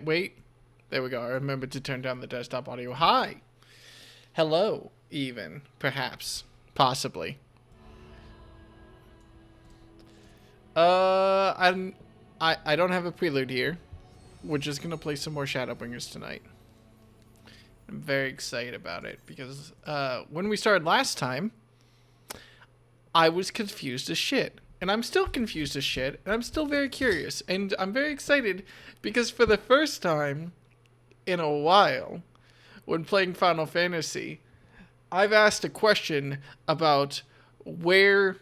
Wait. There we go. I remembered to turn down the desktop audio. Hi. Hello, even. Perhaps. Possibly. I don't have a prelude here. We're just gonna play some more Shadowbringers tonight. I'm very excited about it because when we started last time, I was confused as shit. And I'm still confused as shit, and I'm still very curious. And I'm very excited because for the first time in a while, when playing Final Fantasy, I've asked a question about where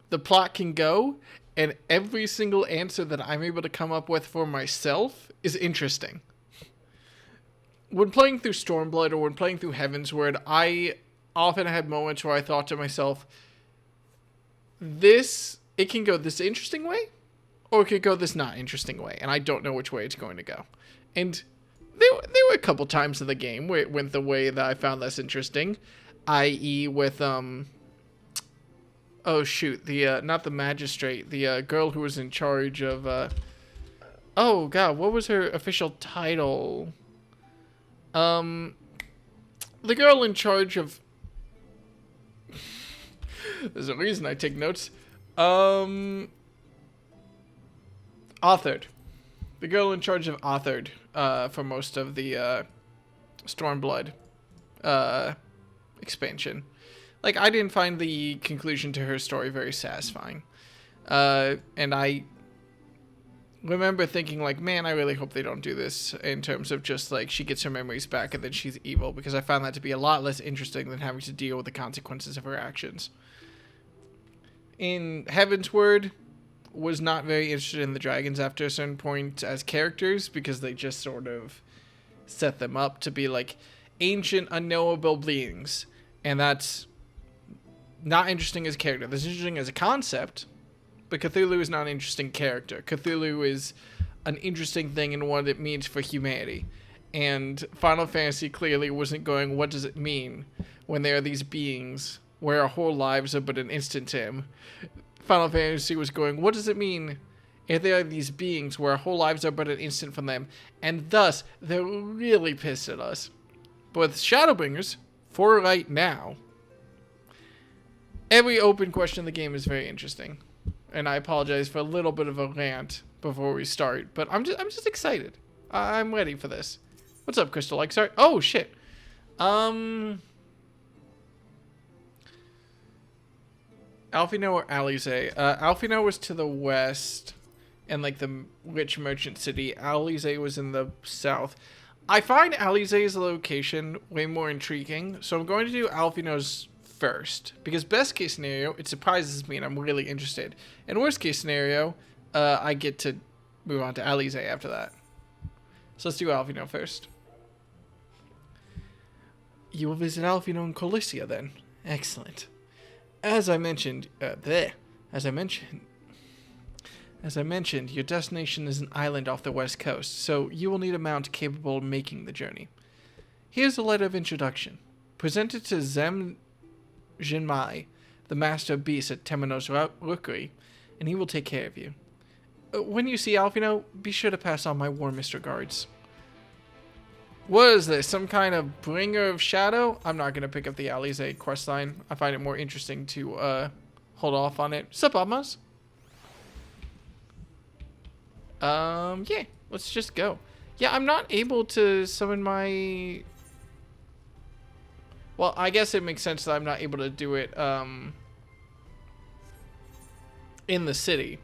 the plot can go, and every single answer that I'm able to come up with for myself is interesting. When playing through Stormblood or when playing through Heavensward, I often had moments where I thought to myself, it can go this interesting way, or it could go this not interesting way, and I don't know which way it's going to go. And there were a couple times in the game where it went the way that I found less interesting, i.e. with, oh shoot, not the magistrate, the girl who was in charge of, oh god, what was her official title? The girl in charge of, there's a reason I take notes. Authored. The girl in charge of Authored, for most of the, Stormblood, expansion. Like, I didn't find the conclusion to her story very satisfying. And I remember thinking, like, man, I really hope they don't do this in terms of just, like, she gets her memories back and then she's evil, because I found that to be a lot less interesting than having to deal with the consequences of her actions. In Heavensward, was not very interested in the dragons after a certain point as characters, because they just sort of set them up to be, like, ancient, unknowable beings. And that's not interesting as a character. That's interesting as a concept, but Cthulhu is not an interesting character. Cthulhu is an interesting thing in what it means for humanity. And Final Fantasy clearly wasn't going, what does it mean when there are these beings where our whole lives are but an instant to him? Final Fantasy was going, what does it mean if there are these beings where our whole lives are but an instant from them? And thus, they're really pissed at us. But with Shadowbringers, for right now, every open question in the game is very interesting. And I apologize for a little bit of a rant before we start, but I'm just excited. I'm ready for this. What's up, Crystal? Like, sorry. Oh shit. Alphinaud or Alizé? Alphinaud was to the west, and like the rich merchant city. Alizé was in the south. I find Alizé's location way more intriguing, so I'm going to do Alphinaud's first, because best case scenario, it surprises me and I'm really interested. And worst case scenario, I get to move on to Alizé after that. So let's do Alphinaud first. You will visit Alphinaud and Colissia then. Excellent. As I mentioned, your destination is an island off the west coast, so you will need a mount capable of making the journey. Here's a letter of introduction. Present it to Zem Jinmai, the master of beasts at Temenos Rookery, and he will take care of you. When you see Alphinaud, be sure to pass on my warmest regards. What is this? Some kind of bringer of shadow? I'm not going to pick up the Alizé questline. I find it more interesting to hold off on it. Sup, Almas? Yeah, let's just go. Yeah, I'm not able to summon my... Well, I guess it makes sense that I'm not able to do it, in the city.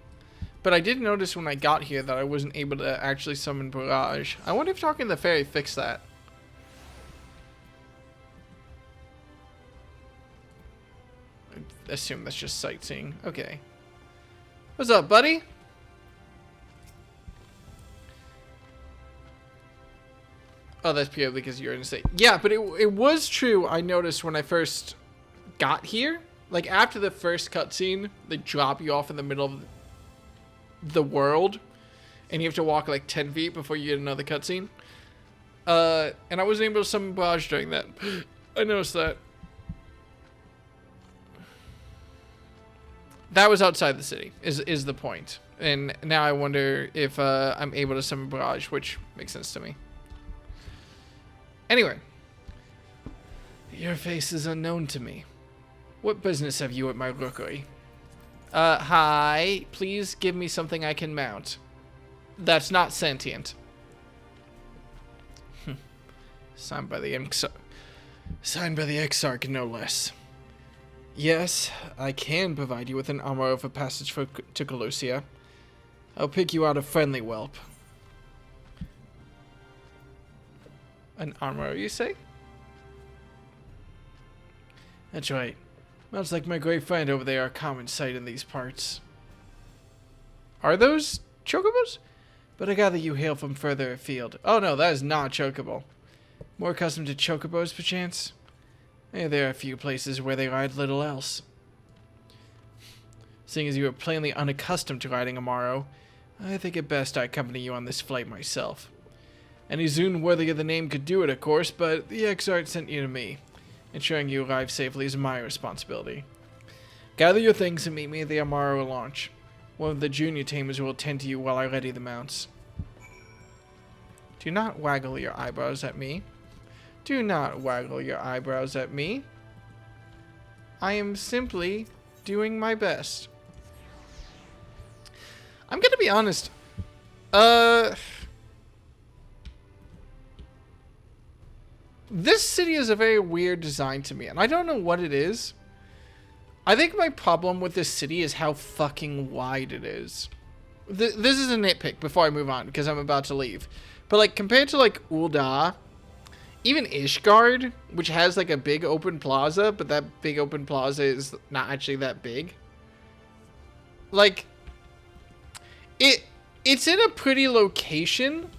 But I did notice when I got here that I wasn't able to actually summon Barrage. I wonder if talking to the fairy fixed that. I assume that's just sightseeing. Okay. What's up, buddy? Oh, that's purely because you're in a state. Yeah, but it was true, I noticed when I first got here. Like, after the first cutscene, they drop you off in the middle of the world, and you have to walk like 10 feet before you get another cutscene. And I wasn't able to summon Barrage during that. I noticed that. That was outside the city, is the point. And now I wonder if I'm able to summon Barrage, which makes sense to me. Anyway. Your face is unknown to me. What business have you at my rookery? Hi. Please give me something I can mount. That's not sentient. Signed by the Exarch, no less. Yes, I can provide you with an armor of a passage to Colusia. I'll pick you out a friendly whelp. An armor, you say? That's right. Mounts like my great friend over there are a common sight in these parts. Are those chocobos? But I gather you hail from further afield. Oh no, that is not chocobo. More accustomed to chocobos, perchance? There are a few places where they ride little else. Seeing as you are plainly unaccustomed to riding a Morrow, I think it best I accompany you on this flight myself. Any Zune worthy of the name could do it, of course, but the Exarch sent you to me. Ensuring you arrive safely is my responsibility. Gather your things and meet me at the Amaro launch. One of the junior tamers will attend to you while I ready the mounts. Do not waggle your eyebrows at me. Do not waggle your eyebrows at me. I am simply doing my best. I'm gonna be honest. This city is a very weird design to me, and I don't know what it is. I think my problem with this city is how fucking wide it is. This is a nitpick before I move on, because I'm about to leave. But, like, compared to, like, Ul'dah, even Ishgard, which has, like, a big open plaza, but that big open plaza is not actually that big. Like, it's in a pretty location,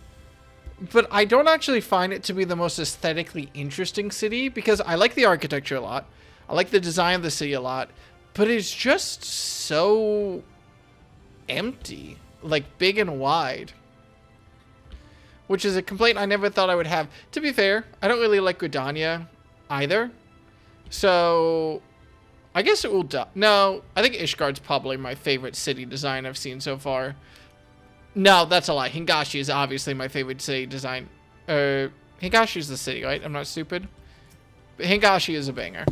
but I don't actually find it to be the most aesthetically interesting city, because I like the architecture a lot. I like the design of the city a lot, but it's just so empty, like big and wide, which is a complaint I never thought I would have. To be fair, I don't really like Gridania either, so I guess it will no, I think Ishgard's probably my favorite city design I've seen so far. No, that's a lie. Hingashi is obviously my favorite city design. Hingashi is the city, right? I'm not stupid. But Hingashi is a banger.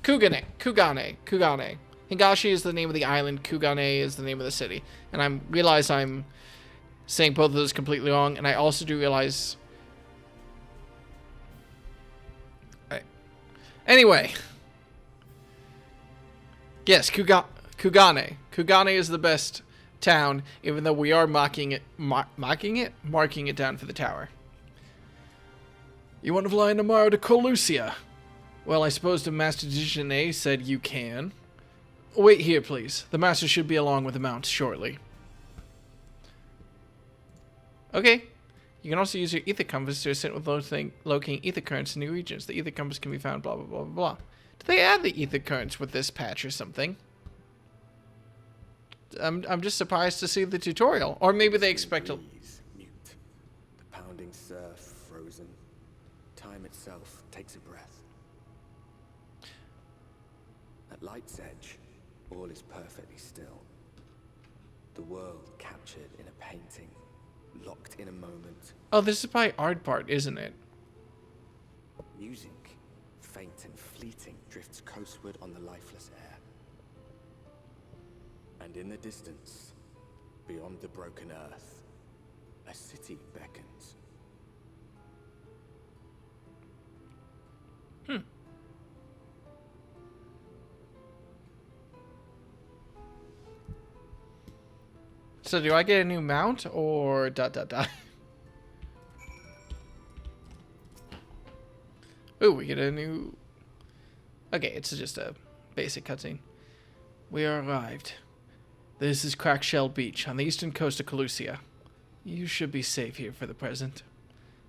Kugane. Hingashi is the name of the island. Kugane is the name of the city. And I realize I'm saying both of those completely wrong. And I also do realize... Anyway. Yes, Kugane. Kugane is the best town, even though we are marking it down for the tower. You want to fly in tomorrow to Colusia? Well, I suppose the Master Dijane said you can. Wait here, please. The Master should be along with the mounts shortly. Okay. You can also use your ether compass to assist with locating ether currents in new regions. The ether compass can be found blah, blah, blah, blah, blah. Did they add the ether currents with this patch or something? I'm just surprised to see the tutorial. Or maybe they expect a... Mute. The pounding surf frozen. Time itself takes a breath. At light's edge, all is perfectly still. The world captured in a painting, locked in a moment. Oh, this is by Aardbart, isn't it? Music, faint and fleeting, drifts coastward on the lifeless air. And in the distance, beyond the broken earth, a city beckons. So do I get a new mount or ... Ooh, we get a new... Okay, it's just a basic cutscene. We are arrived. This is Crackshell Beach on the eastern coast of Colusia. You should be safe here for the present.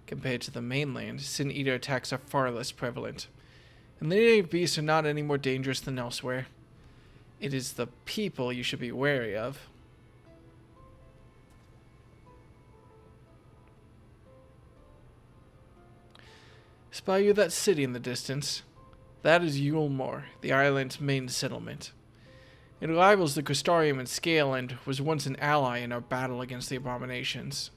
Compared to the mainland, Sin Eater attacks are far less prevalent, and the native beasts are not any more dangerous than elsewhere. It is the people you should be wary of. Spy you that city in the distance? That is Yulmore, the island's main settlement. It rivals the Crystarium in scale and was once an ally in our battle against the abominations.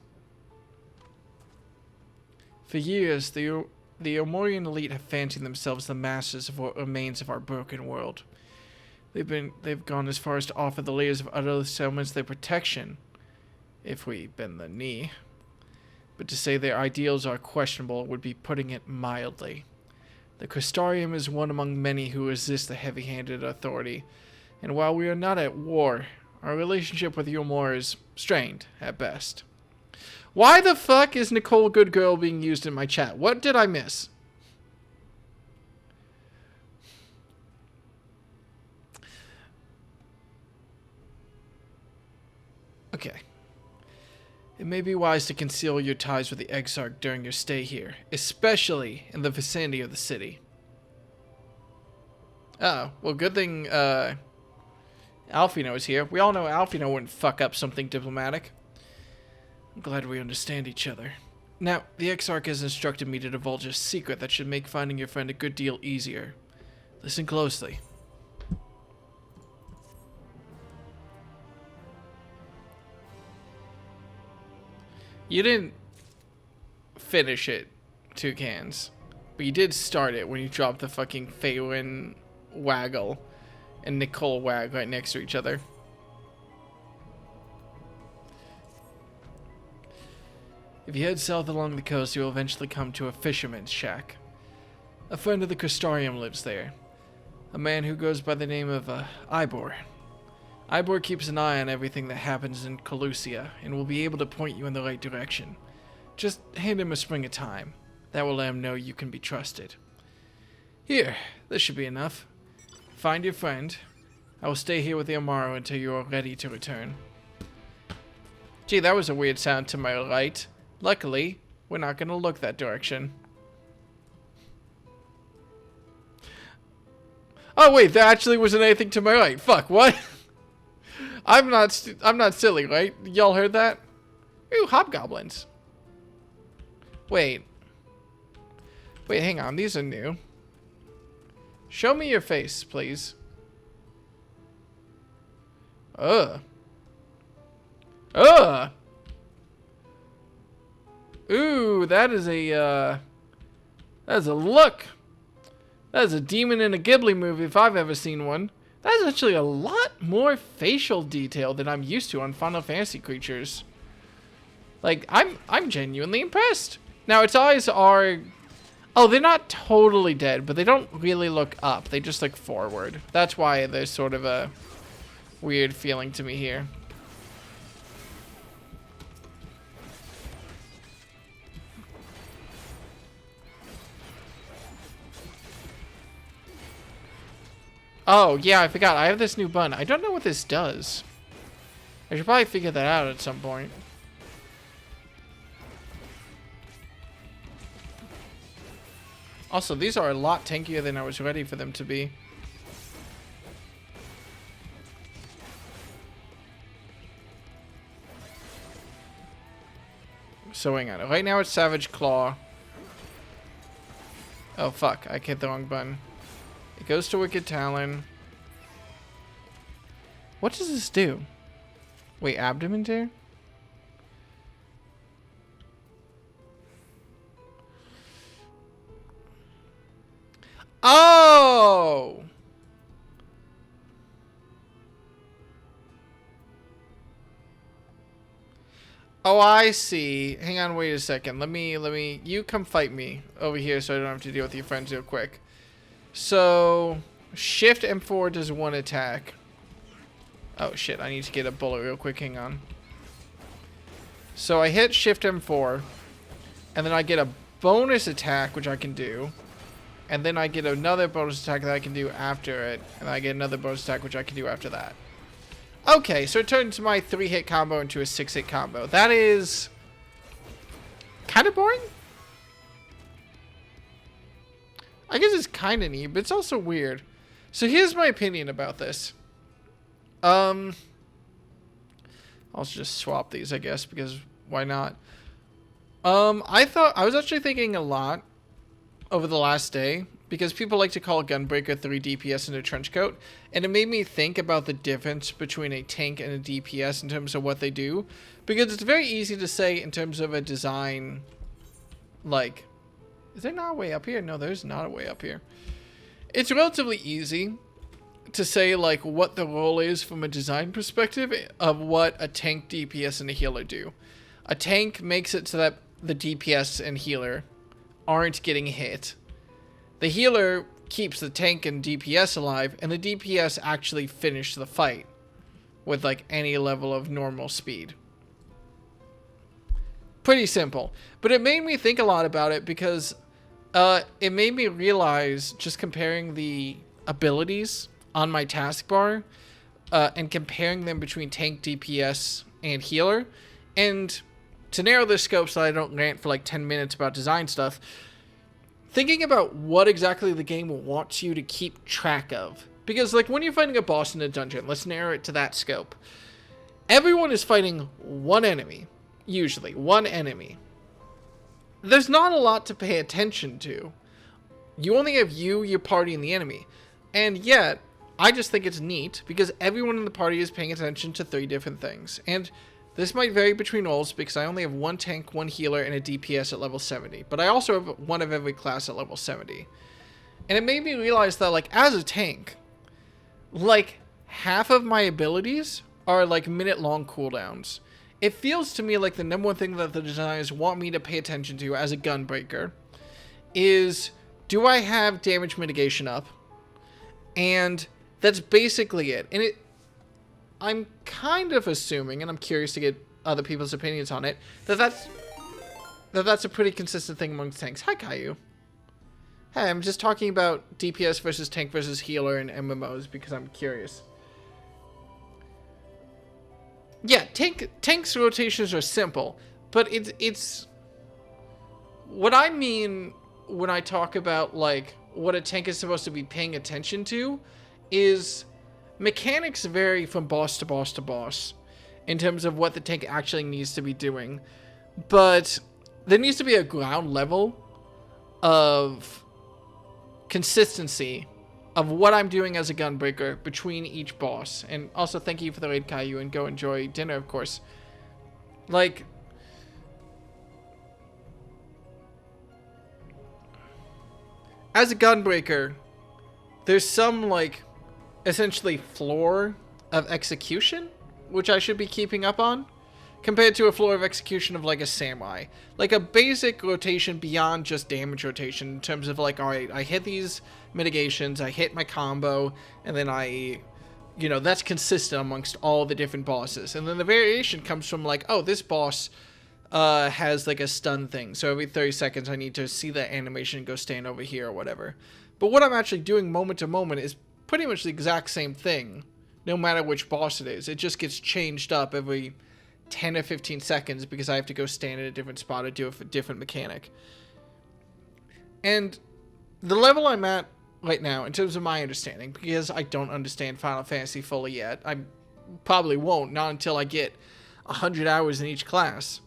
For years, the Omorian elite have fancied themselves the masters of what remains of our broken world. They've gone as far as to offer the leaders of other settlements their protection, if we bend the knee. But to say their ideals are questionable would be putting it mildly. The Crystarium is one among many who resist the heavy-handed authority, and while we are not at war, our relationship with Yomor is strained, at best. Why the fuck is Nicole Good Girl being used in my chat? What did I miss? Okay. It may be wise to conceal your ties with the Exarch during your stay here, especially in the vicinity of the city. Oh, well, good thing Alphinaud is here. We all know Alphinaud wouldn't fuck up something diplomatic. I'm glad we understand each other. Now, the Exarch has instructed me to divulge a secret that should make finding your friend a good deal easier. Listen closely. You didn't finish it, Toucans, but you did start it when you dropped the fucking Faywin Waggle and Nicole Wag right next to each other. If you head south along the coast, you will eventually come to a fisherman's shack. A friend of the Crystarium lives there. A man who goes by the name of Ivor. Ivor keeps an eye on everything that happens in Colusia and will be able to point you in the right direction. Just hand him a spring of time. That will let him know you can be trusted. Here, this should be enough. Find your friend. I will stay here with the Amaro until you are ready to return. Gee, that was a weird sound to my right. Luckily, we're not going to look that direction. Oh wait, there actually wasn't anything to my right. Fuck, what? I'm not silly, right? Y'all heard that? Ooh, hobgoblins. Wait, hang on. These are new. Show me your face, please. Ugh. Ooh, that is a look. That is a demon in a Ghibli movie if I've ever seen one. That's actually a lot more facial detail than I'm used to on Final Fantasy creatures. Like, I'm genuinely impressed. Now, its eyes are... Oh, they're not totally dead, but they don't really look up. They just look forward. That's why there's sort of a weird feeling to me here. Oh, yeah, I forgot. I have this new bun. I don't know what this does. I should probably figure that out at some point. Also, these are a lot tankier than I was ready for them to be. So hang on. Right now it's Savage Claw. Oh, fuck. I hit the wrong button. It goes to Wicked Talon. What does this do? Wait, Abdomen Tear? Oh! Oh, I see. Hang on, wait a second. Let me, you come fight me over here so I don't have to deal with your friends real quick. So, Shift M4 does one attack. Oh shit, I need to get a bullet real quick, hang on. So I hit Shift M4, and then I get a bonus attack, which I can do. And then I get another bonus attack that I can do after it, and I get another bonus attack, which I can do after that. Okay, so it turns my 3-hit combo into a 6-hit combo. That is kind of boring. I guess it's kind of neat, but it's also weird. So here's my opinion about this. I'll just swap these, I guess, because why not? I was actually thinking a lot over the last day because people like to call Gunbreaker 3 DPS in a trench coat, and it made me think about the difference between a tank and a DPS in terms of what they do, because it's very easy to say in terms of a design, like, is there not a way up here? No, there's not a way up here. It's relatively easy to say, like, what the role is from a design perspective of what a tank, DPS, and a healer do. A tank makes it so that the DPS and healer aren't getting hit. The healer keeps the tank and DPS alive, and the DPS actually finish the fight with, like, any level of normal speed. Pretty simple. But it made me think a lot about it because it made me realize, just comparing the abilities on my taskbar and comparing them between tank, DPS, and healer. And to narrow the scope so I don't rant for like 10 minutes about design stuff, thinking about what exactly the game wants you to keep track of. Because, like, when you're fighting a boss in a dungeon, let's narrow it to that scope. Everyone is fighting one enemy. Usually, one enemy. There's not a lot to pay attention to. You only have you, your party, and the enemy. And yet, I just think it's neat because everyone in the party is paying attention to 3 different things. And this might vary between roles because I only have 1 tank, 1 healer, and a DPS at level 70. But I also have 1 of every class at level 70. And it made me realize that, like, as a tank, like, half of my abilities are, like, minute-long cooldowns. It feels to me like the number one thing that the designers want me to pay attention to as a Gunbreaker is, do I have damage mitigation up? And that's basically it. And I'm kind of assuming, and I'm curious to get other people's opinions on it, that's a pretty consistent thing amongst tanks. Hi, Caillou. Hey, I'm just talking about DPS versus tank versus healer in MMOs because I'm curious. Yeah, tanks rotations are simple, but it's what I mean when I talk about, like, what a tank is supposed to be paying attention to is mechanics vary from boss to boss to boss in terms of what the tank actually needs to be doing, but there needs to be a ground level of consistency of what I'm doing as a Gunbreaker between each boss. And also, thank you for the raid, Caillou, and go enjoy dinner, of course. Like, as a Gunbreaker, there's some, like, essentially floor of execution, which I should be keeping up on, compared to a floor of execution of, like, a samurai. Like, a basic rotation beyond just damage rotation in terms of, like, alright, I hit these mitigations, I hit my combo, and then that's consistent amongst all the different bosses. And then the variation comes from, like, oh, this boss has, like, a stun thing, so every 30 seconds I need to see that animation and go stand over here or whatever. But what I'm actually doing moment to moment is pretty much the exact same thing, no matter which boss it is. It just gets changed up every 10 or 15 seconds because I have to go stand at a different spot or do a different mechanic. And the level I'm at right now, in terms of my understanding, because I don't understand Final Fantasy fully yet, I probably won't, not until I get 100 hours in each class.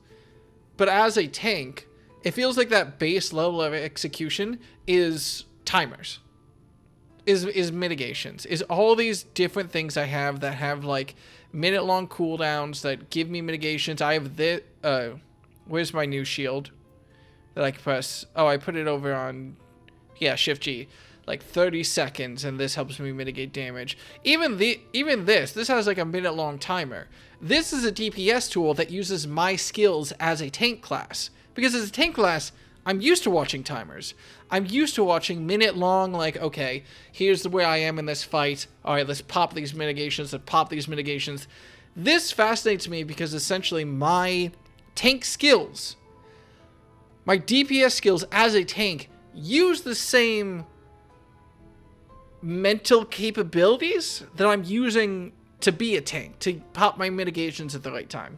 But as a tank, it feels like that base level of execution is timers. Is mitigations. Is all these different things I have that have, like, minute-long cooldowns that give me mitigations. I have this, where's my new shield that I can press? Oh, I put it over on, yeah, Shift G. Like 30 seconds, and this helps me mitigate damage. Even this has like a minute-long timer. This is a DPS tool that uses my skills as a tank class. Because as a tank class, I'm used to watching timers. I'm used to watching minute-long, like, okay, here's where I am in this fight. All right, let's pop these mitigations, let's pop these mitigations. This fascinates me because essentially my tank skills, my DPS skills as a tank, use the same mental capabilities that I'm using to be a tank, to pop my mitigations at the right time,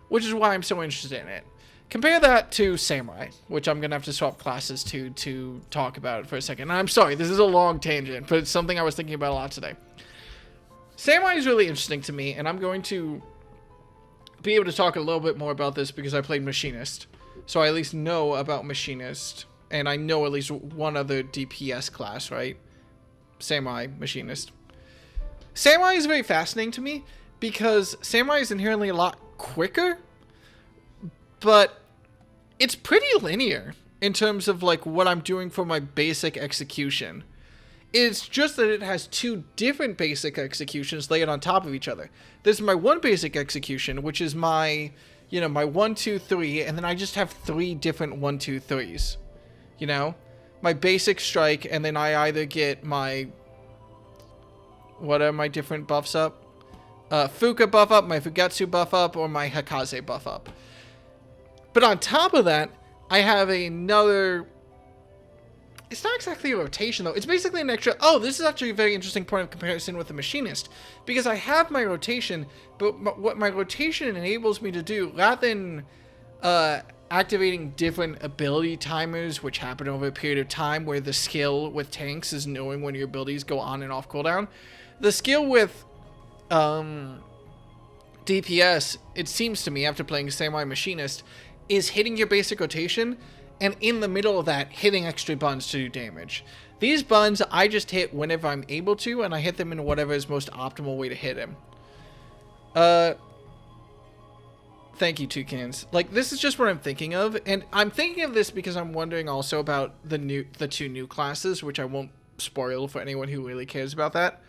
which is why I'm so interested in it. Compare that to Samurai, which I'm going to have to swap classes to talk about it for a second. And I'm sorry, this is a long tangent, but it's something I was thinking about a lot today. Samurai is really interesting to me, and I'm going to be able to talk a little bit more about this because I played Machinist. So I at least know about Machinist and I know at least one other DPS class, right? Samurai Machinist. Samurai is very fascinating to me because Samurai is inherently a lot quicker, but it's pretty linear in terms of like what I'm doing for my basic execution. It's just that it has two different basic executions layered on top of each other. There's my one basic execution, which is my, you know, my 1, 2, 3, and then I just have 3 different 1, 2, 3s. You know? My basic strike, and then I either get my... What are my different buffs up? Fuka buff up, my Fugatsu buff up, or my Hakaze buff up. But on top of that, I have another... It's not exactly a rotation, though. It's basically an extra... Oh, this is actually a very interesting point of comparison with the Machinist. Because I have my rotation, but what my rotation enables me to do, rather than activating different ability timers, which happen over a period of time, where the skill with tanks is knowing when your abilities go on and off cooldown, the skill with DPS, it seems to me, after playing Samurai Machinist, is hitting your basic rotation, and in the middle of that, hitting extra buns to do damage. These buns, I just hit whenever I'm able to, and I hit them in whatever is most optimal way to hit him. Thank you, Toucans. Like, this is just what I'm thinking of, and I'm thinking of this because I'm wondering also about the 2 new classes, which I won't spoil for anyone who really cares about that,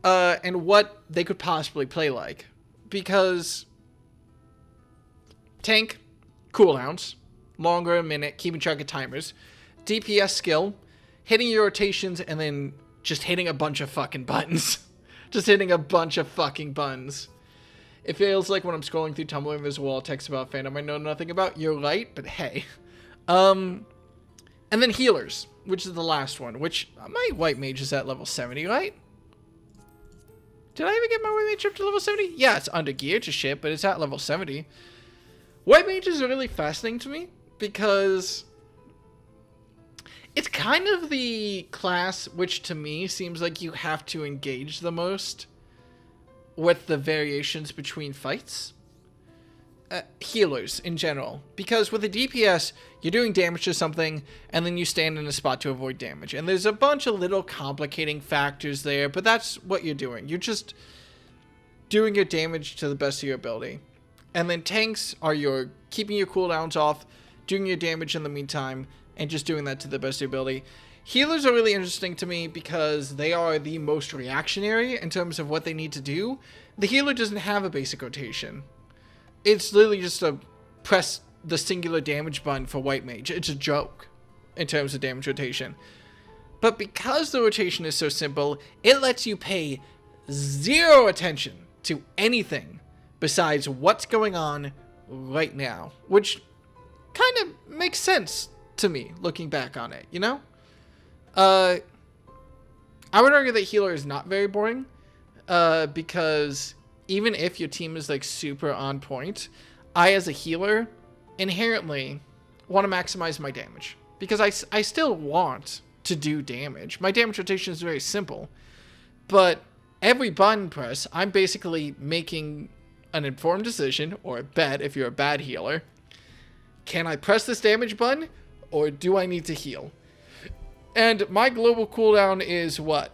and what they could possibly play like. Because tank, cooldowns, longer a minute, keeping track of timers. DPS skill, hitting your rotations, and then just hitting a bunch of fucking buttons. Just hitting a bunch of fucking buttons. It feels like when I'm scrolling through Tumblr and there's a wall of text about fandom I know nothing about. You're right, but hey. And then healers, which is the last one, which my white mage is at level 70, right? Did I ever get my white mage up to level 70? Yeah, it's under gear to shit, but it's at level 70. White mages are really fascinating to me because it's kind of the class which to me seems like you have to engage the most with the variations between fights. Healers in general, because with a DPS you're doing damage to something and then you stand in a spot to avoid damage, and there's a bunch of little complicating factors there, but that's what you're doing. You're just doing your damage to the best of your ability. And then tanks are your keeping your cooldowns off, doing your damage in the meantime, and just doing that to the best of your ability. Healers are really interesting to me because they are the most reactionary in terms of what they need to do. The healer doesn't have a basic rotation. It's literally just a press the singular damage button for white mage. It's a joke in terms of damage rotation. But because the rotation is so simple, it lets you pay zero attention to anything besides what's going on right now, which kind of makes sense to me looking back on it, you know? I would argue that healer is not very boring, because even if your team is like super on point, I as a healer inherently want to maximize my damage because I still want to do damage. My damage rotation is very simple, but every button press, I'm basically making an informed decision or a bet if you're a bad healer. Can I press this damage button or do I need to heal? And my global cooldown is what?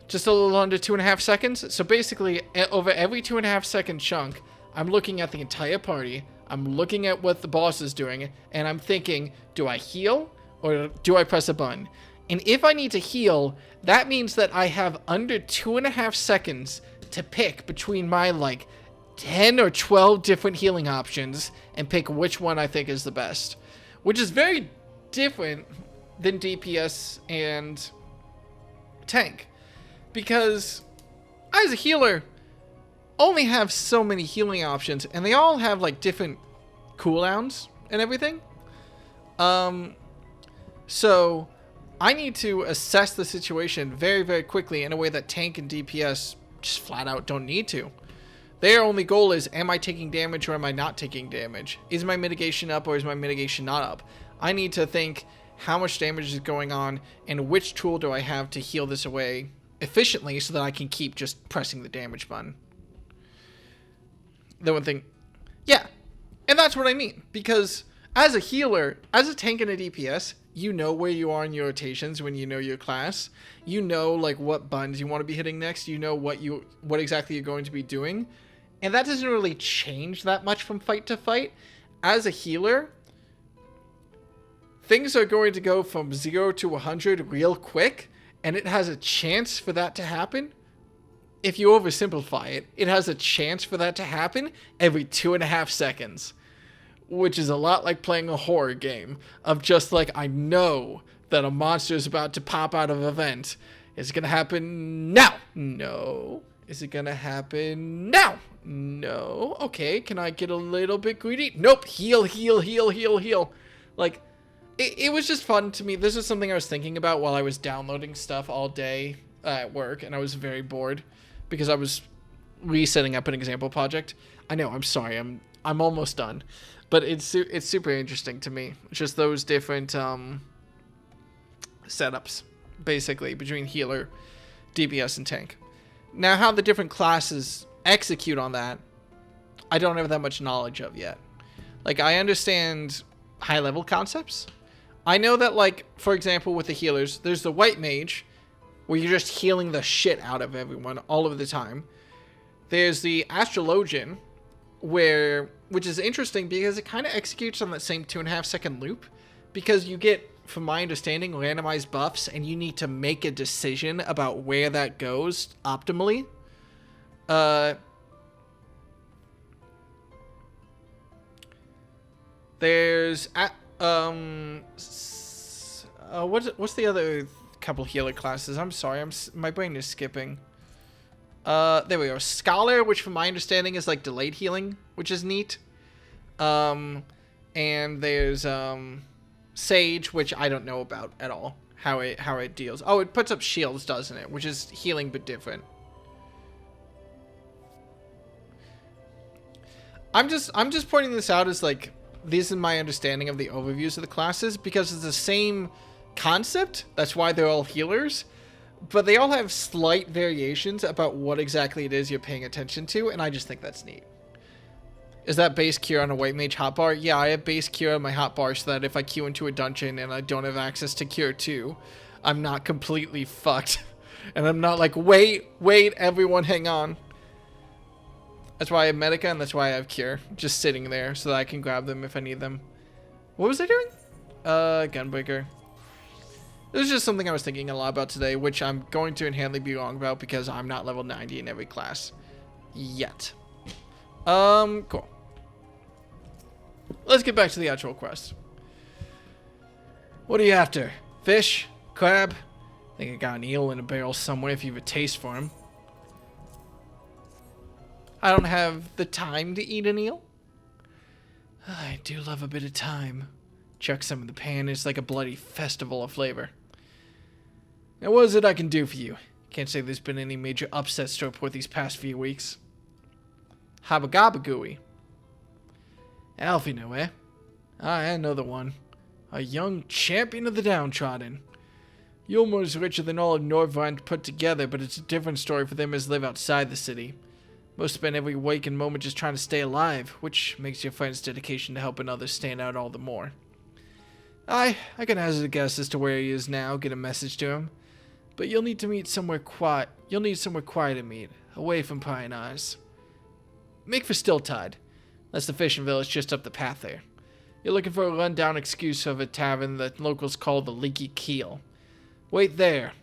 Just a little under 2.5 seconds. So basically, over every 2.5 second chunk, I'm looking at the entire party. I'm looking at what the boss is doing, and I'm thinking, do I heal or do I press a button? And if I need to heal, that means that I have under 2.5 seconds to pick between my like 10 or 12 different healing options and pick which one I think is the best. Which is very different than DPS and tank. Because I, as a healer, only have so many healing options, and they all have like different cooldowns and everything. So I need to assess the situation very, very quickly in a way that tank and DPS just flat out don't need to. Their only goal is, am I taking damage or am I not taking damage? Is my mitigation up or is my mitigation not up? I need to think how much damage is going on and which tool do I have to heal this away efficiently so that I can keep just pressing the damage button. The one thing, yeah, And that's what I mean, because as a healer, as a tank and a DPS, you know where you are in your rotations when you know your class. You know, like, what buttons you want to be hitting next. You know what exactly you're going to be doing. And that doesn't really change that much from fight to fight. As a healer, things are going to go from 0 to 100 real quick, and it has a chance for that to happen. If you oversimplify it, it has a chance for that to happen every 2.5 seconds. Which is a lot like playing a horror game of just like, I know that a monster is about to pop out of a vent. Is it going to happen now? No. Is it going to happen now? No. Okay, can I get a little bit greedy? Nope. Heal, heal, heal, heal, heal. Like, it was just fun to me. This is something I was thinking about while I was downloading stuff all day at work, and I was very bored because I was resetting up an example project. I know, I'm sorry, I'm almost done. But it's super interesting to me. Just those different setups, basically, between healer, DPS, and tank. Now, how the different classes execute on that, I don't have that much knowledge of yet. Like, I understand high-level concepts. I know that, like, for example, with the healers, there's the white mage, where you're just healing the shit out of everyone all of the time. There's the astrologian, which is interesting because it kind of executes on that same 2.5 second loop, because you get, from my understanding, randomized buffs, and you need to make a decision about where that goes optimally. There's what's the other couple healer classes? I'm sorry, my brain is skipping. There we go. Scholar, which from my understanding is like delayed healing, which is neat. And there's Sage, which I don't know about at all. How it deals. Oh, it puts up shields, doesn't it? Which is healing but different. I'm just pointing this out as like, this is my understanding of the overviews of the classes, because it's the same concept. That's why they're all healers. But they all have slight variations about what exactly it is you're paying attention to, and I just think that's neat. Is that base cure on a white mage hotbar? Yeah, I have base cure on my hotbar so that if I queue into a dungeon and I don't have access to cure 2, I'm not completely fucked. And I'm not like, wait, everyone hang on. That's why I have Medica, and that's why I have cure. Just sitting there so that I can grab them if I need them. What was I doing? Gunbreaker. This is just something I was thinking a lot about today, which I'm going to inherently be wrong about because I'm not level 90 in every class. Yet. Cool. Let's get back to the actual quest. What are you after? Fish? Crab? I think I got an eel in a barrel somewhere if you have a taste for him. I don't have the time to eat an eel. I do love a bit of time. Chuck some in the pan, it's like a bloody festival of flavor. Now, what is it I can do for you? Can't say there's been any major upsets to report these past few weeks. Habagabagooey. Alphinaud, eh? I know the one. A young champion of the downtrodden. Yulmer's richer than all of Norvrand put together, but it's a different story for them as live outside the city. Most spend every waking moment just trying to stay alive, which makes your friend's dedication to helping others stand out all the more. I can hazard a guess as to where he is now, get a message to him. But you'll need to meet somewhere quiet. You'll need somewhere quiet to meet, away from prying eyes. Make for Stilltide. That's the fishing village just up the path there. You're looking for a rundown excuse of a tavern that locals call the Leaky Keel. Wait there.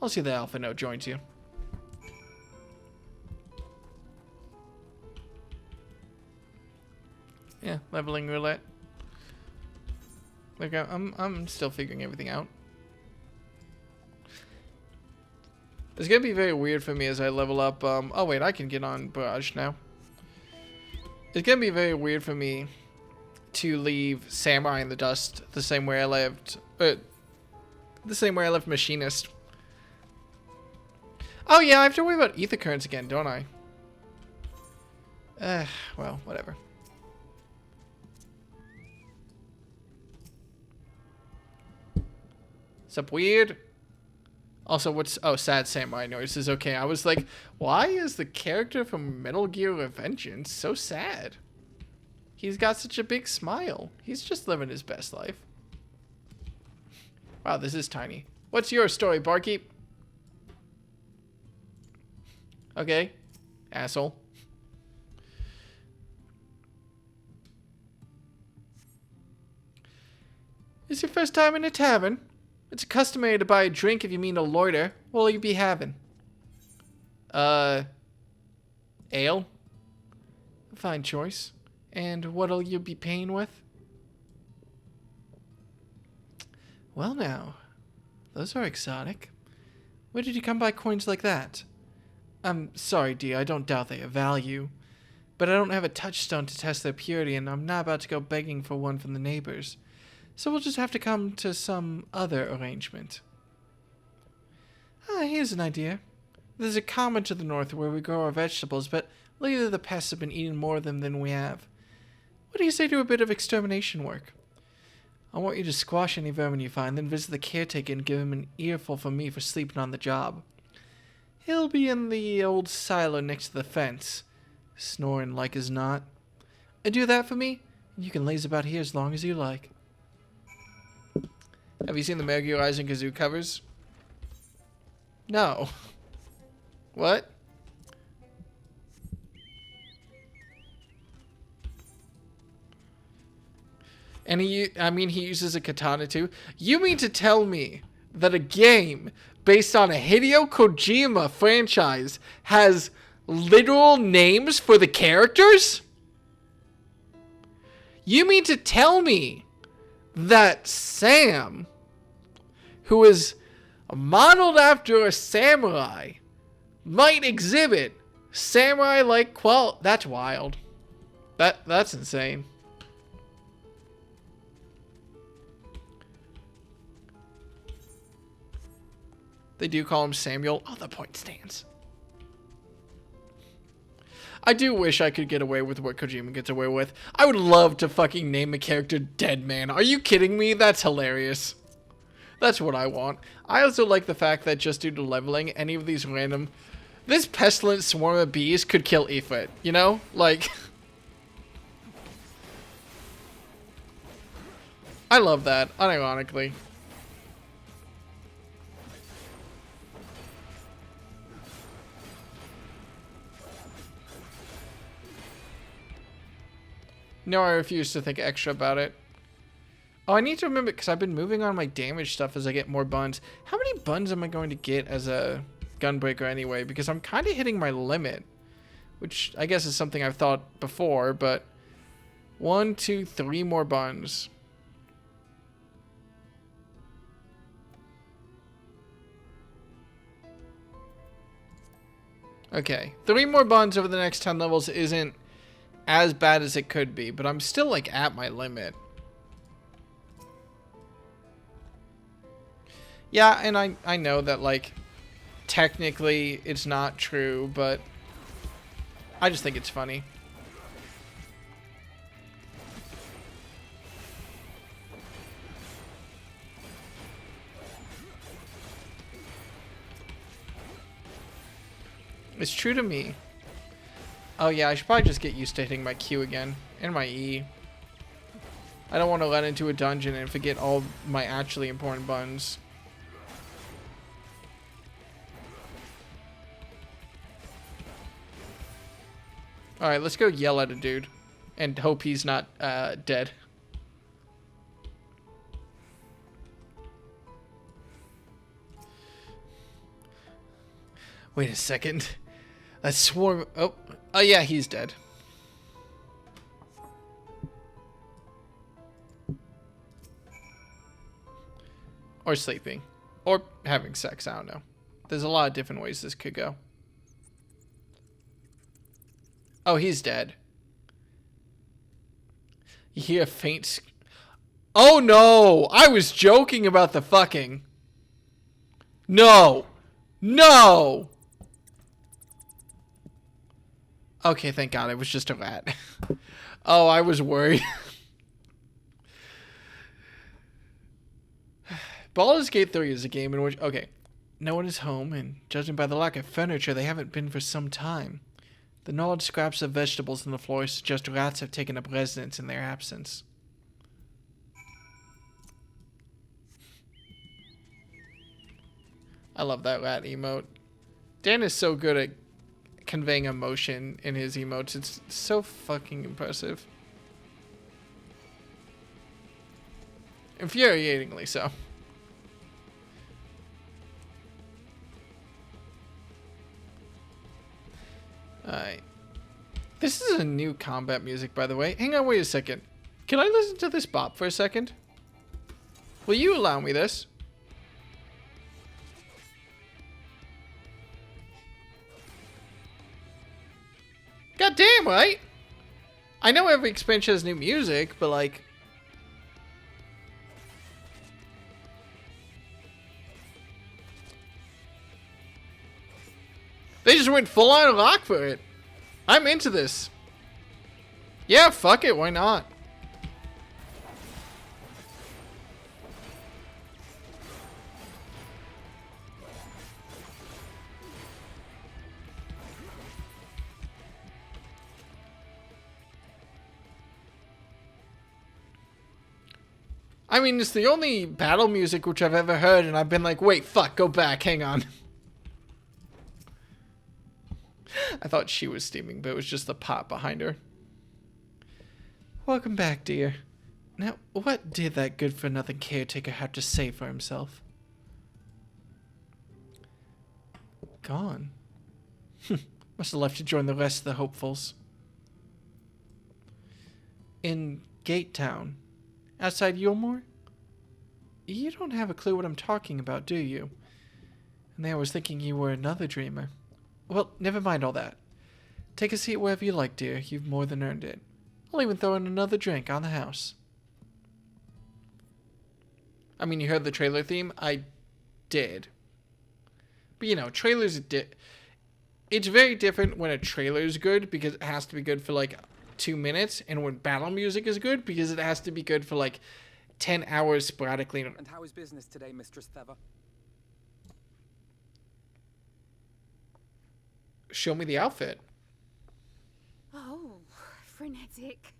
I'll see that Alphinaud joins you. Yeah, leveling roulette. Like, I'm still figuring everything out. It's gonna be very weird for me as I level up. Oh wait, I can get on Barrage now. It's gonna be very weird for me to leave Samurai in the dust the same way I left, Machinist. Oh yeah, I have to worry about ether currents again, don't I? Well, whatever. What's up, weird? Also, oh, sad samurai noises. Okay, I was like, why is the character from Metal Gear Revengeance so sad? He's got such a big smile. He's just living his best life. Wow, this is tiny. What's your story, barkeep? Okay. Asshole. It's your first time in a tavern? It's customary to buy a drink if you mean to loiter. What'll you be having? Ale? Fine choice. And what'll you be paying with? Well now, those are exotic. Where did you come by coins like that? I'm sorry, dear, I don't doubt they have value. But I don't have a touchstone to test their purity, and I'm not about to go begging for one from the neighbors. So we'll just have to come to some other arrangement. Here's an idea. There's a common to the north where we grow our vegetables, but lately the pests have been eating more of them than we have. What do you say to a bit of extermination work? I want you to squash any vermin you find, then visit the caretaker and give him an earful from me for sleeping on the job. He'll be in the old silo next to the fence, snoring like as not. And do that for me, and you can laze about here as long as you like. Have you seen the Mercury Rising Kazoo covers? No. What? And he uses a katana too. You mean to tell me that a game based on a Hideo Kojima franchise has literal names for the characters? You mean to tell me that Sam, who is modeled after a samurai, might exhibit samurai-like qualities? That's wild. That's insane. They do call him Samuel. Oh, the point stands. I do wish I could get away with what Kojima gets away with. I would love to fucking name a character Deadman. Are you kidding me? That's hilarious. That's what I want. I also like the fact that just due to leveling, any of these random... This pestilent swarm of bees could kill Ifrit, you know? Like... I love that, unironically. No, I refuse to think extra about it. Oh, I need to remember, because I've been moving on my damage stuff as I get more buns. How many buns am I going to get as a gunbreaker anyway? Because I'm kind of hitting my limit. Which I guess is something I've thought before, but... 1, 2, 3 more buns. Okay. 3 more buns over the next 10 levels isn't as bad as it could be, but I'm still, like, at my limit. Yeah, and I know that, like, technically it's not true, but I just think it's funny. It's true to me. Oh yeah, I should probably just get used to hitting my Q again, and my E. I don't want to run into a dungeon and forget all my actually important buttons. Alright, let's go yell at a dude. And hope he's not dead. Wait a second. That swarm... Oh yeah, he's dead. Or sleeping. Or having sex, I don't know. There's a lot of different ways this could go. Oh, he's dead. You hear a faint... Oh no! I was joking about the fucking... No! No! Okay, thank God, it was just a rat. Oh, I was worried. Baldur's Gate 3 is a game in which... Okay, no one is home, and judging by the lack of furniture, they haven't been for some time. The gnawed scraps of vegetables on the floor suggest rats have taken up residence in their absence. I love that rat emote. Dan is so good at conveying emotion in his emotes. It's so fucking impressive. Infuriatingly so. Alright. This is a new combat music, by the way. Hang on, wait a second. Can I listen to this bop for a second? Will you allow me this? God damn, right? I know every expansion has new music, but like... They just went full on lock for it. I'm into this. Yeah, fuck it, why not? I mean, it's the only battle music which I've ever heard, and I've been like, wait, fuck, go back, hang on. I thought she was steaming, but it was just the pot behind her. Welcome back, dear. Now, what did that good-for-nothing caretaker have to say for himself? Gone. Must have left to join the rest of the hopefuls. In Gate Town. Outside Yulmore? You don't have a clue what I'm talking about, do you? And I was thinking you were another dreamer. Well, never mind all that. Take a seat wherever you like, dear. You've more than earned it. I'll even throw in another drink on the house. I mean, you heard the trailer theme? I did. But you know, trailers it's very different when a trailer is good because it has to be good for like 2 minutes, and when battle music is good because it has to be good for like 10 hours sporadically. And how is business today, Mistress Theva? Show me the outfit. Oh, frenetic.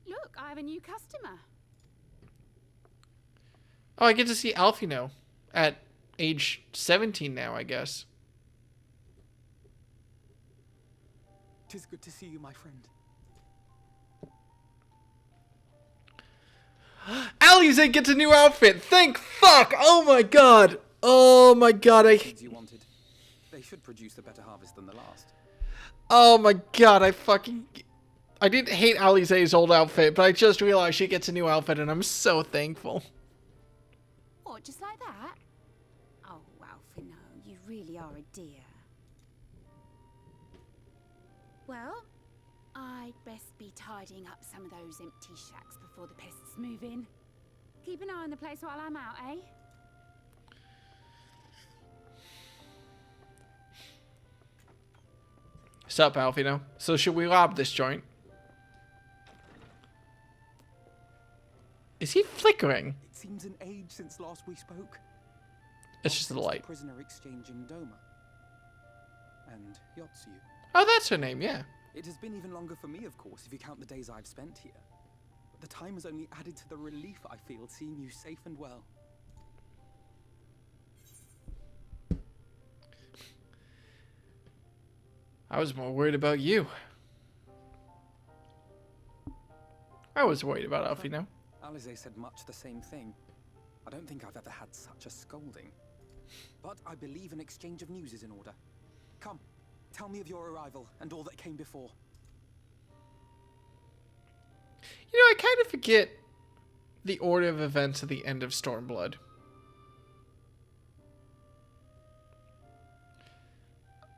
Look, I have a new customer. Oh, I get to see Alphinaud at age 17 now, I guess. 'Tis good to see you, my friend. Alize gets a new outfit. Thank fuck. Oh my god. Oh my god. You wanted. They should produce a better harvest than the last. Oh my god. I didn't hate Alize's old outfit, but I just realized she gets a new outfit, and I'm so thankful. What, just like that? Oh, Alphinaud, you really are a dear. Well, I'd best be tidying up some of those empty shacks before the pests move in. Keep an eye on the place while I'm out, eh? Sup, Alphinaud? So should we rob this joint? Is he flickering? It seems an age since last we spoke. It's just the light. Prisoner exchange in Doma. And Yotsu. Oh, that's her name, yeah. It has been even longer for me, of course, if you count the days I've spent here. But the time has only added to the relief I feel seeing you safe and well. I was more worried about you. I was worried about Alphinaud. Alize said much the same thing. I don't think I've ever had such a scolding. But I believe an exchange of news is in order. Come, tell me of your arrival and all that came before. You know, I kind of forget the order of events at the end of Stormblood.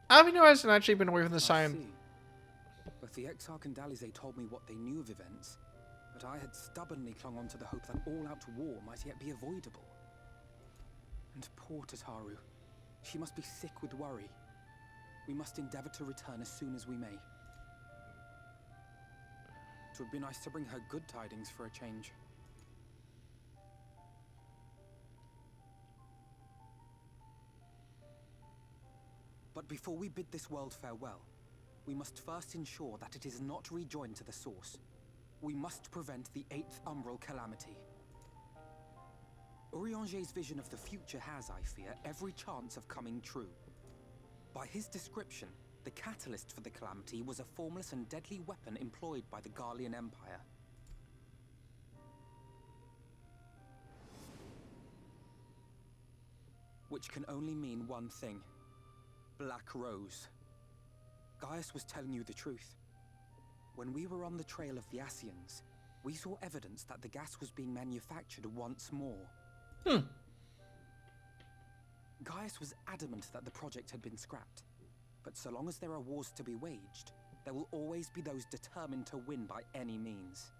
Alphinaud hasn't actually been away from the sign. But the Exarch and Alize told me what they knew of events, but I had stubbornly clung on to the hope that all-out war might yet be avoidable. And poor Tataru, she must be sick with worry. We must endeavor to return as soon as we may. It would be nice to bring her good tidings for a change. But before we bid this world farewell, we must first ensure that it is not rejoined to the source. We must prevent the 8th Umbral calamity. Urianger's vision of the future has, I fear, every chance of coming true. By his description, the catalyst for the calamity was a formless and deadly weapon employed by the Garlean Empire. Which can only mean one thing. Black Rose. Gaius was telling you the truth. When we were on the trail of the Ascians, we saw evidence that the gas was being manufactured once more. Gaius was adamant that the project had been scrapped. But so long as there are wars to be waged, there will always be those determined to win by any means.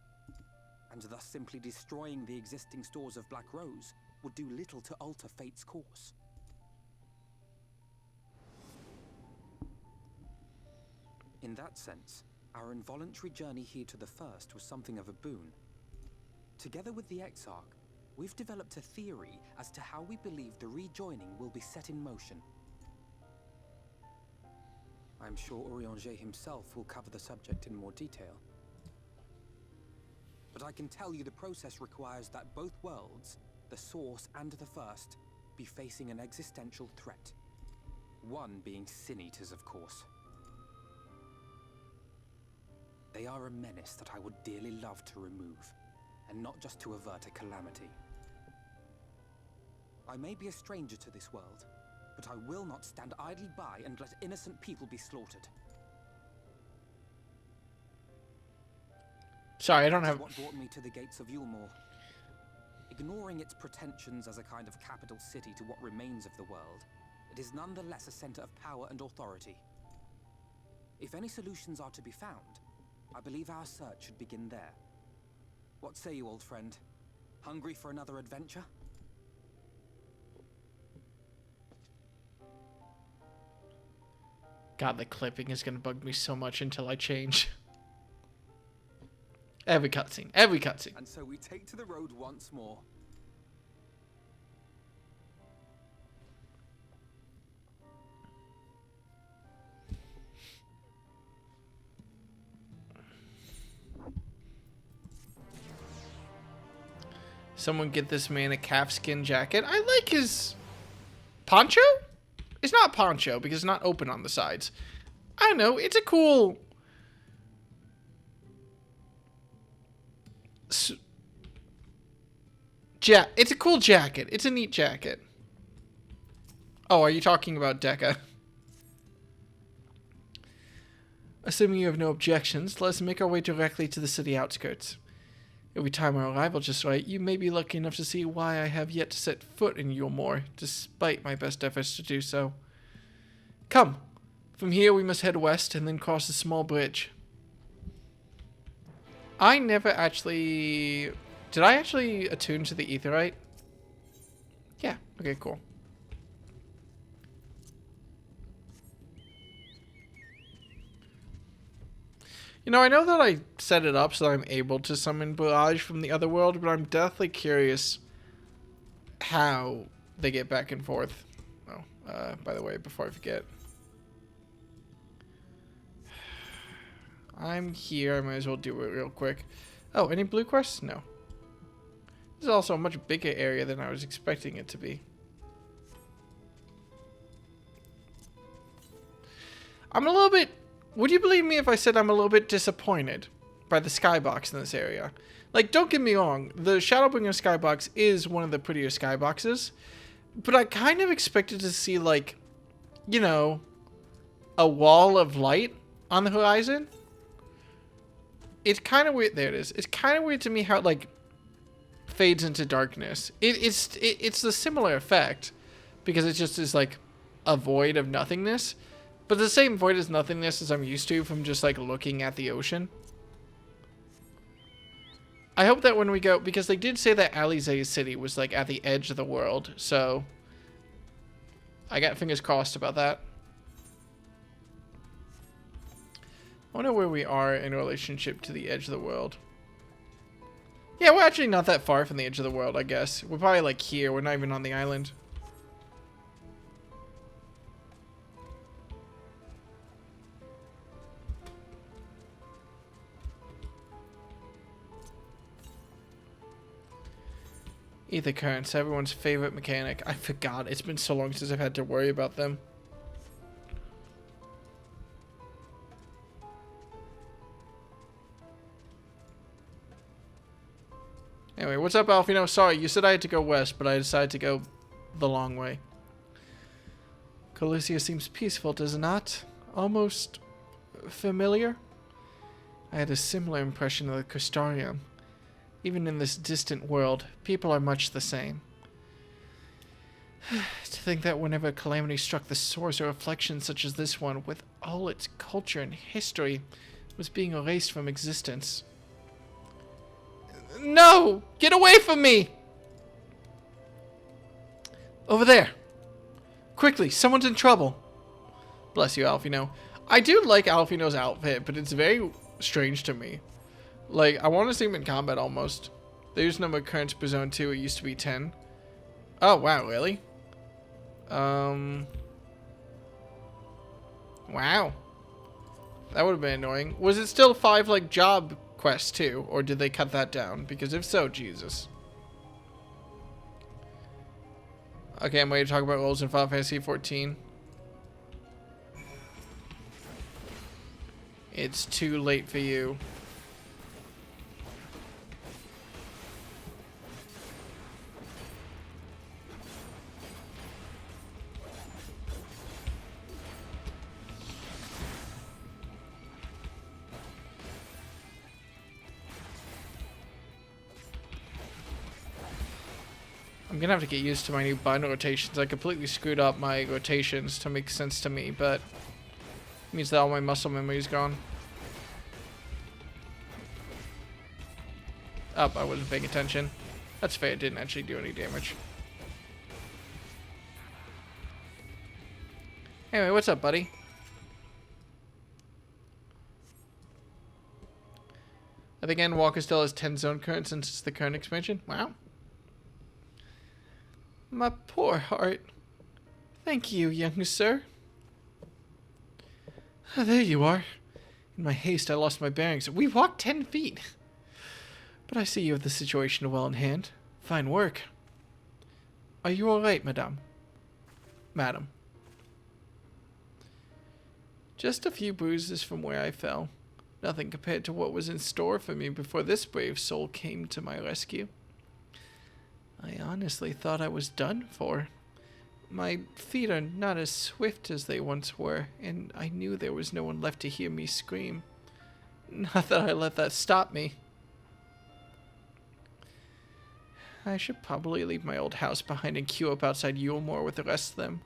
And thus simply destroying the existing stores of Black Rose would do little to alter fate's course. In that sense, our involuntary journey here to the First was something of a boon. Together with the Exarch, we've developed a theory as to how we believe the rejoining will be set in motion. I'm sure Urianger himself will cover the subject in more detail. But I can tell you the process requires that both worlds, the Source and the First, be facing an existential threat. One being Sin Eaters, of course. They are a menace that I would dearly love to remove, and not just to avert a calamity. I may be a stranger to this world, but I will not stand idly by and let innocent people be slaughtered. Sorry, I don't have... What brought me to the gates of Yulmore. Ignoring its pretensions as a kind of capital city to what remains of the world, it is nonetheless a center of power and authority. If any solutions are to be found, I believe our search should begin there. What say you, old friend? Hungry for another adventure? God, the clipping is gonna bug me so much until I change. Every cutscene, every cutscene. And so we take to the road once more. Someone get this man a calfskin jacket. I like his poncho? It's not poncho because it's not open on the sides. I don't know. It's a cool... It's a cool jacket. It's a neat jacket. Oh, are you talking about Deca? Assuming you have no objections, let's make our way directly to the city outskirts. If we time our arrival just right, you may be lucky enough to see why I have yet to set foot in Yulmore, despite my best efforts to do so. Come. From here we must head west and then cross a small bridge. I never actually... Did I actually attune to the Aetheryte? Yeah. Okay, cool. You know, I know that I set it up so I'm able to summon Barrage from the other world, but I'm deathly curious how they get back and forth. Oh, by the way, before I forget. I'm here. I might as well do it real quick. Oh, any blue quests? No. This is also a much bigger area than I was expecting it to be. I'm a little bit... Would you believe me if I said I'm a little bit disappointed by the skybox in this area? Like, don't get me wrong. The Shadowbringers skybox is one of the prettier skyboxes. But I kind of expected to see, like, you know, a wall of light on the horizon. It's kind of weird. There it is. It's kind of weird to me how it, like, fades into darkness. It's a similar effect because it just is, like, a void of nothingness. But the same void as nothingness as I'm used to from just, like, looking at the ocean. I hope that when we go... Because they did say that Alizé's city was, like, at the edge of the world. So, I got fingers crossed about that. I wonder where we are in relationship to the edge of the world. Yeah, we're actually not that far from the edge of the world, I guess. We're probably, like, here. We're not even on the island. Ether currents, everyone's favorite mechanic. I forgot. It's been so long since I've had to worry about them. Anyway, what's up, Alphinaud? Sorry, you said I had to go west, but I decided to go the long way. Colusia seems peaceful, does it not? Almost familiar? I had a similar impression of the Crystarium. Even in this distant world, people are much the same. To think that whenever a calamity struck the source, a reflection such as this one, with all its culture and history, was being erased from existence. No! Get away from me! Over there. Quickly, someone's in trouble. Bless you, Alphinaud. I do like Alphinaud's outfit, but it's very strange to me. Like, I want to see him in combat almost. There's number of currents per zone 2. It used to be 10. Oh, wow, really? Wow. That would have been annoying. Was it still 5, like, job quests, too? Or did they cut that down? Because if so, Jesus. Okay, I'm ready to talk about roles in Final Fantasy XIV. It's too late for you. I'm gonna have to get used to my new binder rotations. I completely screwed up my rotations to make sense to me, but it means that all my muscle memory is gone. Oh, I wasn't paying attention. That's fair, it didn't actually do any damage. Anyway, what's up, buddy? I think Endwalker still has 10 zone currents since it's the current expansion. Wow. My poor heart. Thank you, young sir. Ah, there you are. In my haste, I lost my bearings. We walked 10 feet. But I see you have the situation well in hand. Fine work. Are you all right, madame? Madam. Just a few bruises from where I fell. Nothing compared to what was in store for me before this brave soul came to my rescue. I honestly thought I was done for. My feet are not as swift as they once were, and I knew there was no one left to hear me scream. Not that I let that stop me. I should probably leave my old house behind and queue up outside Yulemoor with the rest of them.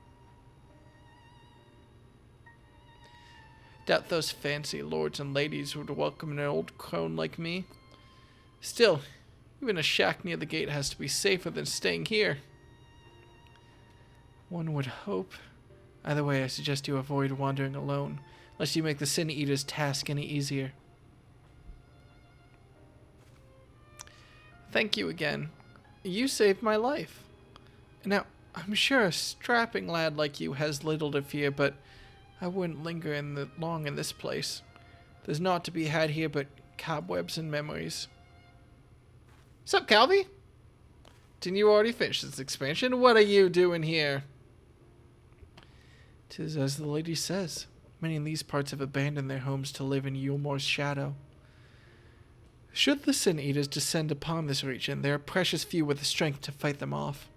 Doubt those fancy lords and ladies would welcome an old crone like me. Still, even a shack near the gate has to be safer than staying here. One would hope. Either way, I suggest you avoid wandering alone, lest you make the Sin Eater's task any easier. Thank you again. You saved my life. Now, I'm sure a strapping lad like you has little to fear, but I wouldn't linger long in this place. There's naught to be had here but cobwebs and memories. Sup, Calvi? Didn't you already finish this expansion? What are you doing here? 'Tis as the lady says. Many in these parts have abandoned their homes to live in Yulemoor's shadow. Should the Sin Eaters descend upon this region, there are precious few with the strength to fight them off.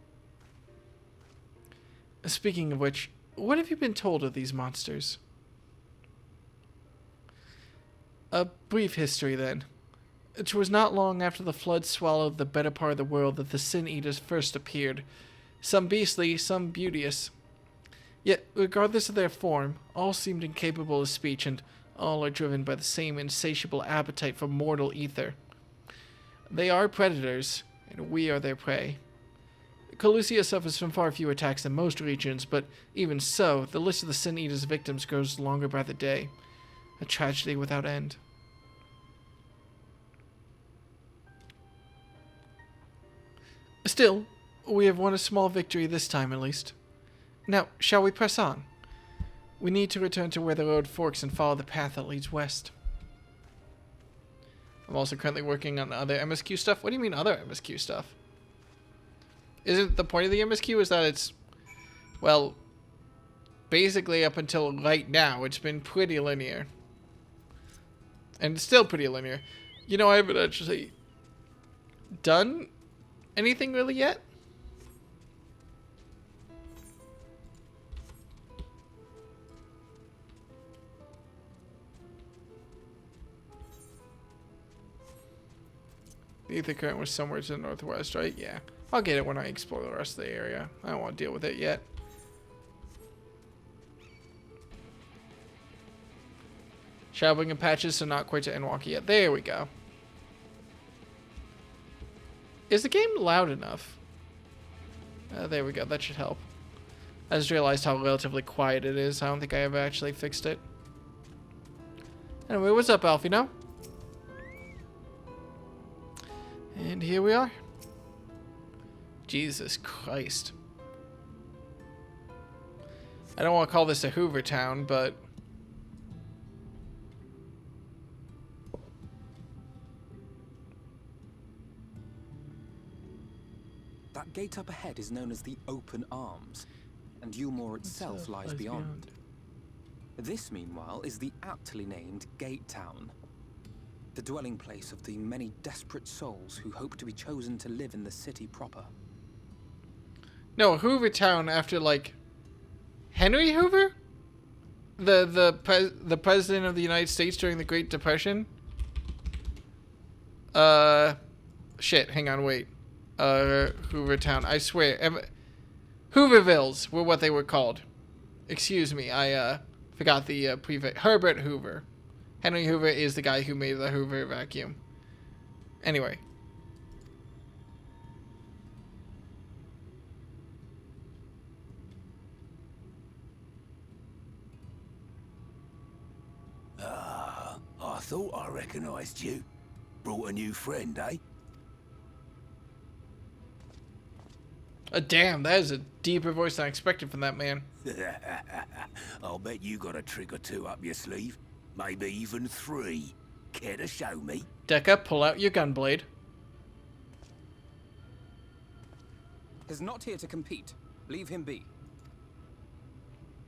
Speaking of which, what have you been told of these monsters? A brief history, then. It was not long after the flood swallowed the better part of the world that the Sin Eaters first appeared. Some beastly, some beauteous. Yet, regardless of their form, all seemed incapable of speech, and all are driven by the same insatiable appetite for mortal ether. They are predators, and we are their prey. Colusia suffers from far fewer attacks than most regions, but even so, the list of the Sin Eaters' victims grows longer by the day. A tragedy without end. Still, we have won a small victory this time at least. Now, shall we press on? We need to return to where the road forks and follow the path that leads west. I'm also currently working on other MSQ stuff. What do you mean other MSQ stuff? Isn't the point of the MSQ is that it's, well, basically up until right now, it's been pretty linear. And it's still pretty linear. You know, I haven't actually done anything really yet. The ether current was somewhere to the northwest, right? Yeah. I'll get it when I explore the rest of the area. I don't want to deal with it yet. Shadowbringers patches, so not quite to Endwalker yet. There we go. Is the game loud enough? There we go. That should help. I just realized how relatively quiet it is. I don't think I ever actually fixed it. Anyway, what's up, Alphinaud? And here we are. Jesus Christ. I don't want to call this a Hoover town, but... That gate up ahead is known as the Open Arms, and Ulmore itself lies beyond. This, meanwhile, is the aptly named Gate Town, the dwelling place of the many desperate souls who hope to be chosen to live in the city proper. No, Hoover town after, like, Henry Hoover? The president of the United States during the Great Depression? Shit, hang on, wait. Hoover town, I swear. Hoovervilles were what they were called. Excuse me, I, forgot the, prefix. Herbert Hoover. Henry Hoover is the guy who made the Hoover vacuum. Anyway. I thought I recognized you. Brought a new friend, eh? Damn, that is a deeper voice than I expected from that man. I'll bet you got a trick or two up your sleeve. Maybe even 3. Care to show me? Deca, pull out your gunblade. He's not here to compete. Leave him be.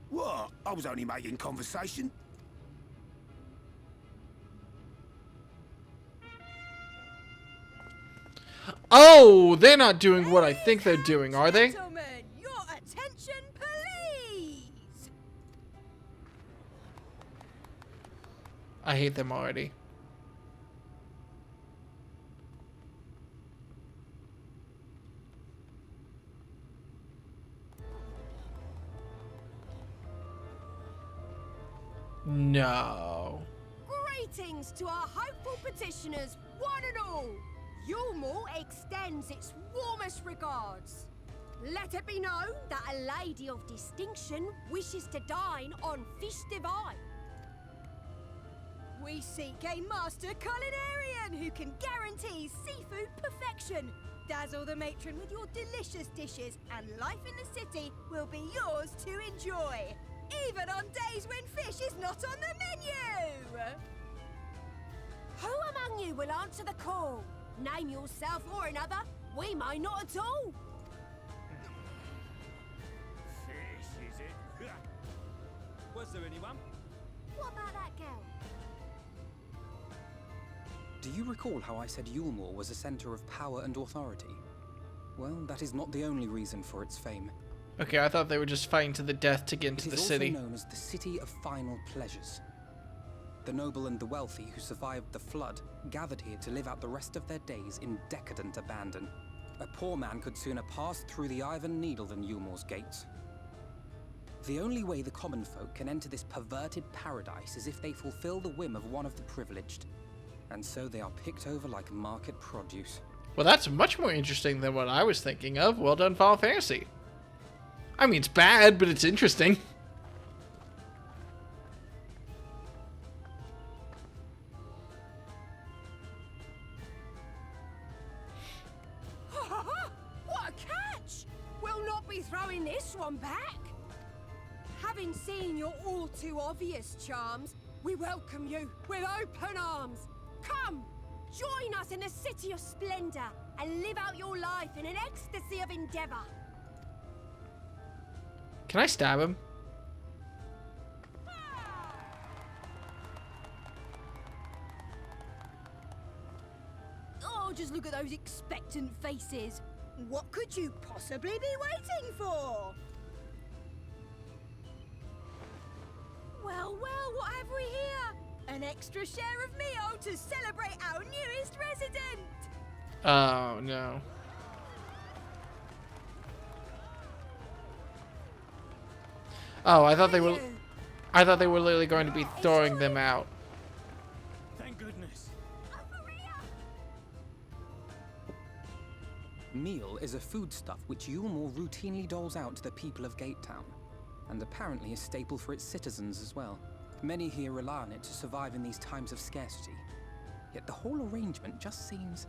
What? I was only making conversation. Oh, they're not doing what I think they're doing, are they? Gentlemen, your attention, please. I hate them already. No. Greetings to our hopeful petitioners, one and all. Ulmore extends its warmest regards. Let it be known that a lady of distinction wishes to dine on fish divine. We seek a master culinarian who can guarantee seafood perfection. Dazzle the matron with your delicious dishes, and life in the city will be yours to enjoy, even on days when fish is not on the menu. Who among you will answer the call? Name yourself or another. We may not at all. Fish, is it? Was there anyone? What about that girl? Do you recall how I said Ulmore was a center of power and authority? Well, that is not the only reason for its fame. Okay, I thought they were just fighting to the death to get into It the is city. also known as the City of Final Pleasures. The noble and the wealthy who survived the flood gathered here to live out the rest of their days in decadent abandon. A poor man could sooner pass through the Iron Needle than Ulmore's gates. The only way the common folk can enter this perverted paradise is if they fulfill the whim of one of the privileged. And so they are picked over like market produce. Well, that's much more interesting than what I was thinking of. Well done, Final Fantasy. I mean, it's bad, but it's interesting. What a catch! We'll not be throwing this one back. Having seen your all too obvious charms, we welcome you with open arms. Come, join us in the City of Splendor, and live out your life in an ecstasy of endeavor. Can I stab him? Oh, just look at those expectant faces. What could you possibly be waiting for? Well, what have we here? An extra share of meal to celebrate our newest resident. Oh, no. Oh, I thought they were literally going to be throwing them out. Thank goodness. Meal is a foodstuff which Yulmore routinely doles out to the people of Gatetown, and apparently a staple for its citizens as well. Many here rely on it to survive in these times of scarcity. Yet the whole arrangement just seems...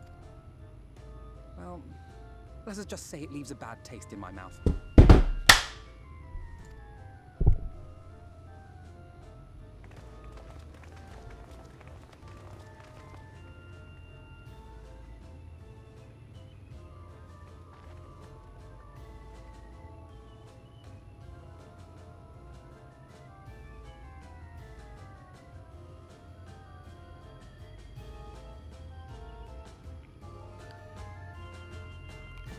well, let's just say it leaves a bad taste in my mouth.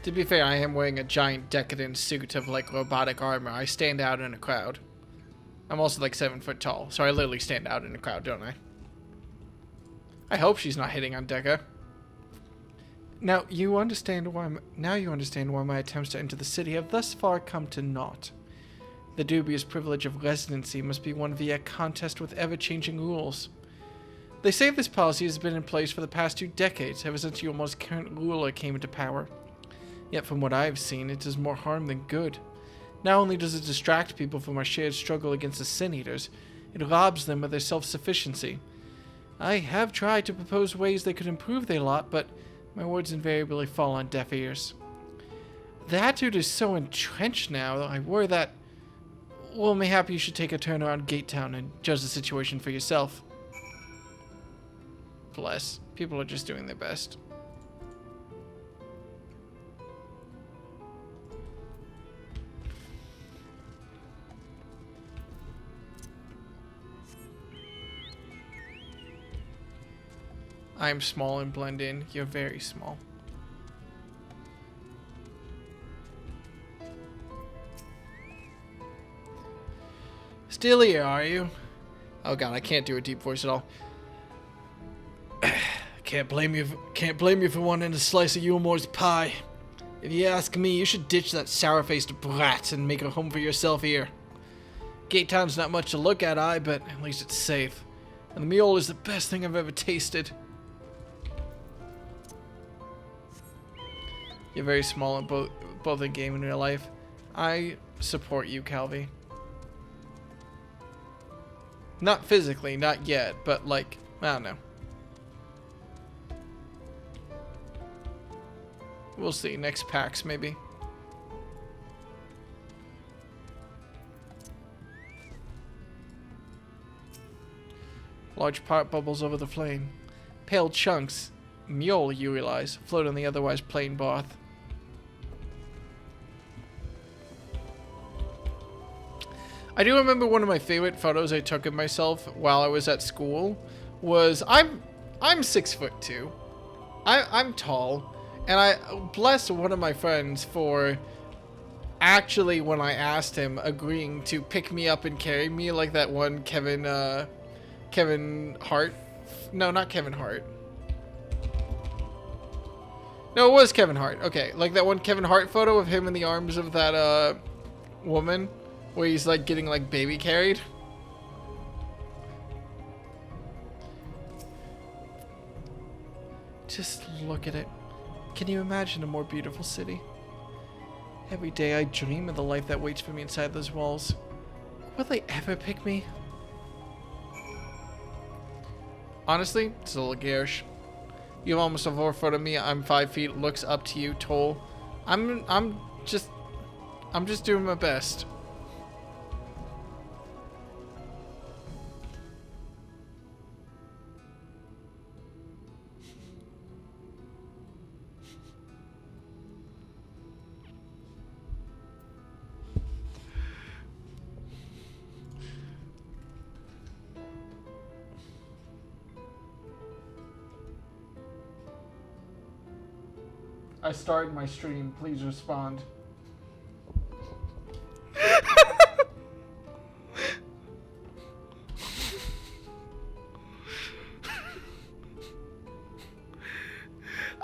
To be fair, I am wearing a giant decadent suit of like robotic armor. I stand out in a crowd. I'm also like 7 foot tall, so I literally stand out in a crowd, don't I? I hope she's not hitting on Deca. Now you understand why my attempts to enter the city have thus far come to naught. The dubious privilege of residency must be won via contest with ever-changing rules. They say this policy has been in place for the past 2 decades, ever since Yulmore's current ruler came into power. Yet from what I have seen, it does more harm than good. Not only does it distract people from our shared struggle against the Sin Eaters, it robs them of their self-sufficiency. I have tried to propose ways they could improve their lot, but my words invariably fall on deaf ears. The attitude is so entrenched now that I worry that... well, mayhap you should take a turn around Gatetown and judge the situation for yourself. Bless. People are just doing their best. I'm small and blend in. You're very small. Still here, are you? Oh god, I can't do a deep voice at all. Can't blame you for wanting a slice of Yulmore's pie. If you ask me, you should ditch that sour-faced brat and make a home for yourself here. Gatetown's not much to look at, but at least it's safe. And the mule is the best thing I've ever tasted. You're very small in both in game and real life. I support you, Calvi. Not physically, not yet, but like, I don't know. We'll see. Next PAX, maybe. Large pot bubbles over the flame. Pale chunks, mule, you realize, float on the otherwise plain broth. I do remember one of my favorite photos I took of myself while I was at school was I'm 6'2". I'm tall, and I blessed one of my friends for actually, when I asked him, agreeing to pick me up and carry me like that one Kevin Hart. No, not Kevin Hart. No, it was Kevin Hart. Okay, like that one Kevin Hart photo of him in the arms of that woman. Where he's like getting like baby carried. Just look at it. Can you imagine a more beautiful city? Every day I dream of the life that waits for me inside those walls. Will they ever pick me? Honestly, it's a little garish. You have almost a 4 foot of me. I'm 5 feet. Looks up to you, tall. I'm just doing my best. I started my stream. Please respond.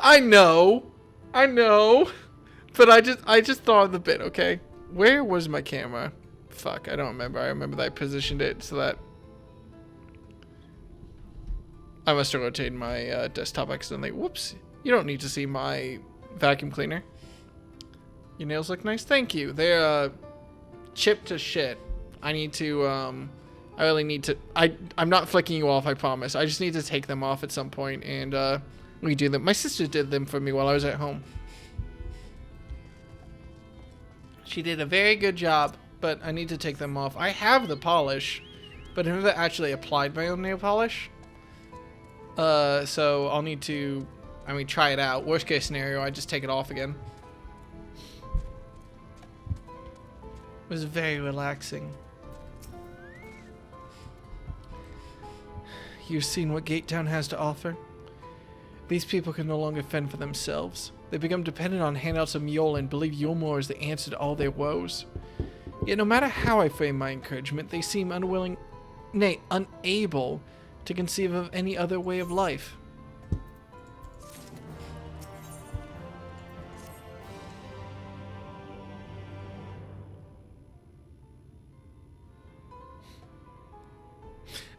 I know, but I just thought of the bit. Okay, where was my camera? Fuck, I don't remember. I remember that I positioned it so that I must have rotated my desktop accidentally. Whoops! You don't need to see my vacuum cleaner. Your nails look nice. Thank you. They're chipped to shit. I need to. I really need to. I'm not flicking you off. I promise. I just need to take them off at some point and redo them. My sister did them for me while I was at home. She did a very good job, but I need to take them off. I have the polish, but I never actually applied my own nail polish. So I'll need to, try it out. Worst case scenario, I just take it off again. It was very relaxing. You've seen what Gate Town has to offer? These people can no longer fend for themselves. They become dependent on handouts of mule and believe Yulmore is the answer to all their woes. Yet no matter how I frame my encouragement, they seem unwilling, nay, unable to conceive of any other way of life.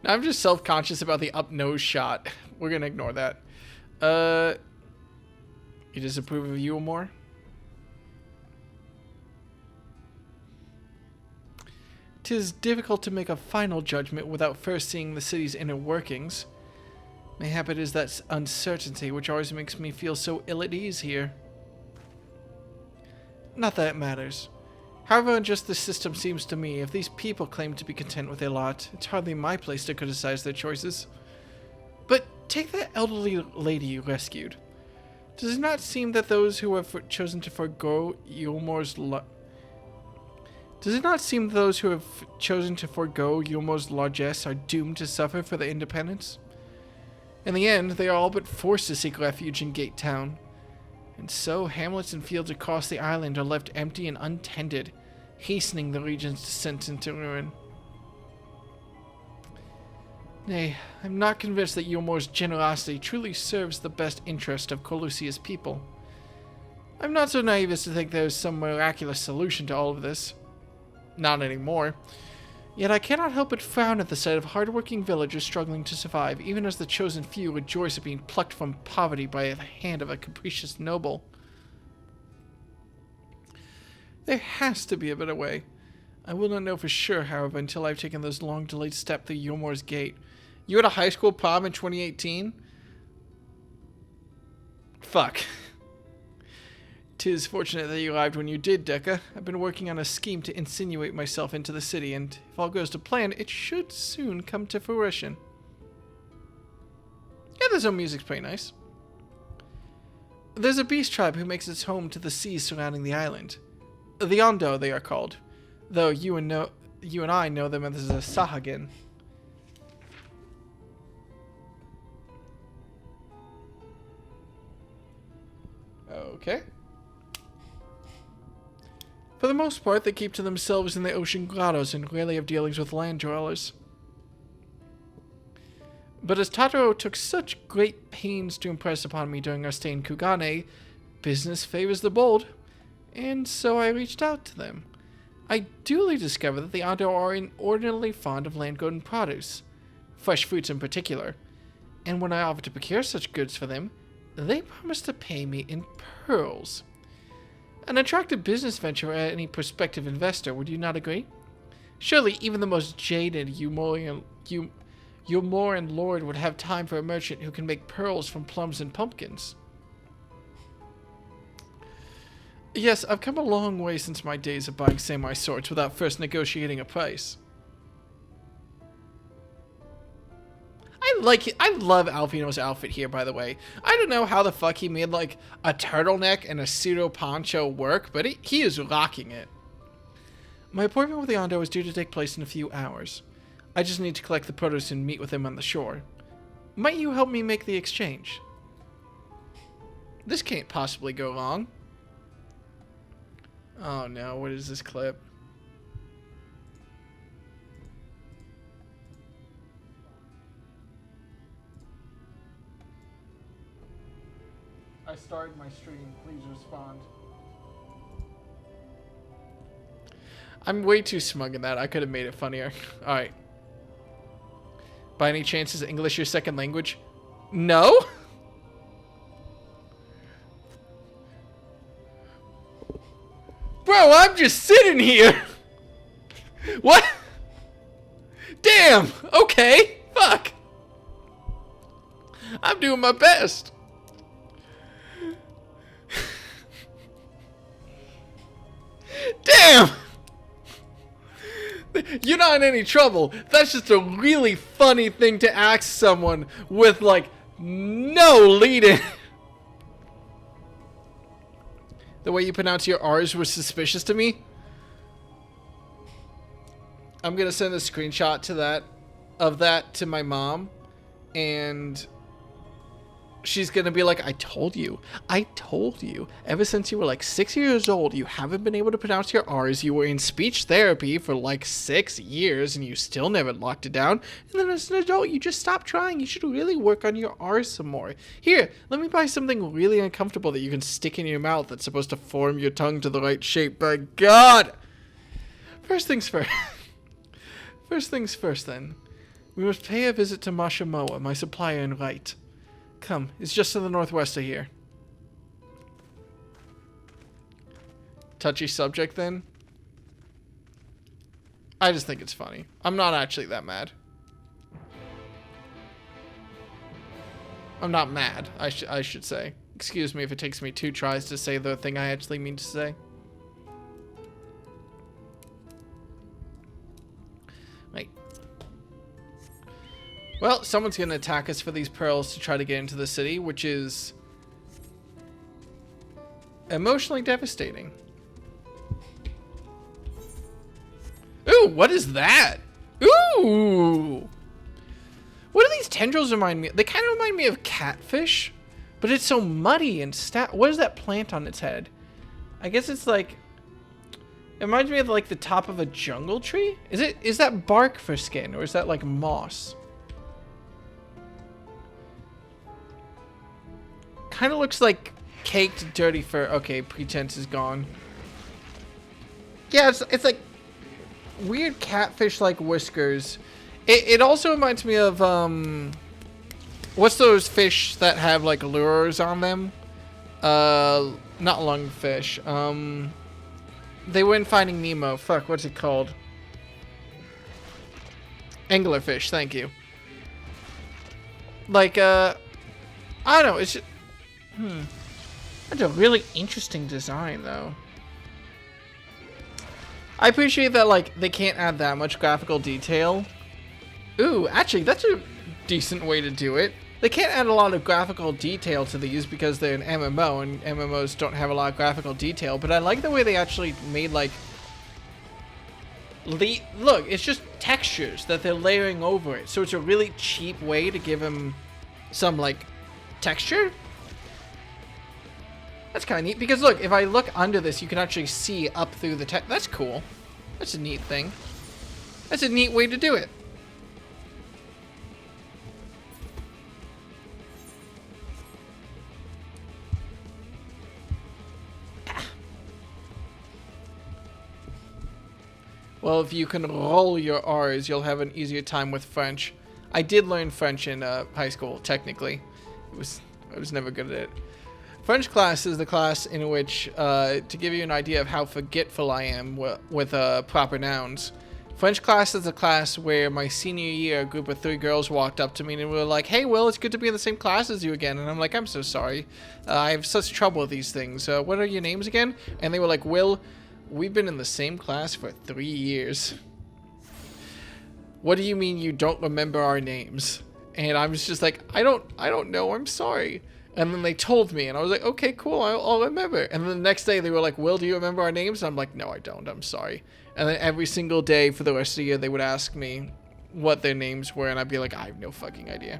Now I'm just self-conscious about the up nose shot. We're gonna ignore that. You disapprove of Yulmore? "'Tis difficult to make a final judgment without first seeing the city's inner workings. Mayhap it is that uncertainty which always makes me feel so ill at ease here. Not that it matters. However unjust the system seems to me, if these people claim to be content with their lot, it's hardly my place to criticize their choices. But take that elderly lady you rescued. Does it not seem that those who have chosen to forego Yulmore's largesse are doomed to suffer for their independence? In the end, they are all but forced to seek refuge in Gate Town. And so, hamlets and fields across the island are left empty and untended, hastening the region's descent into ruin. Nay, I'm not convinced that Yulmore's generosity truly serves the best interest of Colusia's people. I'm not so naive as to think there is some miraculous solution to all of this. Not anymore. Yet I cannot help but frown at the sight of hard-working villagers struggling to survive, even as the chosen few rejoice at being plucked from poverty by the hand of a capricious noble. There has to be a better way. I will not know for sure, however, until I've taken this long-delayed step through Yulmore's gate. You had a high school prom in 2018? Fuck. 'Tis fortunate that you arrived when you did, Deca. I've been working on a scheme to insinuate myself into the city, and if all goes to plan, it should soon come to fruition. Yeah, the zone music's pretty nice. There's a beast tribe who makes its home to the seas surrounding the island. The Ondo, they are called, though you and I know them as a Sahagin. Okay. For the most part, they keep to themselves in the ocean grottos and rarely have dealings with land dwellers. But as Totoro took such great pains to impress upon me during our stay in Kugane, business favors the bold, and so I reached out to them. I duly discovered that the Ondo are inordinately fond of land-grown produce, fresh fruits in particular, and when I offered to procure such goods for them, they promised to pay me in pearls. An attractive business venture for any prospective investor, would you not agree? Surely even the most jaded Yulmorean lord would have time for a merchant who can make pearls from plums and pumpkins. Yes, I've come a long way since my days of buying samurai swords without first negotiating a price. I like it. I love Alphinaud's outfit here, by the way. I don't know how the fuck he made, like, a turtleneck and a pseudo poncho work, but he is rocking it. My appointment with the Ondo is due to take place in a few hours. I just need to collect the produce and meet with him on the shore. Might you help me make the exchange? This can't possibly go wrong. Oh no, what is this clip? I started my stream. Please respond. I'm way too smug in that. I could have made it funnier. Alright. By any chance, is English your second language? No? Bro, I'm just sitting here. What? Damn. Okay. Fuck. I'm doing my best. Damn. You're not in any trouble. That's just a really funny thing to ask someone with, like, no lead-in. The way you pronounce your R's was suspicious to me. I'm gonna send a screenshot of that to my mom, and she's gonna be like, I told you. Ever since you were like 6 years old, you haven't been able to pronounce your R's. You were in speech therapy for like 6 years, and you still never locked it down. And then as an adult, you just stopped trying. You should really work on your R's some more. Here, let me buy something really uncomfortable that you can stick in your mouth that's supposed to form your tongue to the right shape. By God! First things first. First things first, then. We must pay a visit to Mashamoa, my supplier in right. Come, it's just to the northwest of here. Touchy subject, then? I just think it's funny. I'm not actually that mad. I'm not mad, I should say. Excuse me if it takes me 2 tries to say the thing I actually mean to say. Wait. Well, someone's going to attack us for these pearls to try to get into the city, which is emotionally devastating. Ooh, what is that? Ooh! What do these tendrils remind me of? They kind of remind me of catfish, but it's so muddy and what is that plant on its head? I guess it's like... It reminds me of like the top of a jungle tree? Is that bark for skin, or is that like moss? Kind of looks like caked dirty fur. Okay, pretense is gone. Yeah, it's like weird catfish like whiskers. It also reminds me of what's those fish that have like lures on them? Not lungfish. They were in Finding Nemo. Fuck, what's it called? Anglerfish, thank you. Like I don't know, it's just, that's a really interesting design, though. I appreciate that, like, they can't add that much graphical detail. Ooh, actually, that's a decent way to do it. They can't add a lot of graphical detail to these because they're an MMO, and MMOs don't have a lot of graphical detail, but I like the way they actually made, like... Look, it's just textures that they're layering over it, so it's a really cheap way to give them some, like, texture. That's kind of neat, because look, if I look under this, you can actually see up through the text. That's cool. That's a neat thing. That's a neat way to do it. Well, if you can roll your R's, you'll have an easier time with French. I did learn French in high school, technically. I was never good at it. French class is the class in which, to give you an idea of how forgetful I am with proper nouns, French class is the class where my senior year, a group of 3 girls walked up to me and were like, "Hey, Will, it's good to be in the same class as you again." And I'm like, "I'm so sorry. I have such trouble with these things. What are your names again?" And they were like, "Will, we've been in the same class for 3 years. What do you mean you don't remember our names?" And I was just like, I don't know. I'm sorry. And then they told me, and I was like, okay, cool, I'll remember. And then the next day, they were like, "Will, do you remember our names?" And I'm like, "No, I don't. I'm sorry." And then every single day for the rest of the year, they would ask me what their names were, and I'd be like, I have no fucking idea.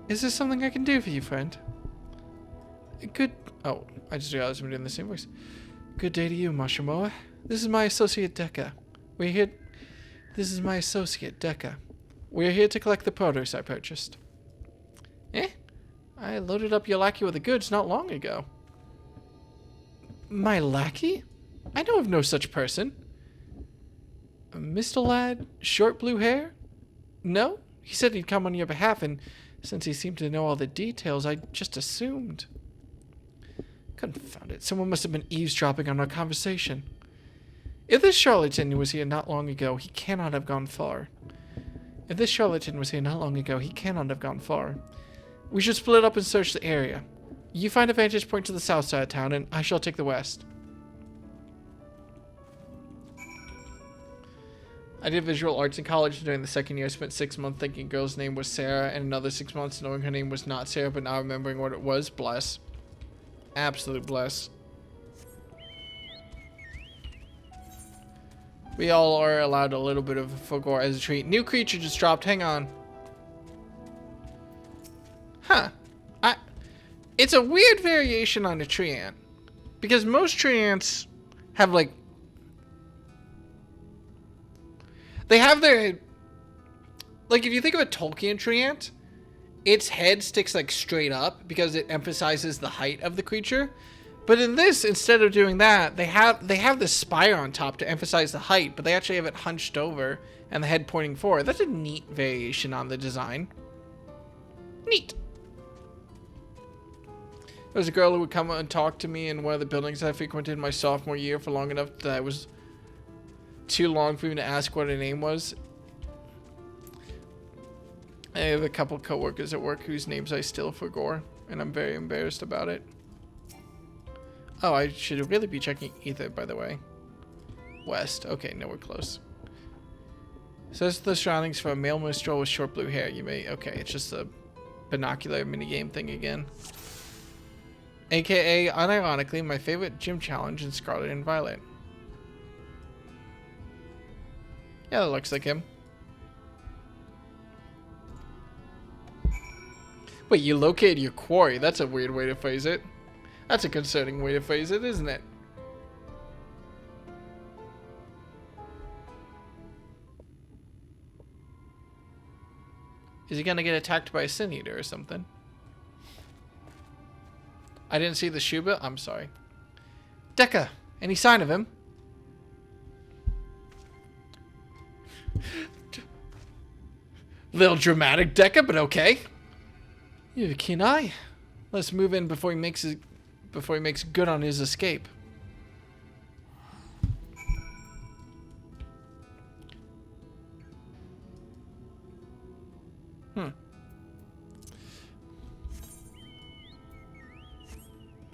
Is there something I can do for you, friend? Good... Oh, I just realized I'm doing the same voice. Good day to you, Mashimura. This is my associate Dekka. We're here... This is my associate Dekka. We're here to collect the produce I purchased. Eh? I loaded up your lackey with the goods not long ago. My lackey? I know of no such person. Mr. Lad, short blue hair? No? He said he'd come on your behalf, and since he seemed to know all the details, I just assumed. Confound it, someone must have been eavesdropping on our conversation. If this charlatan was here not long ago, he cannot have gone far. If this charlatan was here not long ago, he cannot have gone far. We should split up and search the area. You find a vantage point to the south side of town, and I shall take the west. I did visual arts in college. During the second year, I spent 6 months thinking a girl's name was Sarah, and another 6 months knowing her name was not Sarah, but now remembering what it was. Bless. Absolute bless. We all are allowed a little bit of Fogor as a treat. New creature just dropped. Hang on. Huh. It's a weird variation on a tree ant. Because most tree ants have, like... They have their... Like, if you think of a Tolkien tree ant, its head sticks, like, straight up because it emphasizes the height of the creature. But in this, instead of doing that, they have the spire on top to emphasize the height, but they actually have it hunched over and the head pointing forward. That's a neat variation on the design. Neat. There was a girl who would come and talk to me in one of the buildings I frequented in my sophomore year for long enough that I was too long for me to ask what her name was. I have a couple coworkers at work whose names I still forgot, and I'm very embarrassed about it. Oh, I should really be checking ether, by the way. West. Okay, no, we're close. Says the surroundings for a male minstrel with short blue hair. You may... Okay, it's just a binocular minigame thing again. AKA, unironically, my favorite gym challenge in Scarlet and Violet. Yeah, that looks like him. Wait, you located your quarry. That's a weird way to phrase it. That's a concerning way to phrase it, isn't it? Is he gonna get attacked by a sin eater or something? I didn't see the Shuba. I'm sorry. Dekka, any sign of him? Little dramatic, Dekka, but okay. You have a keen eye. Let's move in before he makes good on his escape.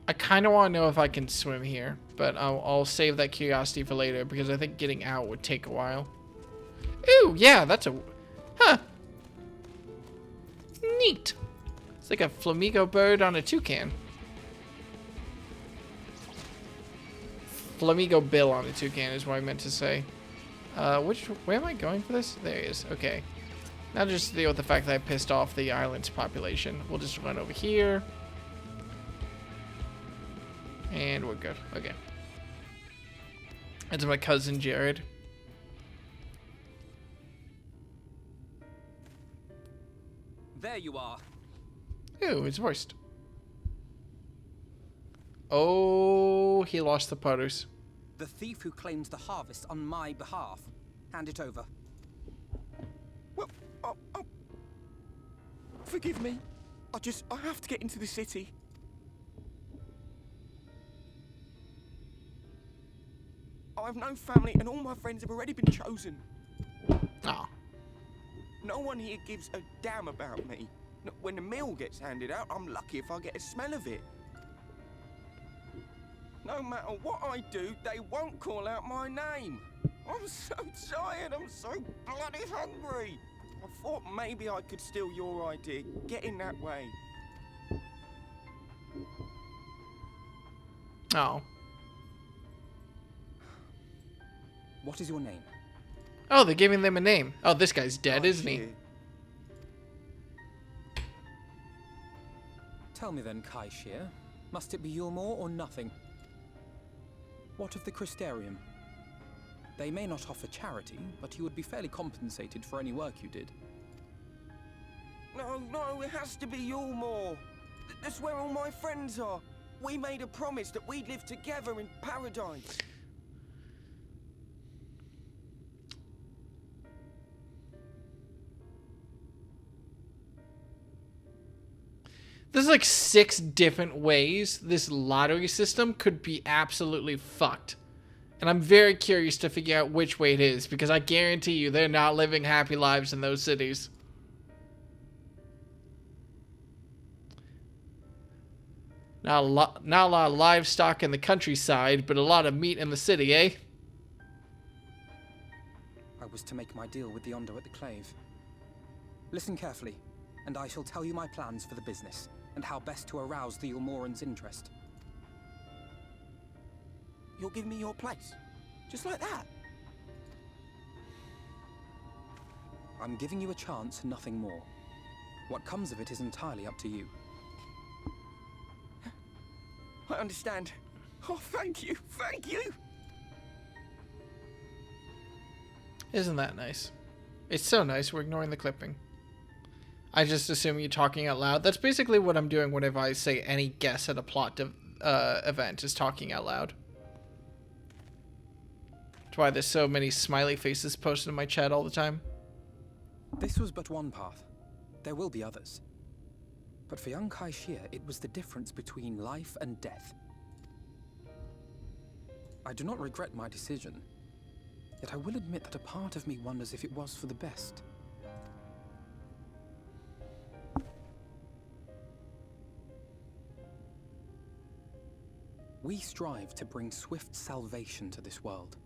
I kind of want to know if I can swim here, but I'll save that curiosity for later because I think getting out would take a while. Ooh, yeah, that's a... Huh. Neat. It's like a flamingo bird on a toucan. Flamingo bill on a toucan is what I meant to say. Where am I going for this? There he is. Okay. Now just deal with the fact that I pissed off the island's population. We'll just run over here. And we're good. Okay. That's my cousin Jared. There you are. Ooh, it's voiced. Oh, he lost the produce. The thief who claims the harvest on my behalf. Hand it over. Well, forgive me. I have to get into the city. I have no family and all my friends have already been chosen. Oh. No one here gives a damn about me. When the meal gets handed out, I'm lucky if I get a smell of it. No matter what I do, they won't call out my name. I'm so tired, I'm so bloody hungry. I thought maybe I could steal your idea, get in that way. Oh. What is your name? Oh, they're giving them a name. Oh, this guy's dead, isn't he? Tell me then, Kaishir, must it be Yulmore or nothing? What of the Crystarium? They may not offer charity, but you would be fairly compensated for any work you did. No, it has to be Yulmore. That's where all my friends are. We made a promise that we'd live together in paradise. There's like 6 different ways this lottery system could be absolutely fucked. And I'm very curious to figure out which way it is, because I guarantee you they're not living happy lives in those cities. Not a lot of livestock in the countryside, but a lot of meat in the city, eh? I was to make my deal with the Ondo at the Clave. Listen carefully, and I shall tell you my plans for the business, and how best to arouse the Yulmorans' interest. You'll give me your place? Just like that? I'm giving you a chance, nothing more. What comes of it is entirely up to you. I understand. Oh, thank you, thank you! Isn't that nice? It's so nice we're ignoring the clipping. I just assume you're talking out loud. That's basically what I'm doing whenever I say any guess at a plot event is talking out loud. That's why there's so many smiley faces posted in my chat all the time. This was but one path. There will be others. But for young Kaishir, it was the difference between life and death. I do not regret my decision, yet I will admit that a part of me wonders if it was for the best. We strive to bring swift salvation to this world,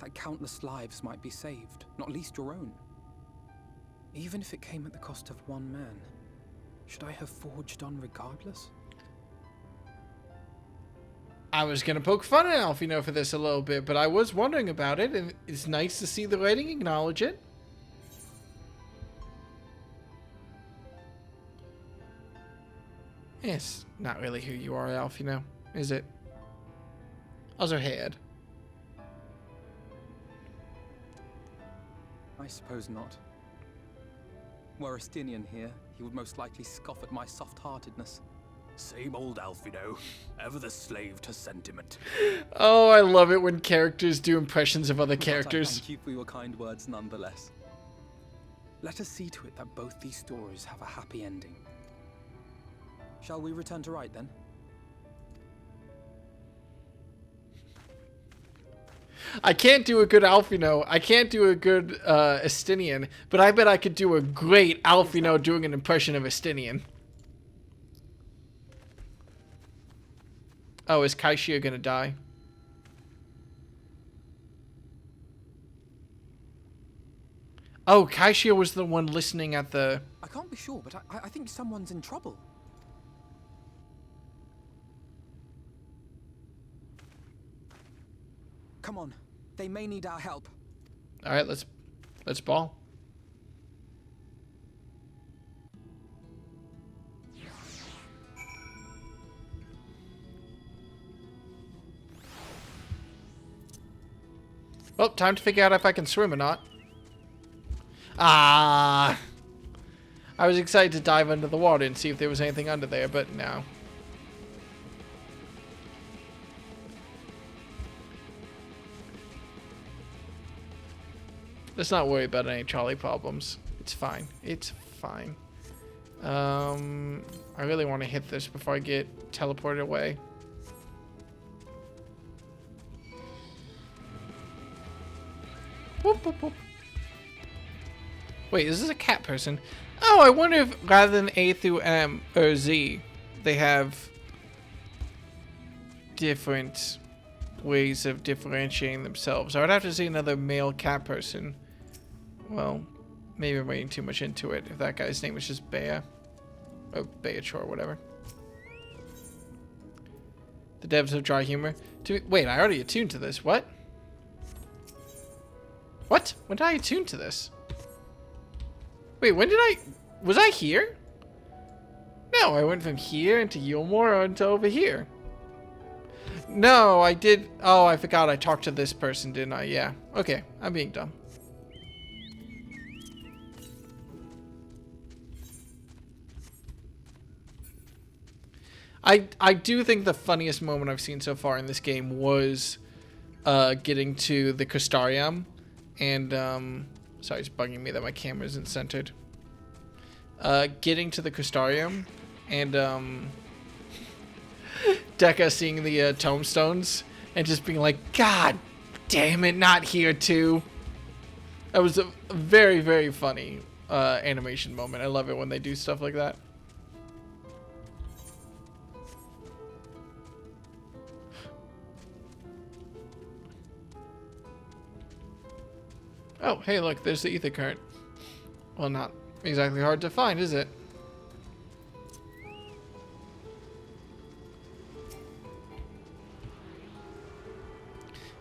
that countless lives might be saved, not least your own. Even if it came at the cost of one man, should I have forged on regardless? I was going to poke fun at Alphinaud for this a little bit, but I was wondering about it, and it's nice to see the writing acknowledge it. It's not really who you are, Alphinaud, is it? Other head. I suppose not. Were Estinian here, he would most likely scoff at my soft-heartedness. Same old Alphinaud, ever the slave to sentiment. Oh, I love it when characters do impressions of other But I characters. thank you for your kind words nonetheless. Let us see to it that both these stories have a happy ending. Shall we return to Wright then? I can't do a good Alphinaud. I can't do a good Estinian, but I bet I could do a great Alphinaud doing an impression of Estinian. Oh, is Kaishir gonna die? Oh, Kaishir was the one listening at the... I can't be sure, but I think someone's in trouble. Come on, they may need our help. All right, let's ball. Well, time to figure out if I can swim or not. Ah! I was excited to dive under the water and see if there was anything under there, but no. Let's not worry about any trolley problems. It's fine. It's fine. I really want to hit this before I get teleported away. Whoop, whoop, whoop. Wait, is this a cat person? Oh, I wonder if rather than A through M or Z, they have different ways of differentiating themselves. I would have to see another male cat person. Well, maybe I'm reading too much into it. If that guy's name was just Bea. Or Beatrice or whatever. The devs of dry humor. Wait, I already attuned to this. What? What? When did I attune to this? Wait, when did I... Was I here? No, I went from here into Yulmore into over here. No, I did. Oh, I forgot I talked to this person, didn't I? Yeah. Okay, I'm being dumb. I do think the funniest moment I've seen so far in this game was getting to the Crystarium and sorry, it's bugging me that my camera isn't centered. Getting to the Crystarium and Dekka seeing the tombstones and just being like, God damn it, not here too. That was a very, very funny animation moment. I love it when they do stuff like that. Oh, hey, look, there's the ether current. Well, not exactly hard to find, is it?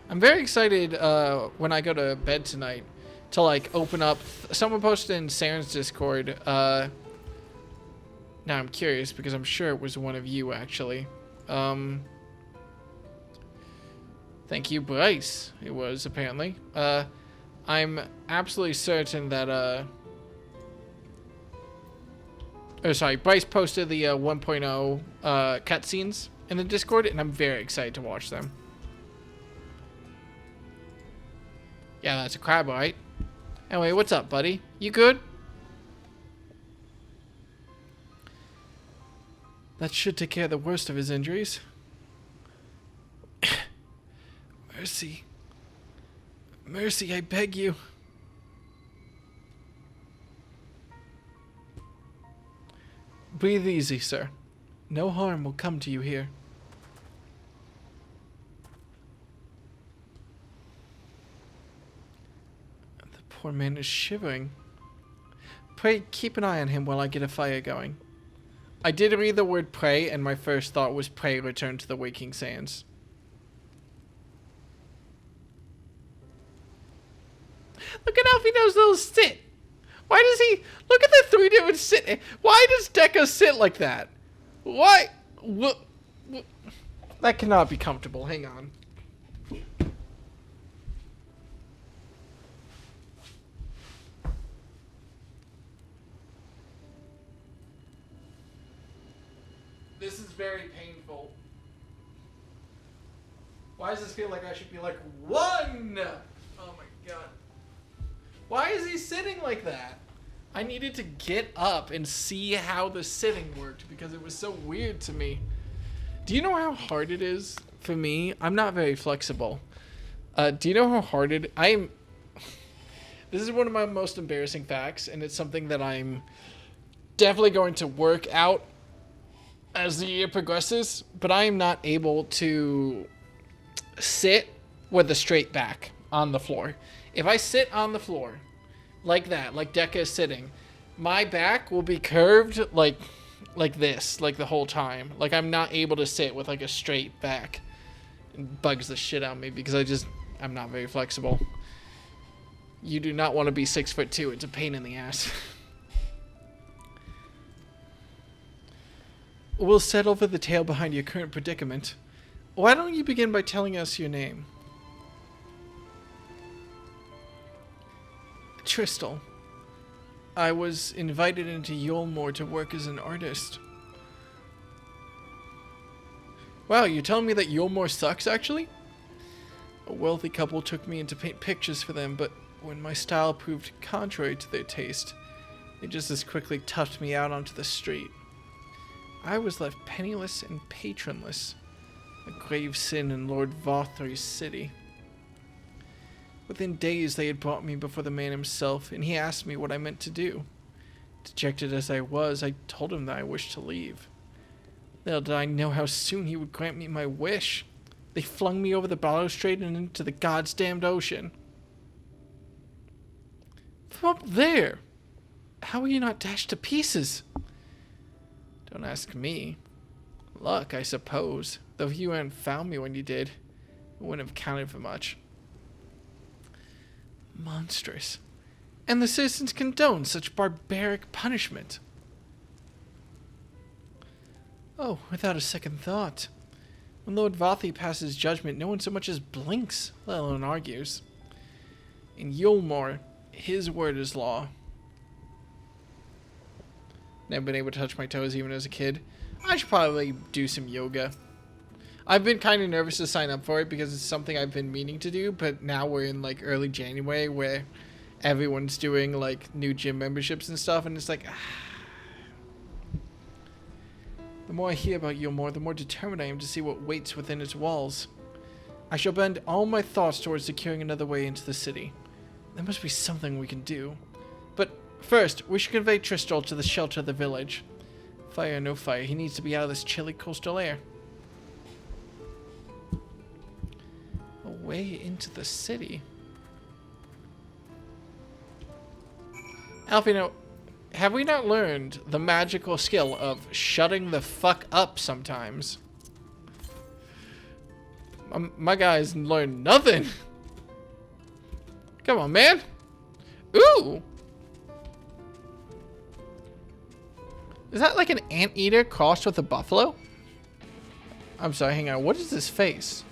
I'm very excited when I go to bed tonight to like open up. Someone posted in Saren's Discord. Now I'm curious because I'm sure it was one of you actually. Thank you, Bryce. It was apparently. I'm absolutely certain that oh, sorry, Bryce posted the 1.0 cutscenes in the Discord, and I'm very excited to watch them. Yeah, that's a crab, right? Anyway, what's up, buddy? You good? That should take care of the worst of his injuries. Mercy. Mercy, I beg you. Breathe easy, sir. No harm will come to you here. The poor man is shivering. Pray keep an eye on him while I get a fire going. I did read the word pray, and my first thought was pray return to the waking sands. Look at Alphinaud's little sit. Why does he... Look at the three different sit... Why does Dekka sit like that? Why? What? That cannot be comfortable. Hang on. This is very painful. Why does this feel like I should be like, one? Oh my god. Why is he sitting like that? I needed to get up and see how the sitting worked because it was so weird to me. Do you know how hard it is for me? I'm not very flexible. Do you know how hard it... This is one of my most embarrassing facts, and it's something that I'm definitely going to work out as the year progresses, but I am not able to sit with a straight back on the floor. If I sit on the floor like that, like Dekka is sitting, my back will be curved like this, like the whole time. Like I'm not able to sit with like a straight back. It bugs the shit out of me because I'm not very flexible. You do not want to be 6'2". It's a pain in the ass. We'll settle for the tale behind your current predicament. Why don't you begin by telling us your name? Tristal. I was invited into Yulmore to work as an artist. Wow, you're telling me that Yulmore sucks, actually? A wealthy couple took me in to paint pictures for them, but when my style proved contrary to their taste, they just as quickly toughed me out onto the street. I was left penniless and patronless, a grave sin in Lord Vothry's city. Within days they had brought me before the man himself, and he asked me what I meant to do. Dejected as I was, I told him that I wished to leave. Little did I know how soon he would grant me my wish. They flung me over the balustrade and into the God's damned ocean. From up there! How were you not dashed to pieces? Don't ask me. Luck, I suppose. Though if you hadn't found me when you did, it wouldn't have counted for much. Monstrous. And the citizens condone such barbaric punishment. Oh, without a second thought. When Lord Vathi passes judgment, no one so much as blinks, let alone argues. In Yulmore, his word is law. Never been able to touch my toes even as a kid. I should probably do some yoga. I've been kind of nervous to sign up for it because it's something I've been meaning to do, but now we're in like early January where everyone's doing like new gym memberships and stuff, and it's like the more I hear about Yulmore, the more determined I am to see what waits within its walls. I shall bend all my thoughts towards securing another way into the city. There must be something we can do. But first, we should convey Tristol to the shelter of the village. Fire or no fire, he needs to be out of this chilly coastal air. A way into the city. Alphinaud, have we not learned the magical skill of shutting the fuck up sometimes? My guys learned nothing. Come on, man. Ooh. Is that like an anteater crossed with a buffalo? I'm sorry, hang on. What is this face?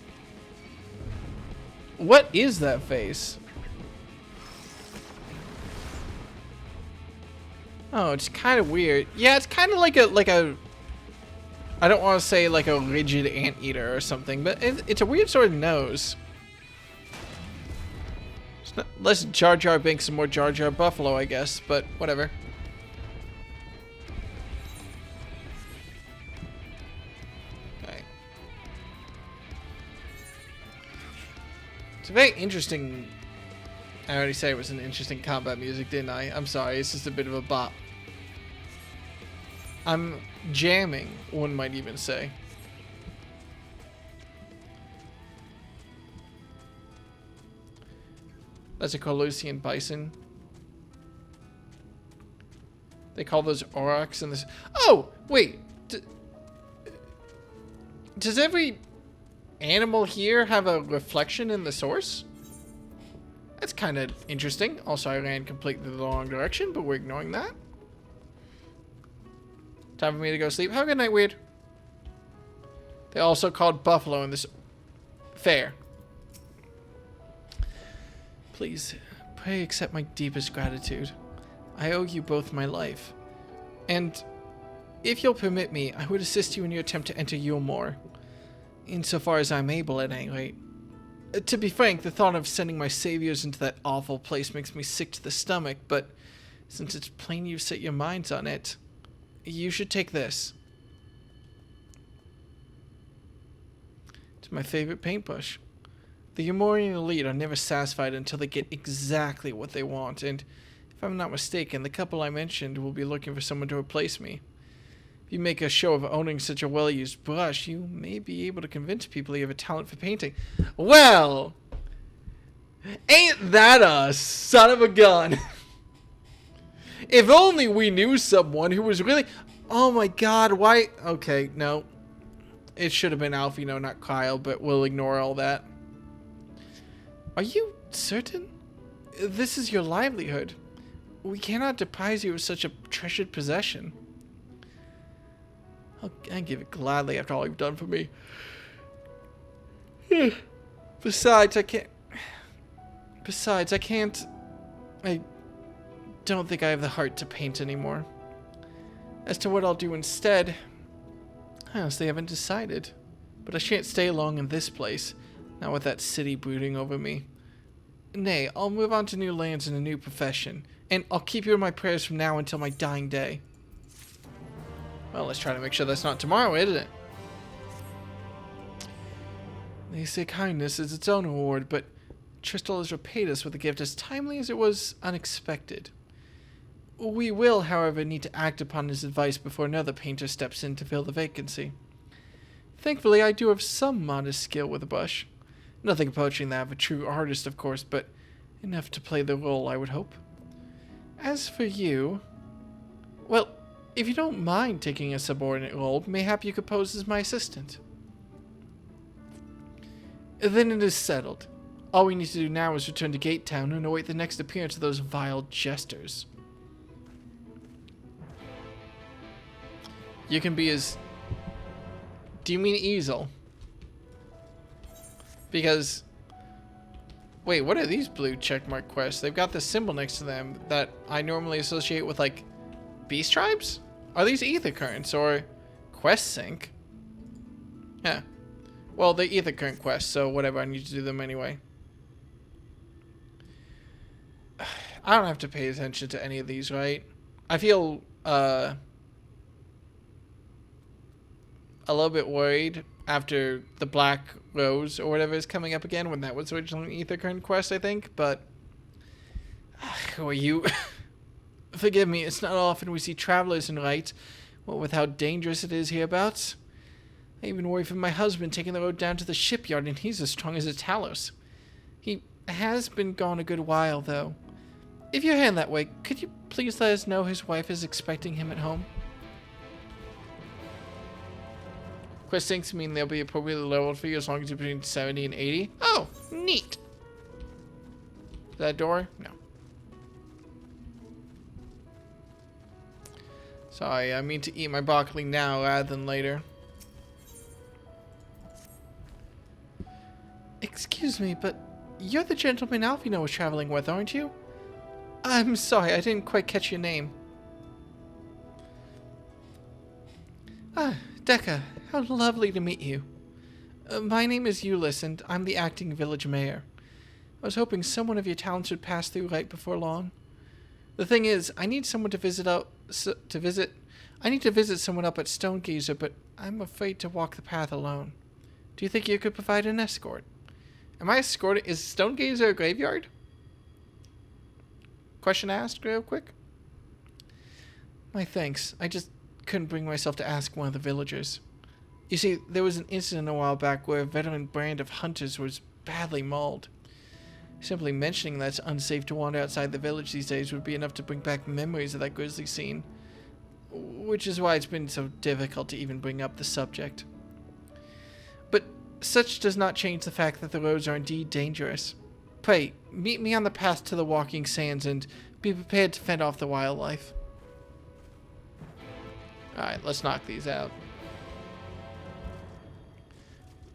What is that face? Oh, it's kind of weird. Yeah, it's kind of like a I don't want to say like a rigid anteater or something, but it's a weird sort of nose. It's not, less Jar Jar Binks and more Jar Jar Buffalo, I guess, but whatever. Okay. It's a very interesting... I already said it was an interesting combat music, didn't I? I'm sorry, it's just a bit of a bop. I'm jamming, one might even say. That's a Colossian bison. They call those aurochs in this. Oh, wait. Does every animal here have a reflection in the source? That's kind of interesting. Also, I ran completely the wrong direction, but we're ignoring that. Time for me to go sleep. Have a good night, Weird. They also called buffalo in this fair. Please, pray accept my deepest gratitude. I owe you both my life. And if you'll permit me, I would assist you in your attempt to enter Yulmore. Insofar as I'm able, at any rate. To be frank, the thought of sending my saviors into that awful place makes me sick to the stomach, but since it's plain you've set your minds on it, you should take this. It's my favorite paintbrush. The Yulmorian elite are never satisfied until they get exactly what they want, and if I'm not mistaken, the couple I mentioned will be looking for someone to replace me. If you make a show of owning such a well-used brush, you may be able to convince people you have a talent for painting. Well, ain't that a son of a gun? If only we knew someone who was really... Oh my god, why... Okay, no. It should have been Alphinaud, not Kyle, but we'll ignore all that. Are you certain? This is your livelihood. We cannot deprive you of such a treasured possession. I'd give it gladly after all you've done for me. Besides, I don't think I have the heart to paint anymore. As to what I'll do instead, I honestly haven't decided. But I shan't stay long in this place, not with that city brooding over me. Nay, I'll move on to new lands and a new profession, and I'll keep you in my prayers from now until my dying day. Well, let's try to make sure that's not tomorrow, isn't it? They say kindness is its own reward, but Tristol has repaid us with a gift as timely as it was unexpected. We will, however, need to act upon his advice before another painter steps in to fill the vacancy. Thankfully, I do have some modest skill with a brush. Nothing approaching that of a true artist, of course, but enough to play the role, I would hope. As for you... Well, if you don't mind taking a subordinate role, mayhap you could pose as my assistant. Then it is settled. All we need to do now is return to Gate Town and await the next appearance of those vile jesters. You can be as Do you mean easel? Because... Wait, what are these blue checkmark quests? They've got the symbol next to them that I normally associate with, like, beast tribes? Are these ether currents or quest sync? Yeah. Well, they're ether current quests, so whatever, I need to do them anyway. I don't have to pay attention to any of these, right? I feel, a little bit worried after the Black Rose or whatever is coming up again, when that was originally an ether current quest, I think, but... Who are you? Forgive me, it's not often we see travelers in light, what with how dangerous it is hereabouts. I even worry for my husband taking the road down to the shipyard, and he's as strong as a Talos. He has been gone a good while, though. If you're heading that way, could you please let us know his wife is expecting him at home? Quest syncs mean they'll be appropriately leveled for you as long as you're between 70 and 80. Oh, neat. Is that a door? No. Sorry, I mean to eat my broccoli now rather than later. Excuse me, but you're the gentleman Alphinaud was traveling with, aren't you? I'm sorry, I didn't quite catch your name. Ah, Decca, how lovely to meet you. My name is Euless, and I'm the acting village mayor. I was hoping someone of your talents would pass through right before long. The thing is, I need someone to visit I need to visit someone up at Stonegazer, but I'm afraid to walk the path alone. Do you think you could provide an escort? Am I escorted? Is Stonegazer a graveyard? Question asked real quick. My thanks. I just couldn't bring myself to ask one of the villagers. You see, there was an incident a while back where a veteran brand of hunters was badly mauled. Simply mentioning that it's unsafe to wander outside the village these days would be enough to bring back memories of that grisly scene. Which is why it's been so difficult to even bring up the subject. But such does not change the fact that the roads are indeed dangerous. Pray, meet me on the path to the walking sands and be prepared to fend off the wildlife. Alright, let's knock these out.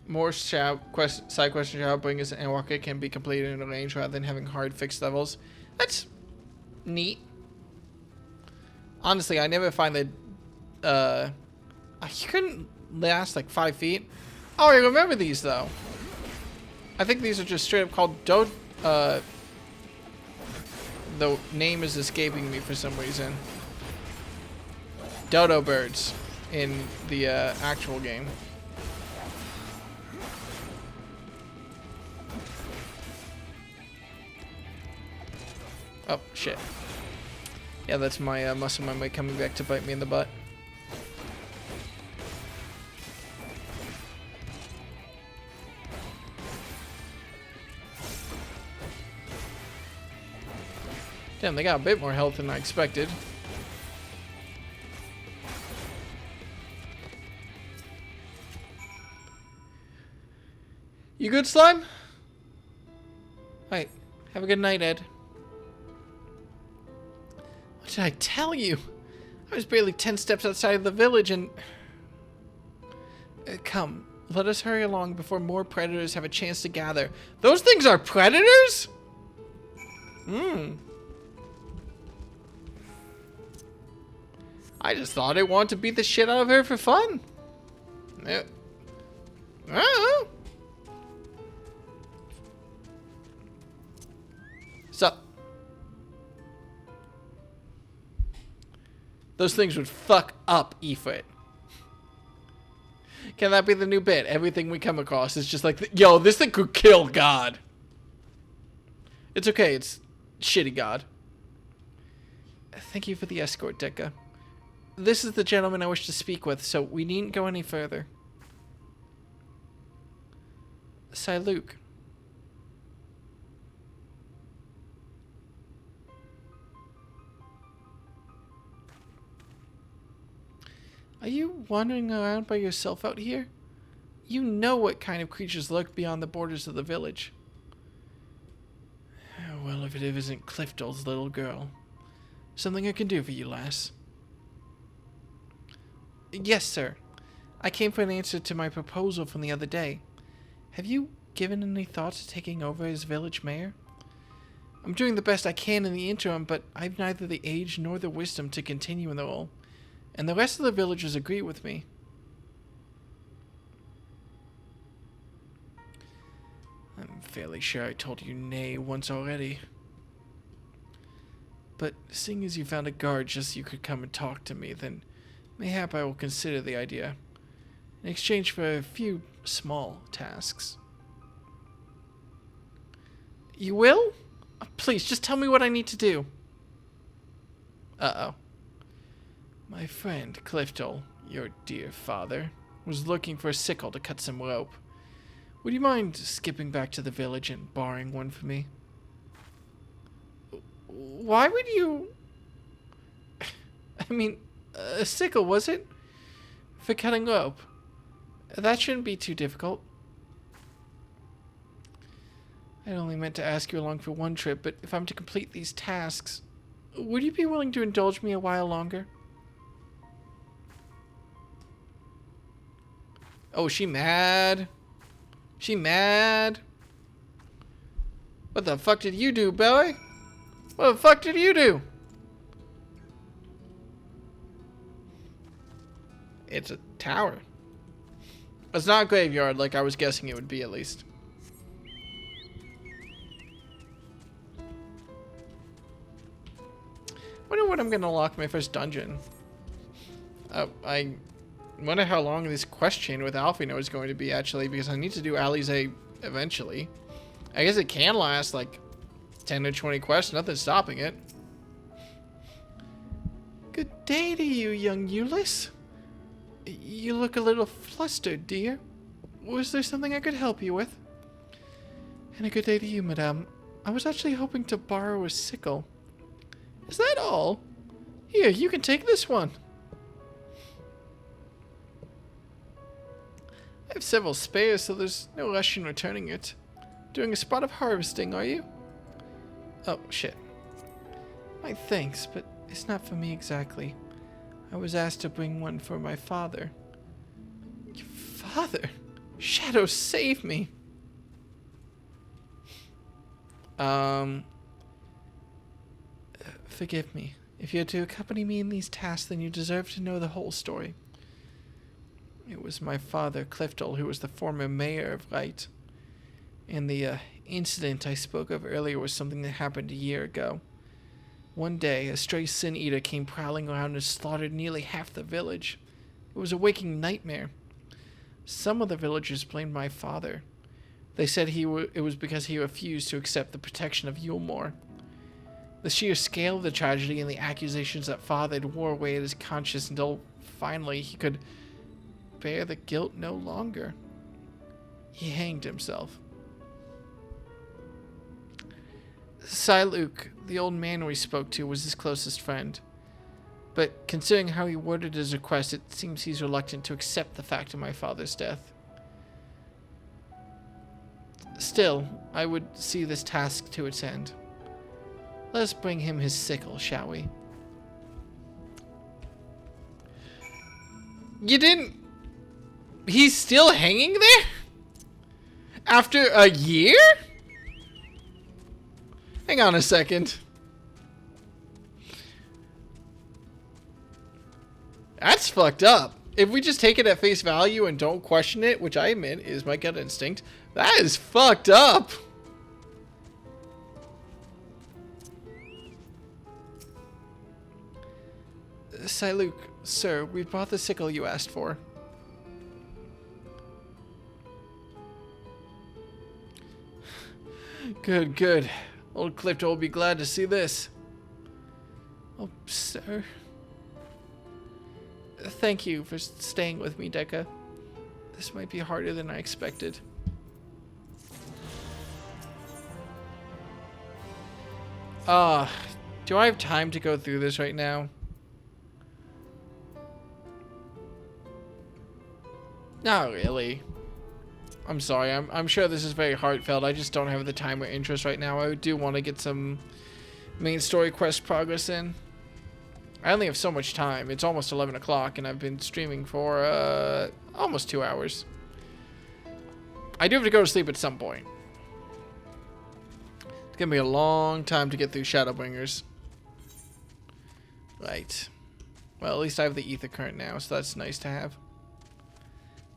More side question Shadowbringers and Walker can be completed in a range rather than having hard fixed levels. That's neat. Honestly, I never find that you couldn't last like 5 feet. Oh, I remember these though. I think these are just straight up called the name is escaping me for some reason. Dodo birds in the actual game. Oh, shit. Yeah, that's my muscle memory coming back to bite me in the butt. Damn, they got a bit more health than I expected. You good, slime? Alright, have a good night, Ed. What did I tell you? I was barely 10 steps outside of the village and... come, let us hurry along before more predators have a chance to gather. Those things are predators? I just thought I wanted to beat the shit out of her for fun. I don't know. Sup? Those things would fuck up Ifrit. Can that be the new bit? Everything we come across is just like, yo, this thing could kill God. It's okay, it's shitty God. Thank you for the escort, Decca. This is the gentleman I wish to speak with, so we needn't go any further. Sir Luke. Are you wandering around by yourself out here? You know what kind of creatures lurk beyond the borders of the village. Well, if it isn't Clifton's little girl. Something I can do for you, lass. Yes, sir. I came for an answer to my proposal from the other day. Have you given any thought to taking over as village mayor? I'm doing the best I can in the interim, but I've neither the age nor the wisdom to continue in the role, and the rest of the villagers agree with me. I'm fairly sure I told you nay once already. But seeing as you found a guard just so you could come and talk to me, then mayhap I will consider the idea, in exchange for a few small tasks. You will? Oh, please, just tell me what I need to do. Uh-oh. My friend, Clifton, your dear father, was looking for a sickle to cut some rope. Would you mind skipping back to the village and borrowing one for me? Why would you... I mean, a sickle, was it? For cutting rope. That shouldn't be too difficult. I only meant to ask you along for one trip, but if I'm to complete these tasks, would you be willing to indulge me a while longer? Oh, she mad? She mad? What the fuck did you do, boy? What the fuck did you do? It's a tower. It's not a graveyard like I was guessing it would be, at least. I wonder when I'm gonna unlock my first dungeon. I wonder how long this quest chain with Alphinaud is going to be, actually, because I need to do Alize eventually. I guess it can last like 10 or 20 quests, nothing's stopping it. Good day to you, young Euless. You look a little flustered, dear. Was there something I could help you with? And a good day to you, madame. I was actually hoping to borrow a sickle. Is that all? Here, you can take this one. I have several spares, so there's no rush in returning it. Doing a spot of harvesting, are you? Oh, shit. My thanks, but it's not for me exactly. I was asked to bring one for my father. Your father? Shadow, save me! Forgive me. If you're to accompany me in these tasks, then you deserve to know the whole story. It was my father, Clifton, who was the former mayor of Wright. And the incident I spoke of earlier was something that happened a year ago. One day, a stray sin eater came prowling around and slaughtered nearly half the village. It was a waking nightmare. Some of the villagers blamed my father. They said it was because he refused to accept the protection of Yulmore. The sheer scale of the tragedy and the accusations that fathered wore away at his conscience until finally he could bear the guilt no longer. He hanged himself. Siluk, the old man we spoke to, was his closest friend. But considering how he worded his request, it seems he's reluctant to accept the fact of my father's death. Still, I would see this task to its end. Let us bring him his sickle, shall we? You didn't... He's still hanging there? After a year? Hang on a second. That's fucked up. If we just take it at face value and don't question it, which I admit is my gut instinct, that is fucked up. Siluk, sir, we brought the sickle you asked for. Good, good. Old Clifton will be glad to see this. Oh, sir. Thank you for staying with me, Dekka. This might be harder than I expected. Do I have time to go through this right now? Not really. I'm sorry, I'm sure this is very heartfelt. I just don't have the time or interest right now. I do want to get some main story quest progress in. I only have so much time. It's almost 11 o'clock, and I've been streaming for almost 2 hours. I do have to go to sleep at some point. It's going to be a long time to get through Shadowbringers. Right. Well, at least I have the ether current now, so that's nice to have.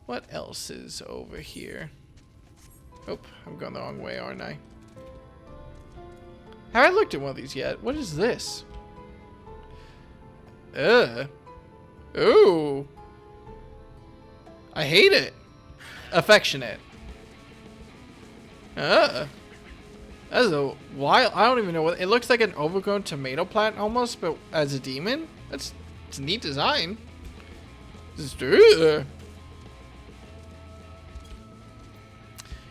What else is over here? Oh, I'm going the wrong way, aren't I? Have I looked at one of these yet? What is this? Ooh. I hate it. Affectionate. That's a wild... I don't even know what... It looks like an overgrown tomato plant almost, but as a demon? It's a neat design. Just, You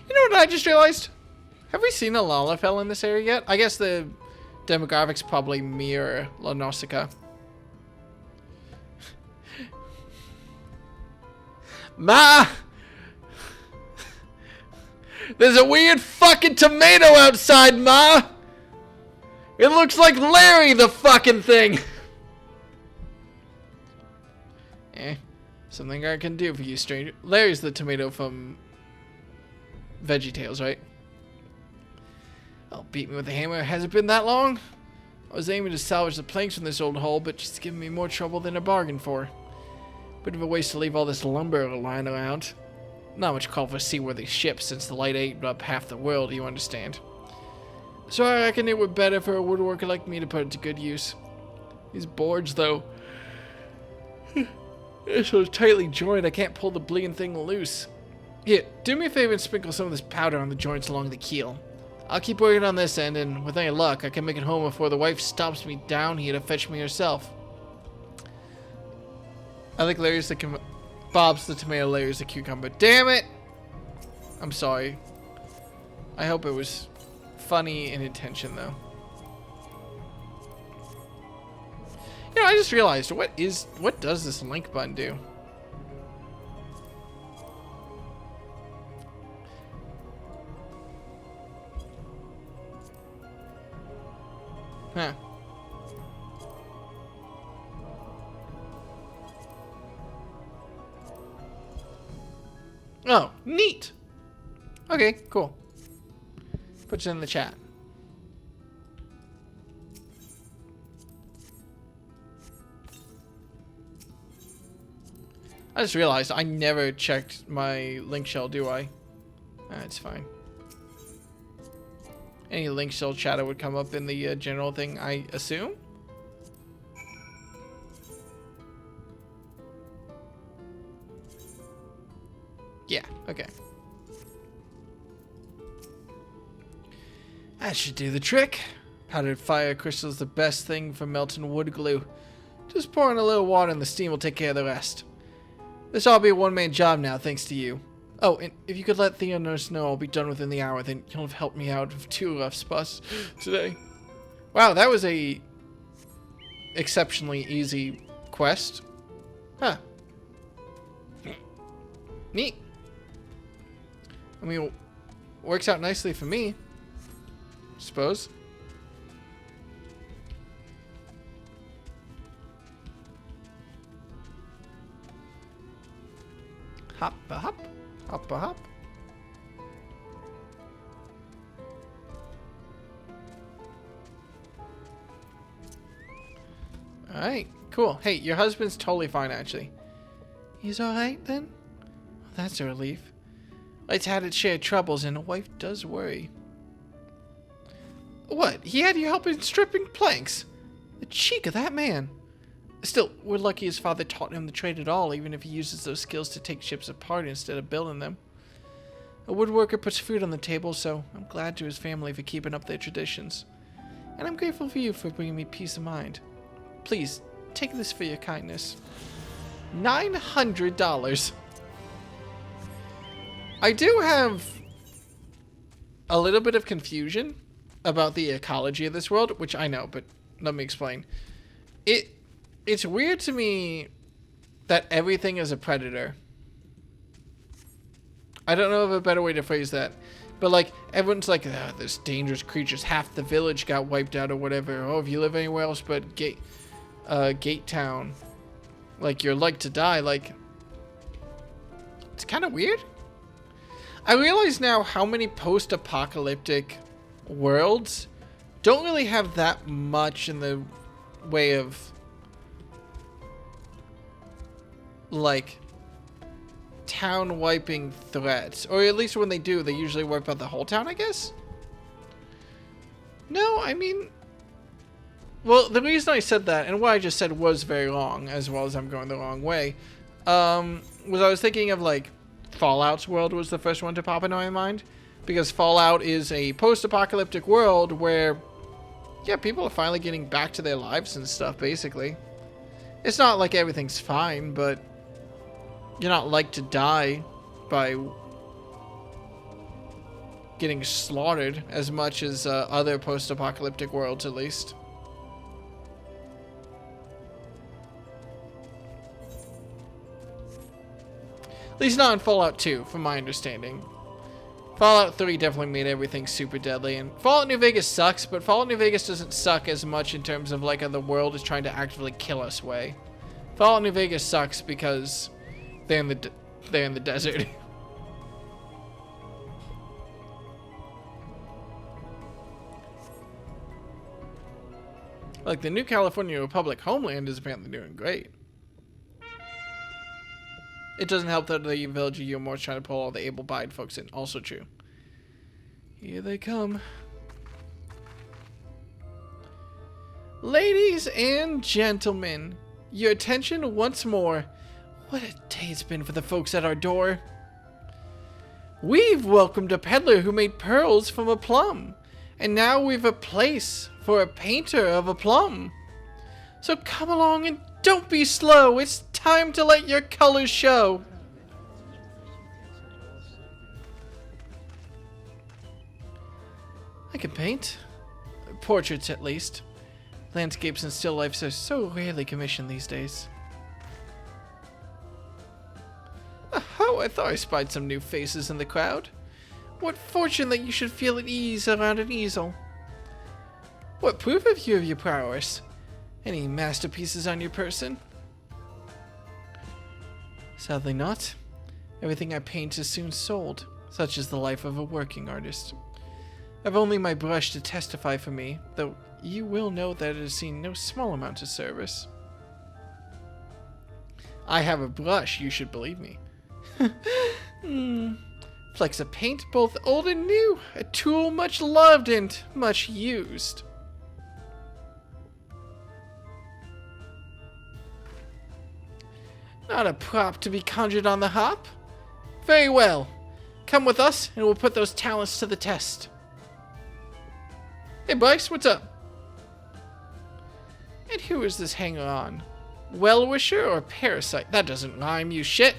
know what I just realized? Have we seen a Lalafell in this area yet? I guess the demographics probably mirror La Nausicaa. Ma! There's a weird fucking tomato outside, Ma! It looks like Larry the fucking thing! Something I can do for you, stranger. Larry's the tomato from VeggieTales, right? Oh, beat me with a hammer. Has it been that long? I was aiming to salvage the planks from this old hole, but she's giving me more trouble than I bargained for. Bit of a waste to leave all this lumber lying around. Not much call for seaworthy ships since the light ate up half the world, you understand. So I reckon it would better for a woodworker like me to put it to good use. These boards, though, they're so tightly joined I can't pull the bleeding thing loose. Here, do me a favor and sprinkle some of this powder on the joints along the keel. I'll keep working on this end, and with any luck, I can make it home before the wife stops me down here to fetch me herself. I think Larry's the Bob's the tomato, Larry's the cucumber. Damn it! I'm sorry. I hope it was funny in intention, though. You know, I just realized, what does this link button do? Huh. Oh, neat. Okay, cool. Put it in the chat. I just realized I never checked my link shell, do I? That's fine. Any link shell chatter would come up in the general thing, I assume? Yeah, okay. That should do the trick. Powdered fire crystal is the best thing for melting wood glue. Just pour in a little water and the steam will take care of the rest. This all be a one-man job now, thanks to you. Oh, and if you could let Theo Nurse know I'll be done within the hour, then you'll have helped me out of 2 rough spots today. Wow, that was a exceptionally easy quest. Huh. Neat. I mean, works out nicely for me, I suppose. Hop a hop, hop a hop. Alright, cool. Hey, your husband's totally fine, actually. He's alright, then? Well, that's a relief. Let's had its share of troubles, and a wife does worry. What? He had you helping stripping planks? The cheek of that man. Still, we're lucky his father taught him the trade at all, even if he uses those skills to take ships apart instead of building them. A woodworker puts food on the table, so I'm glad to his family for keeping up their traditions. And I'm grateful for you for bringing me peace of mind. Please, take this for your kindness. $900. I do have a little bit of confusion about the ecology of this world, which I know, but let me explain. It's weird to me that everything is a predator. I don't know of a better way to phrase that. But, like, everyone's like, there's dangerous creatures. Half the village got wiped out or whatever. Oh, if you live anywhere else but Gate Town. Like, you're like to die. Like, it's kind of weird. I realize now how many post-apocalyptic worlds don't really have that much in the way of, like, town-wiping threats. Or at least when they do, they usually wipe out the whole town, I guess? No, I mean... Well, the reason I said that, and what I just said was very wrong, as well as I'm going the wrong way, was I was thinking of, like, Fallout's world was the first one to pop into my mind. Because Fallout is a post-apocalyptic world where, yeah, people are finally getting back to their lives and stuff, basically. It's not like everything's fine, but you're not like to die by getting slaughtered as much as other post-apocalyptic worlds, at least. At least not in Fallout 2, from my understanding. Fallout 3 definitely made everything super deadly, and Fallout New Vegas sucks, but Fallout New Vegas doesn't suck as much in terms of, like, the world is trying to actively kill us way. Fallout New Vegas sucks because they're in the desert. Like, the New California Republic homeland is apparently doing great. It doesn't help that the village of Yumor is trying to pull all the able-bodied folks in. Also true. Here they come. Ladies and gentlemen, your attention once more. What a day it's been for the folks at our door. We've welcomed a peddler who made pearls from a plum. And now we've a place for a painter of a plum. So come along and don't be slow. It's time to let your colors show. I can paint. Portraits, at least. Landscapes and still lifes are so rarely commissioned these days. Oh, I thought I spied some new faces in the crowd. What fortune that you should feel at ease around an easel. What proof have you of your prowess? Any masterpieces on your person? Sadly not. Everything I paint is soon sold. Such is the life of a working artist. I've only my brush to testify for me, though you will know that it has seen no small amount of service. I have a brush, you should believe me. Flecks of paint, both old and new. A tool much loved and much used. Not a prop to be conjured on the hop? Very well. Come with us, and we'll put those talents to the test. Hey, Bryce, what's up? And who is this hanger-on? Well-wisher or parasite? That doesn't rhyme, you shit.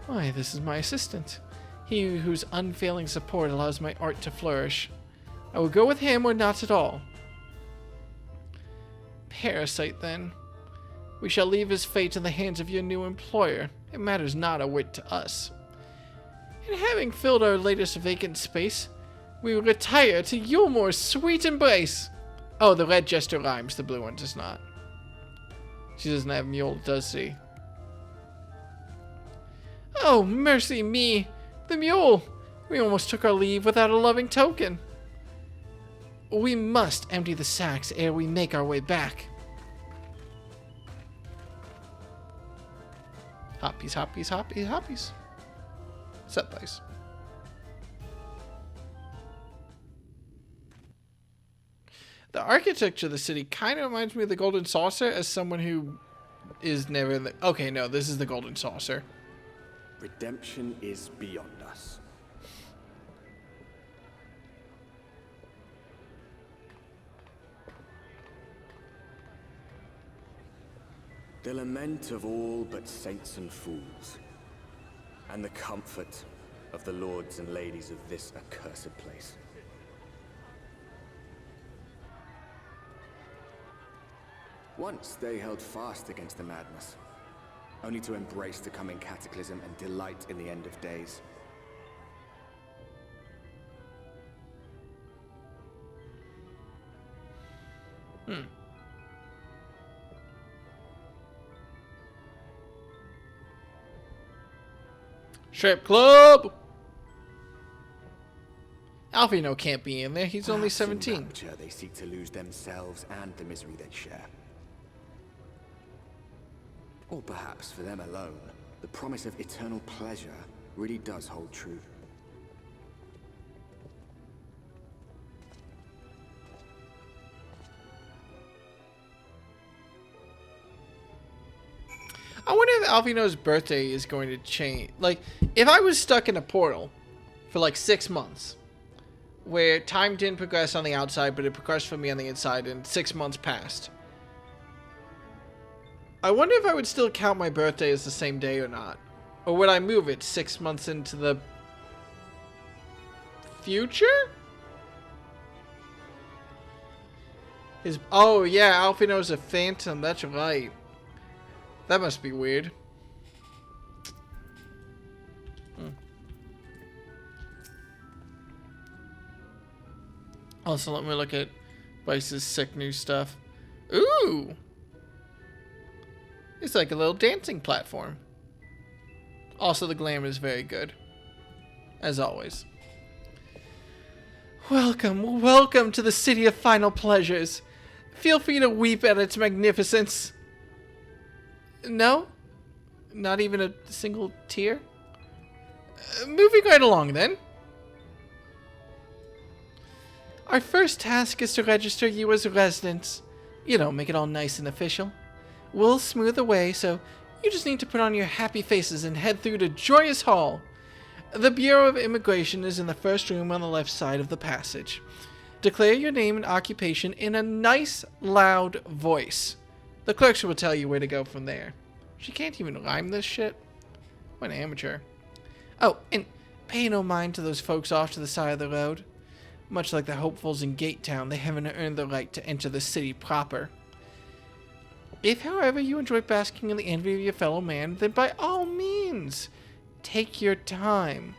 Why, this is my assistant. He whose unfailing support allows my art to flourish. I will go with him or not at all. Parasite, then. We shall leave his fate in the hands of your new employer. It matters not a whit to us. And having filled our latest vacant space, we will retire to Yulmore's sweet embrace. Oh, the red jester rhymes, the blue one does not. She doesn't have mule, does she? Oh, mercy me! The mule! We almost took our leave without a loving token. We must empty the sacks ere we make our way back. Hoppies, hoppies, hoppies, hoppies. Set place. The architecture of the city kind of reminds me of the Golden Saucer as someone who is never in the... Okay, no, this is the Golden Saucer. Redemption is beyond us. The lament of all but saints and fools, and the comfort of the lords and ladies of this accursed place. Once they held fast against the madness, only to embrace the coming cataclysm and delight in the end of days. Strip club! Alphinaud can't be in there. He's only Perhaps in 17. rapture they seek to lose themselves and the misery they share. Or perhaps for them alone, the promise of eternal pleasure really does hold true. I wonder if Alphinaud's birthday is going to change. Like, if I was stuck in a portal for like 6 months, where time didn't progress on the outside, but it progressed for me on the inside, and 6 months passed. I wonder if I would still count my birthday as the same day or not. Or would I move it 6 months into the future? Oh yeah, Alphinaud's a phantom, that's right. That must be weird. Also, let me look at Vice's sick new stuff. Ooh! It's like a little dancing platform. Also, the glamour is very good. As always. Welcome, welcome to the city of final pleasures. Feel free to weep at its magnificence. No? Not even a single tear? Moving right along, then. Our first task is to register you as residents. You know, make it all nice and official. We'll smooth the way, so you just need to put on your happy faces and head through to Joyous Hall. The Bureau of Immigration is in the first room on the left side of the passage. Declare your name and occupation in a nice, loud voice. The clerks will tell you where to go from there. She can't even rhyme this shit. What an amateur. Oh, and pay no mind to those folks off to the side of the road. Much like the hopefuls in Gate Town, they haven't earned the right to enter the city proper. If, however, you enjoy basking in the envy of your fellow man, then by all means, take your time.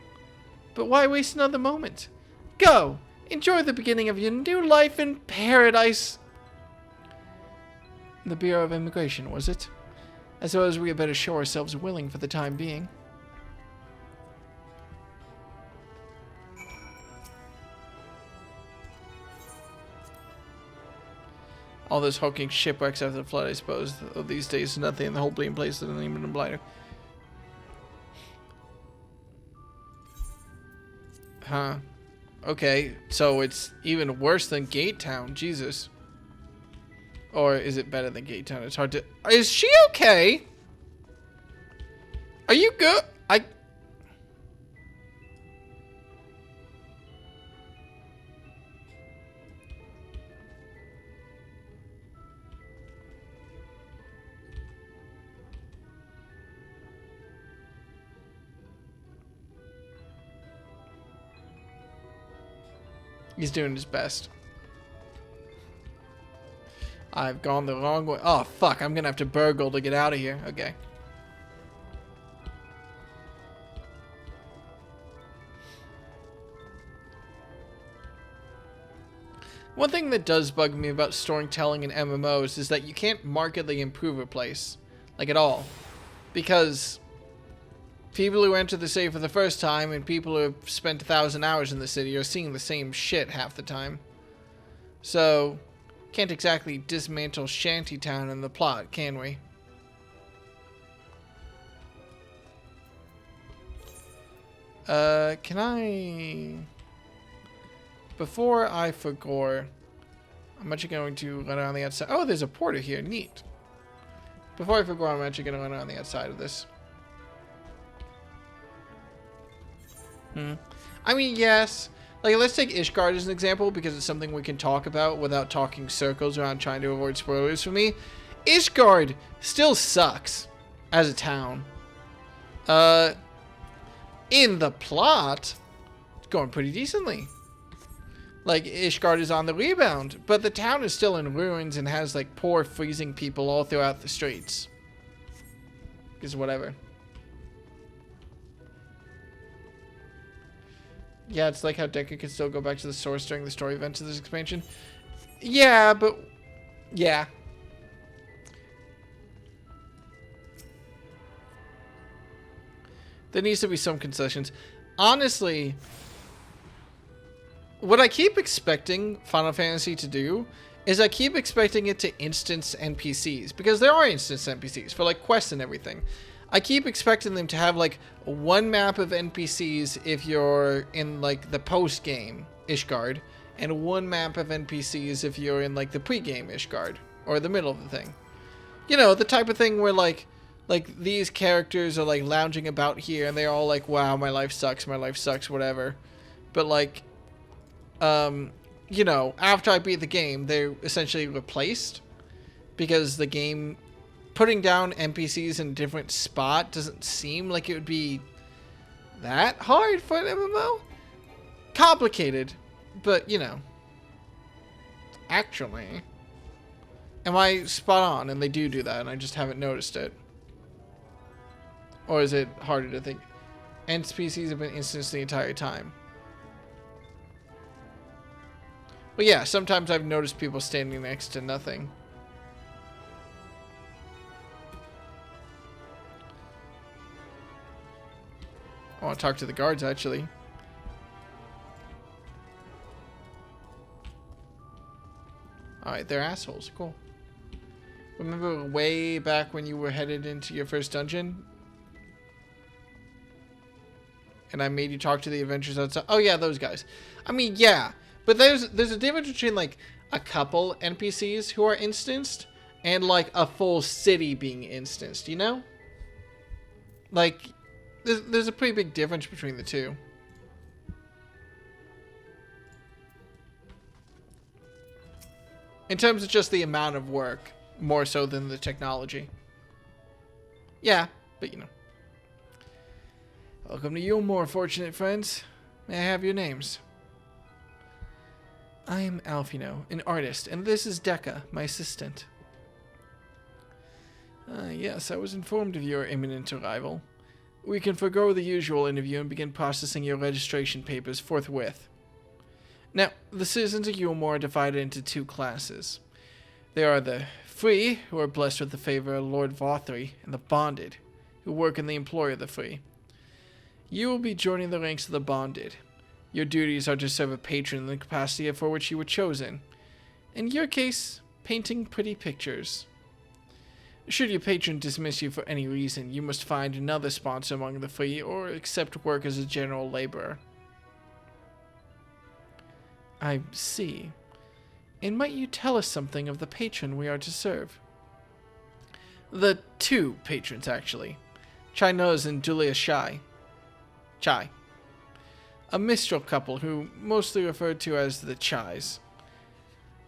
But why waste another moment? Go! Enjoy the beginning of your new life in paradise! The Bureau of Immigration, was it? I suppose we had better show ourselves willing for the time being. All those hulking shipwrecks after the flood, I suppose. Though these days, nothing in the whole bleeding place isn't even a blighter. Huh. Okay, so it's even worse than Gate Town. Jesus. Or is it better than Gate Town? It's hard to... Is she okay? Are you good? He's doing his best. I've gone the wrong way. Oh, fuck. I'm gonna have to burgle to get out of here. Okay. One thing that does bug me about storytelling in MMOs is that you can't markedly improve a place. Like, at all. Because people who enter the city for the first time and people who have spent 1,000 hours in the city are seeing the same shit half the time. So, can't exactly dismantle Shantytown in the plot, can we? Can I... Before I forgot, I'm actually going to run around the outside. Oh, there's a porter here. Neat. Before I forget, I'm actually going to run around the outside of this. I mean, yes. Like, let's take Ishgard as an example, because it's something we can talk about without talking circles around trying to avoid spoilers for me. Ishgard still sucks as a town. In the plot, it's going pretty decently. Like, Ishgard is on the rebound, but the town is still in ruins and has, like, poor freezing people all throughout the streets. Because whatever. Yeah, it's like how Decker can still go back to the source during the story events of this expansion. Yeah, but... Yeah. There needs to be some concessions. Honestly, what I keep expecting Final Fantasy to do is I keep expecting it to instance NPCs, because there are instance NPCs for like quests and everything. I keep expecting them to have like one map of NPCs if you're in like the post game Ishgard, and one map of NPCs if you're in like the pre-game Ishgard or the middle of the thing. You know, the type of thing where like these characters are like lounging about here and they're all like, wow, my life sucks, whatever. But like, you know, after I beat the game, they're essentially replaced, because the game putting down NPCs in a different spot doesn't seem like it would be that hard for an MMO. Complicated, but you know. Actually, am I spot on and they do that and I just haven't noticed it? Or is it harder to think? NPCs have been instanced the entire time. Well, yeah, sometimes I've noticed people standing next to nothing. I want to talk to the guards, actually. Alright, they're assholes. Cool. Remember way back when you were headed into your first dungeon? And I made you talk to the adventurers outside? Oh, yeah, those guys. I mean, yeah. But there's a difference between, like, a couple NPCs who are instanced and, like, a full city being instanced, you know? Like, there's a pretty big difference between the two. In terms of just the amount of work, more so than the technology. Yeah, but you know. Welcome to you, more fortunate friends. May I have your names? I am Alphinaud, an artist, and this is Decca, my assistant. Yes, I was informed of your imminent arrival. We can forgo the usual interview and begin processing your registration papers forthwith. Now, the citizens of Yulmore are divided into two classes. There are the free, who are blessed with the favor of Lord Vothry, and the bonded, who work in the employ of the free. You will be joining the ranks of the bonded. Your duties are to serve a patron in the capacity for which you were chosen. In your case, painting pretty pictures. Should your patron dismiss you for any reason, you must find another sponsor among the free or accept work as a general laborer. I see. And might you tell us something of the patron we are to serve? The two patrons, actually. Chinoz and Julia Chai. A minstrel couple who mostly referred to as the Chais.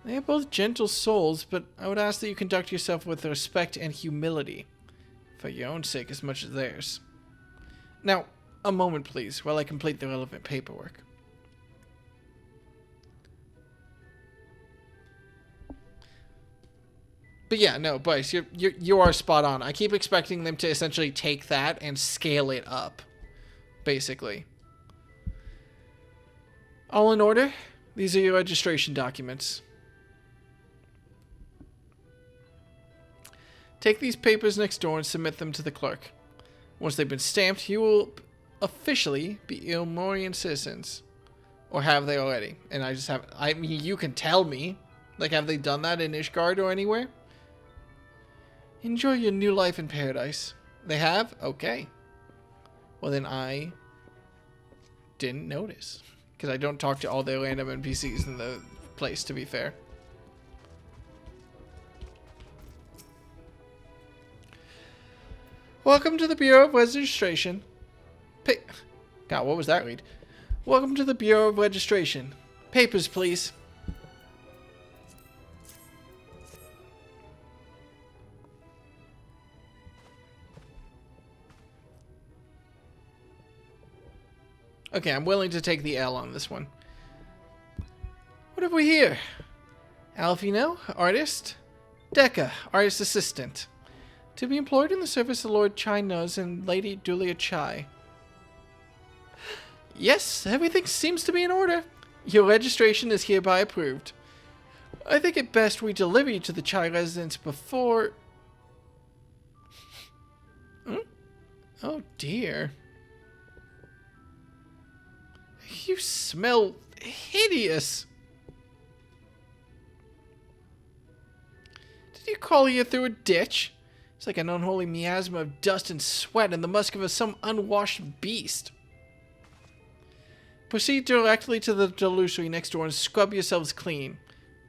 They are both gentle souls, but I would ask that you conduct yourself with respect and humility, for your own sake as much as theirs. Now, a moment please, while I complete the relevant paperwork. But yeah, no, Bryce, you are spot on. I keep expecting them to essentially take that and scale it up, basically. All in order? These are your registration documents. Take these papers next door and submit them to the clerk. Once they've been stamped, you will officially be Ilmorian citizens. Or have they already? And I mean, you can tell me. Like, have they done that in Ishgard or anywhere? Enjoy your new life in paradise. They have? Okay. Well, then I didn't notice. Because I don't talk to all the random NPCs in the place, to be fair. Welcome to the Bureau of Registration. God, what was that read? Welcome to the Bureau of Registration. Papers, please. Okay, I'm willing to take the L on this one. What have we here? Alphinaud, artist. Decca, artist assistant. To be employed in the service of Lord Chinoz and Lady Julia Chai. Yes, everything seems to be in order. Your registration is hereby approved. I think it best we deliver you to the Chai residence before... Oh dear. You smell hideous. Did you crawl here through a ditch? It's like an unholy miasma of dust and sweat and the musk of some unwashed beast. Proceed directly to the delusory next door and scrub yourselves clean.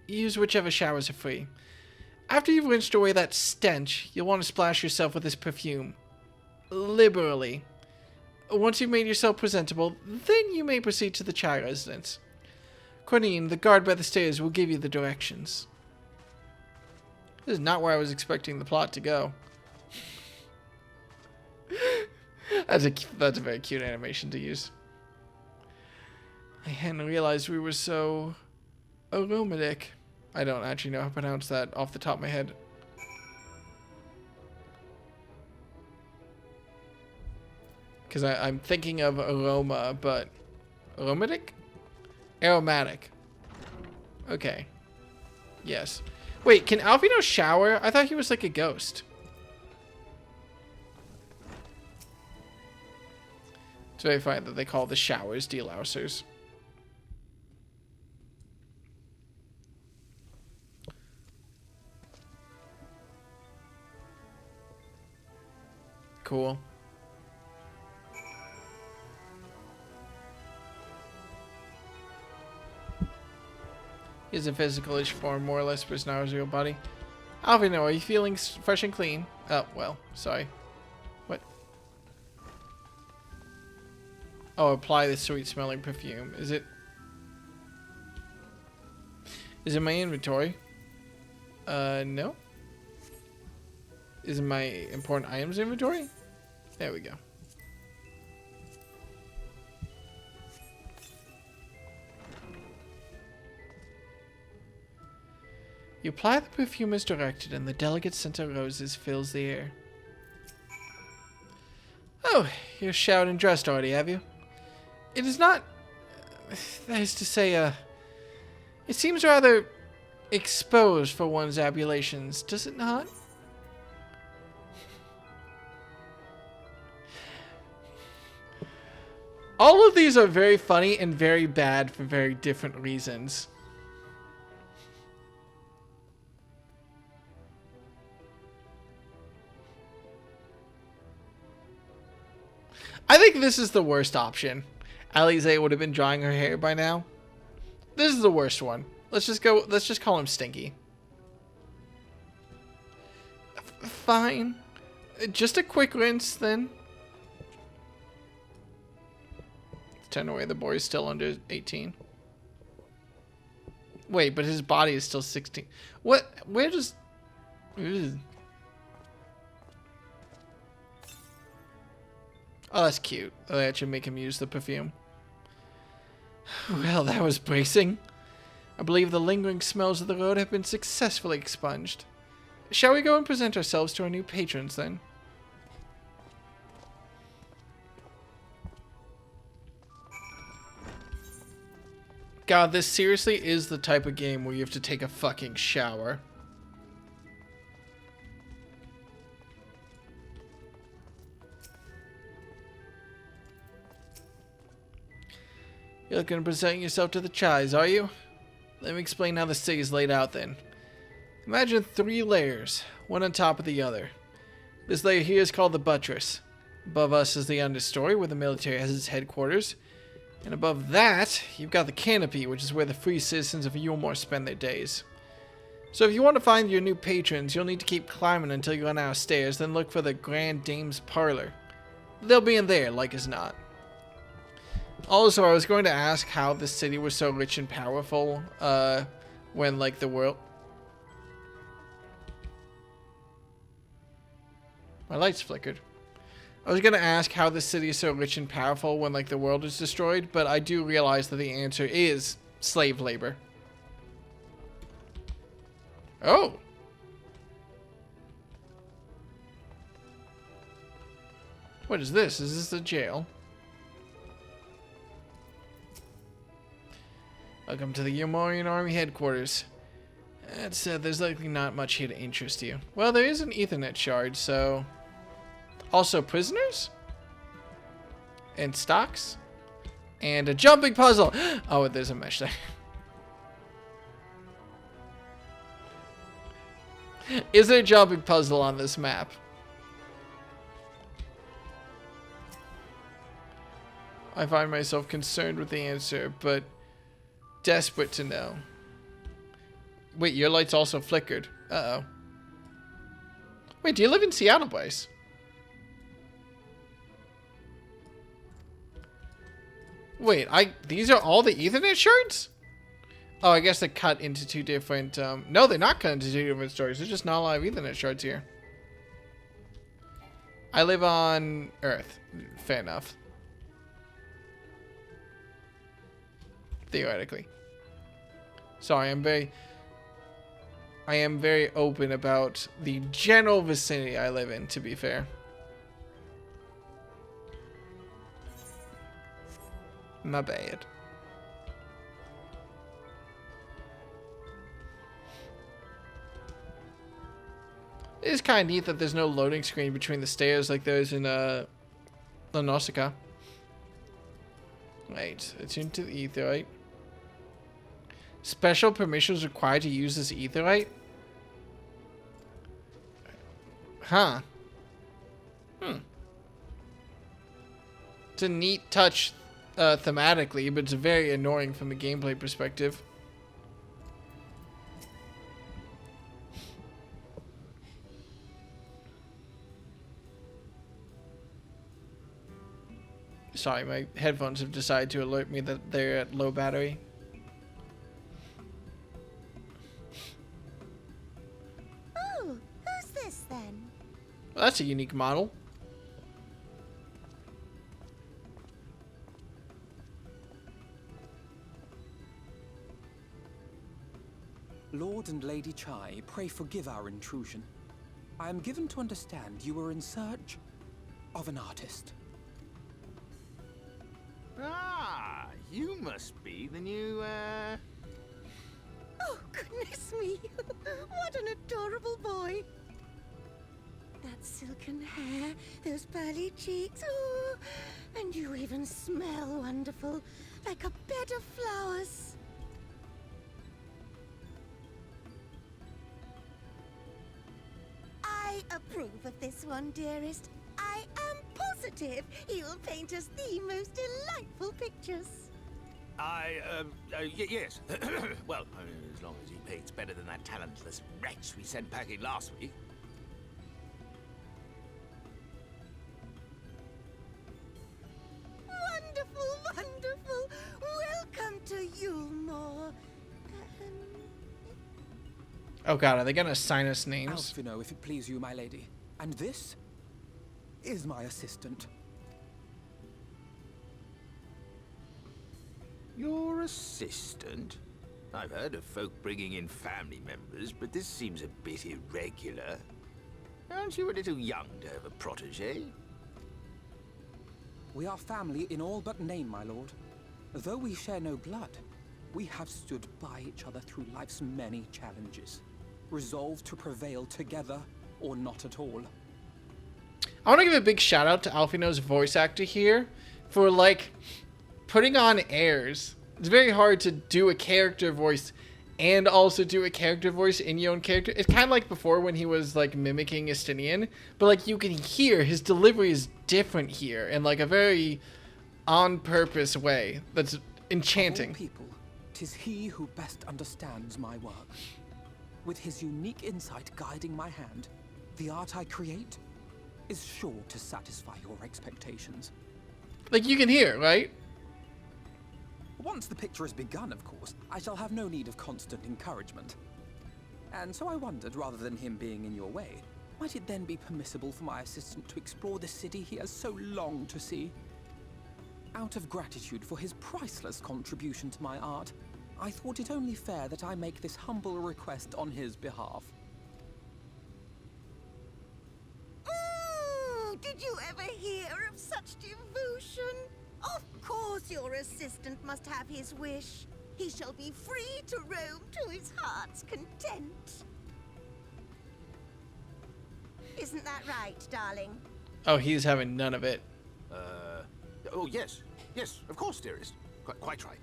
Use whichever showers are free. After you've rinsed away that stench, you'll want to splash yourself with this perfume. Liberally. Once you've made yourself presentable, then you may proceed to the Chai residence. Cornine, the guard by the stairs, will give you the directions. This is not where I was expecting the plot to go. That's a very cute animation to use. I hadn't realized we were so aromatic. I don't actually know how to pronounce that off the top of my head. Because I'm thinking of aroma, but aromatic? Aromatic. Okay. Yes. Wait, can Alphinaud shower? I thought he was like a ghost. It's very funny that they call the showers delousers. Cool. Is a physical-ish form, more or less, personality of your body. Alphinaud, are you feeling fresh and clean? Oh, well, sorry. What? Oh, apply the sweet-smelling perfume. Is it in my inventory? No. Is it my important items inventory? There we go. You apply the perfume as directed, and the delicate scent of roses fills the air. Oh, you're showered and dressed already, have you? It is not... that is to say, it seems rather exposed for one's ablutions, does it not? All of these are very funny and very bad for very different reasons. I think this is the worst option. Alize would have been drying her hair by now. This is the worst one. Let's just call him Stinky. Fine. Just a quick rinse then. Turn away, the boy is still under 18. Wait, but his body is still 16. What? Where does... Ugh. Oh, that's cute. That should make him use the perfume. Well, that was bracing. I believe the lingering smells of the road have been successfully expunged. Shall we go and present ourselves to our new patrons, then? God, this seriously is the type of game where you have to take a fucking shower. You're looking to present yourself to the Chais, are you? Let me explain how the city is laid out, then. Imagine 3 layers, one on top of the other. This layer here is called the buttress. Above us is the understory, where the military has its headquarters. And above that, you've got the canopy, which is where the free citizens of Yulmore spend their days. So if you want to find your new patrons, you'll need to keep climbing until you run out of stairs, then look for the Grand Dame's parlor. They'll be in there, like as not. Also, I was going to ask how the city was so rich and powerful, when, like, the world... My lights flickered. I was going to ask how the city is so rich and powerful when, like, the world is destroyed, but I do realize that the answer is slave labor. Oh! What is this? Is this the jail? Welcome to the Yulmorian Army headquarters. That said, there's likely not much here to interest you. Well, there is an Ethernet shard, so... Also prisoners? And stocks? And a jumping puzzle. Oh, there's a mesh there. Is there a jumping puzzle on this map? I find myself concerned with the answer, but desperate to know. Wait, your light's also flickered. Uh-oh. Wait, do you live in Seattle, Bryce? Wait, these are all the Ethernet shards? Oh, I guess they're cut into two different, no, they're not cut into two different stories. There's just not a lot of Ethernet shards here. I live on Earth. Fair enough. Theoretically. Sorry, I am very open about the general vicinity I live in, to be fair. My bad. It is kind of neat that there's no loading screen between the stairs like there is in La Nausicaa. Right, attune to the aetheryte. Special permissions required to use this aetheryte? Huh. It's a neat touch thematically, but it's very annoying from a gameplay perspective. Sorry, my headphones have decided to alert me that they're at low battery. Oh, who's this then? Well, that's a unique model. Lord and Lady Chai, pray forgive our intrusion. I am given to understand you were in search of an artist. Ah, you must be the new, Oh, goodness me. What an adorable boy. That silken hair, those pearly cheeks. Oh, and you even smell wonderful, like a bed of flowers. I approve of this one, dearest. I am positive he'll paint us the most delightful pictures. Yes. Well, as long as he paints better than that talentless wretch we sent packing last week. Wonderful, wonderful. Welcome to Yulmore. Oh god, are they gonna assign us names? Alphinaud, if it please you, my lady. And this is my assistant. Your assistant? I've heard of folk bringing in family members, but this seems a bit irregular. Aren't you a little young to have a protege? We are family in all but name, my lord. Though we share no blood, we have stood by each other through life's many challenges, resolved to prevail together or not at all. I want to give a big shout out to Alphinaud's voice actor here for like putting on airs. It's very hard to do a character voice and also do a character voice in your own character. It's kind of like before when he was like mimicking Estinian, but like you can hear his delivery is different here in like a very on purpose way that's enchanting. Of all people, 'tis he who best understands my work. With his unique insight guiding my hand, the art I create is sure to satisfy your expectations. Like you can hear, right? Once the picture is begun, of course, I shall have no need of constant encouragement. And so I wondered, rather than him being in your way, might it then be permissible for my assistant to explore the city he has so longed to see? Out of gratitude for his priceless contribution to my art, I thought it only fair that I make this humble request on his behalf. Ooh, did you ever hear of such devotion? Of course your assistant must have his wish. He shall be free to roam to his heart's content. Isn't that right, darling? Oh, he's having none of it. Oh, yes. Yes, of course, dearest. Quite right.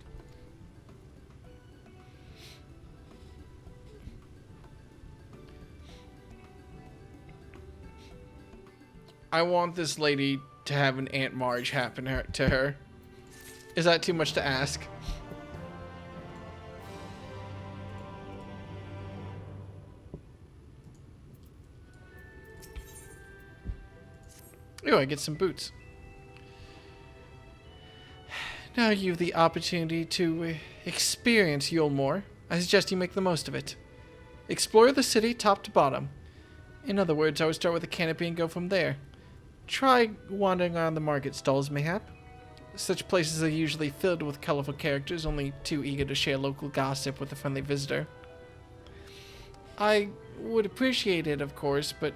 I want this lady to have an Aunt Marge happen to her. Is that too much to ask? Ooh, I get some boots. Now you have the opportunity to experience Yulmore. I suggest you make the most of it. Explore the city top to bottom. In other words, I would start with a canopy and go from there. Try wandering around the market stalls, mayhap. Such places are usually filled with colorful characters, only too eager to share local gossip with a friendly visitor. I would appreciate it, of course, but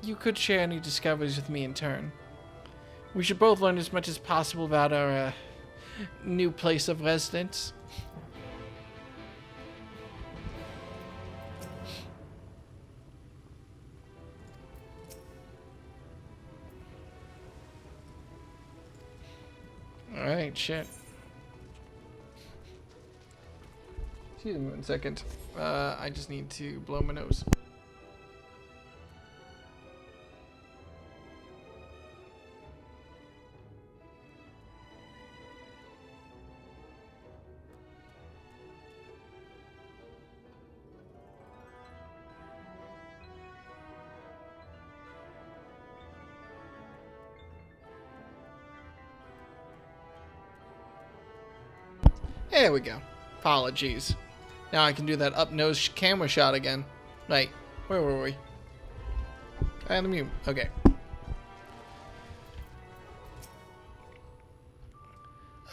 you could share any discoveries with me in turn. We should both learn as much as possible about our new place of residence. Alright, shit. Excuse me 1 second. I just need to blow my nose. There we go. Apologies. Now I can do that up-nose camera shot again. Right. Where were we? I am the mute. Okay.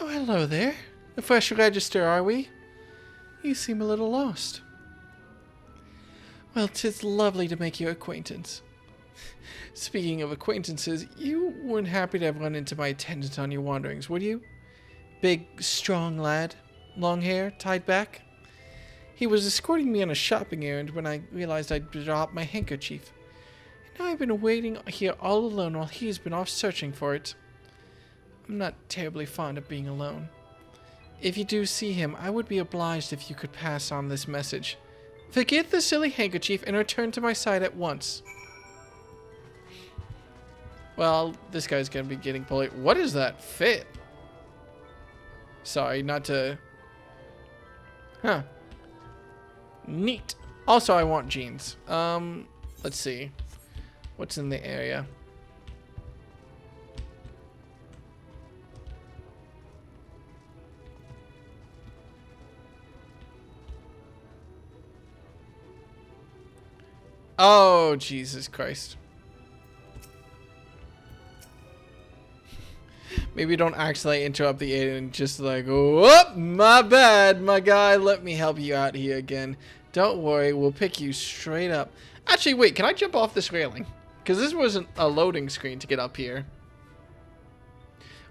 Oh, hello there. A fresh register, are we? You seem a little lost. Well, 'tis lovely to make your acquaintance. Speaking of acquaintances, you weren't happy to have run into my attendant on your wanderings, would you? Big, strong lad. Long hair, tied back. He was escorting me on a shopping errand when I realized I'd dropped my handkerchief. And now I've been waiting here all alone while he's been off searching for it. I'm not terribly fond of being alone. If you do see him, I would be obliged if you could pass on this message. Forget the silly handkerchief and return to my side at once. Well, this guy's gonna be getting polite. What is that fit? Sorry, not to... Huh. Neat. Also, I want jeans. Let's see. What's in the area? Oh, Jesus Christ. Maybe don't accidentally interrupt the aid and just like, whoop, my bad, my guy. Let me help you out here again. Don't worry, we'll pick you straight up. Actually, wait, can I jump off this railing? Because this wasn't a loading screen to get up here.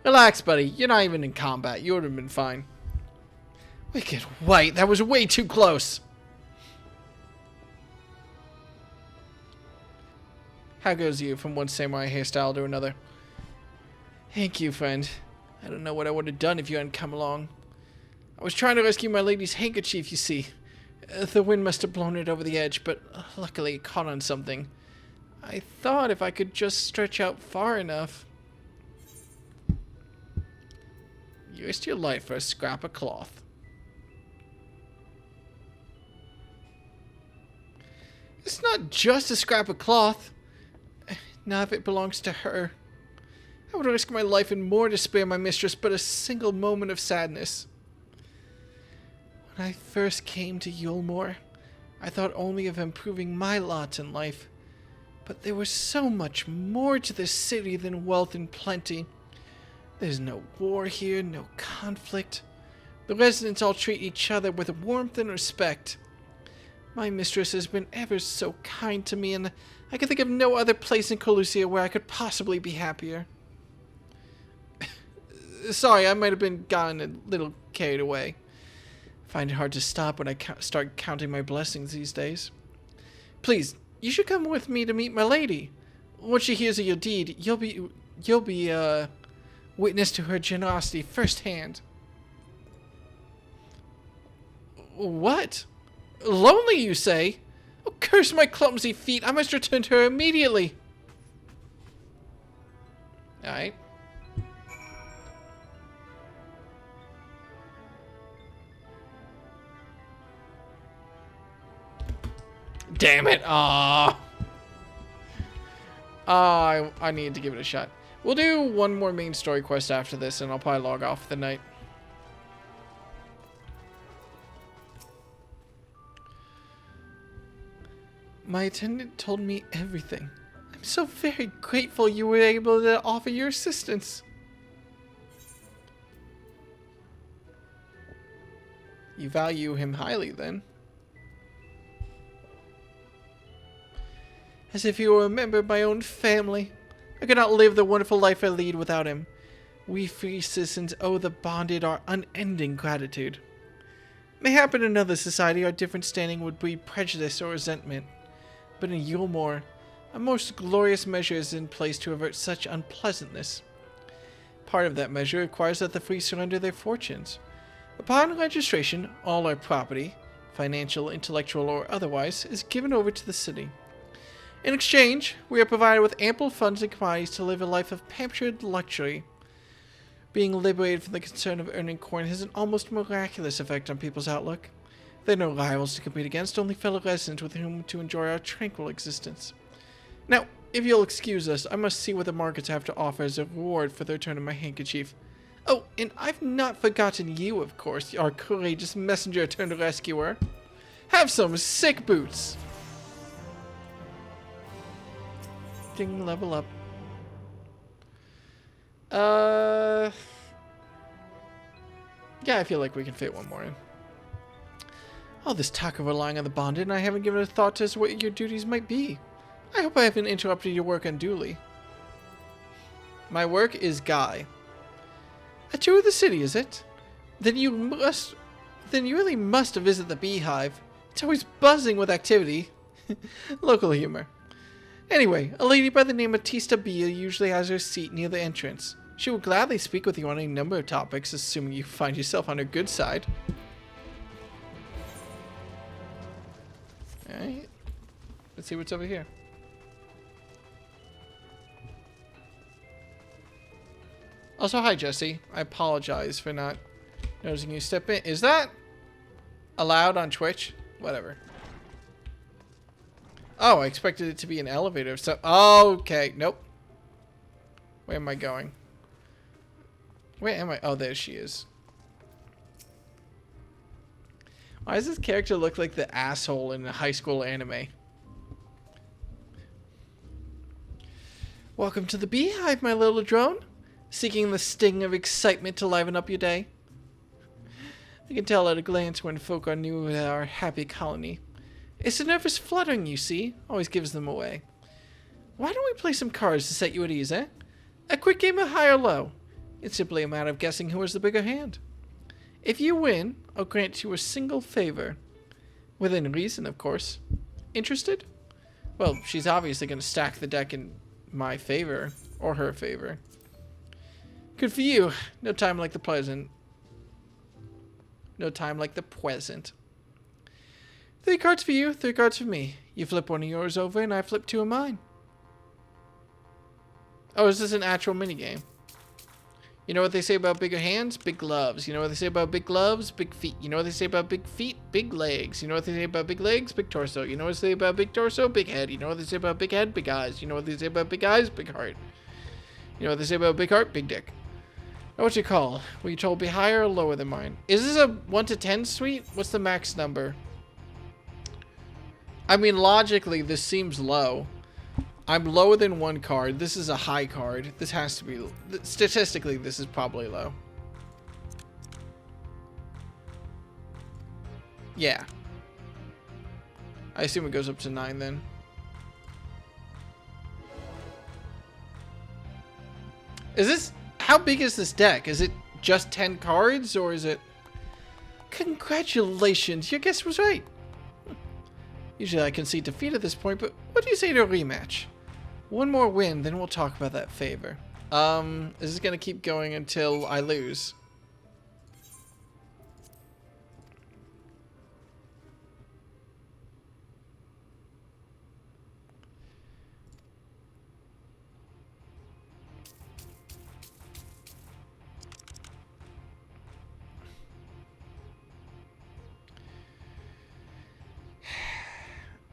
Relax, buddy. You're not even in combat. You would have been fine. Wicked white. That was way too close. How goes you from one samurai hairstyle to another? Thank you, friend. I don't know what I would have done if you hadn't come along. I was trying to rescue my lady's handkerchief, you see. The wind must have blown it over the edge, but luckily it caught on something. I thought if I could just stretch out far enough. You risked your life for a scrap of cloth. It's not just a scrap of cloth. Now if it belongs to her, I would risk my life and more to spare my mistress but a single moment of sadness. When I first came to Yulmore, I thought only of improving my lot in life. But there was so much more to this city than wealth and plenty. There's no war here, no conflict. The residents all treat each other with warmth and respect. My mistress has been ever so kind to me, and I can think of no other place in Colusia where I could possibly be happier. Sorry, I might have been gotten a little carried away. I find it hard to stop when I start counting my blessings these days. Please, you should come with me to meet my lady. Once she hears of your deed, you'll be witness to her generosity firsthand. What? Lonely, you say? Oh, curse my clumsy feet. I must return to her immediately. Alright. Damn it. Aww. I need to give it a shot. We'll do one more main story quest after this, and I'll probably log off for the night. My attendant told me everything. I'm so very grateful you were able to offer your assistance. You value him highly, then. As if you were a member of my own family. I could not live the wonderful life I lead without him. We free citizens owe the bonded our unending gratitude. Mayhap in another society our different standing would breed prejudice or resentment. But in Yulmore, a most glorious measure is in place to avert such unpleasantness. Part of that measure requires that the free surrender their fortunes. Upon registration, all our property, financial, intellectual, or otherwise, is given over to the city. In exchange, we are provided with ample funds and commodities to live a life of pampered luxury. Being liberated from the concern of earning coin has an almost miraculous effect on people's outlook. There are no rivals to compete against, only fellow residents with whom to enjoy our tranquil existence. Now, if you'll excuse us, I must see what the markets have to offer as a reward for the return of my handkerchief. Oh, and I've not forgotten you, of course, our courageous messenger turned rescuer. Have some sick boots! Ding, level up. Yeah, I feel like we can fit one more in. All this talk of relying on the bonded, and I haven't given a thought to what your duties might be. I hope I haven't interrupted your work unduly. My work is Guy. A tour of the city, is it? Then you really must visit the beehive. It's always buzzing with activity. Local humor. Anyway, a lady by the name of Tista Bia usually has her seat near the entrance. She will gladly speak with you on a number of topics, assuming you find yourself on her good side. Alright. Let's see what's over here. Also, hi, Jesse. I apologize for not noticing you step in. Is that allowed on Twitch? Whatever. Oh, I expected it to be an elevator. So, okay. Nope. Where am I going? Where am I? Oh, there she is. Why does this character look like the asshole in a high school anime? Welcome to the beehive, my little drone. Seeking the sting of excitement to liven up your day. I can tell at a glance when folk are new to our happy colony. It's the nervous fluttering, you see, always gives them away. Why don't we play some cards to set you at ease, eh? A quick game of high or low. It's simply a matter of guessing who has the bigger hand. If you win, I'll grant you a single favor. Within reason, of course. Interested? Well, she's obviously going to stack the deck in my favor, or her favor. Good for you. No time like the present. No time like the present. 3 cards for you, 3 cards for me. You flip one of yours over, and I flip 2 of mine. Oh, is this an actual minigame? You know what they say about bigger hands? Big gloves. You know what they say about big gloves? Big feet. You know what they say about big feet? Big legs. You know what they say about big legs? Big torso. You know what they say about big torso? Big head. You know what they say about big head? Big eyes. You know what they say about big eyes? Big heart. You know what they say about big heart? Big dick. Now what you call? Will you told be higher or lower than mine? Is this a 1 to 10 suite? What's the max number? I mean, logically, this seems low. I'm lower than 1 card. This is a high card. This has to be... Statistically, this is probably low. Yeah. I assume it goes up to 9 then. Is this... How big is this deck? Is it just 10 cards, or is it... Congratulations, your guess was right. Usually I concede defeat at this point, but what do you say to a rematch? 1 more win, then we'll talk about that favor. Is this gonna keep going until I lose?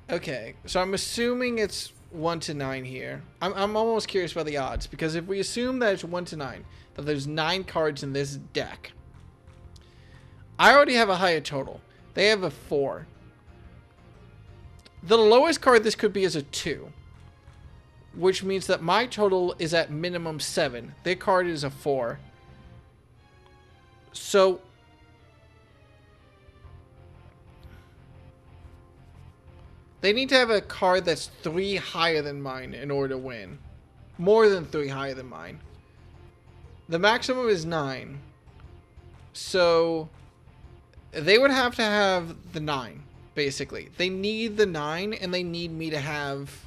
Okay, so I'm assuming it's 1 to 9 here. I'm almost curious about the odds, because if we assume that it's 1 to 9, that there's 9 cards in this deck, I already have a higher total. They have a 4. The lowest card this could be is a 2, which means that my total is at minimum 7. Their card is a 4. So they need to have a card that's 3 higher than mine in order to win. More than 3 higher than mine. The maximum is 9. So they would have to have the 9, basically. They need the 9, and they need me to have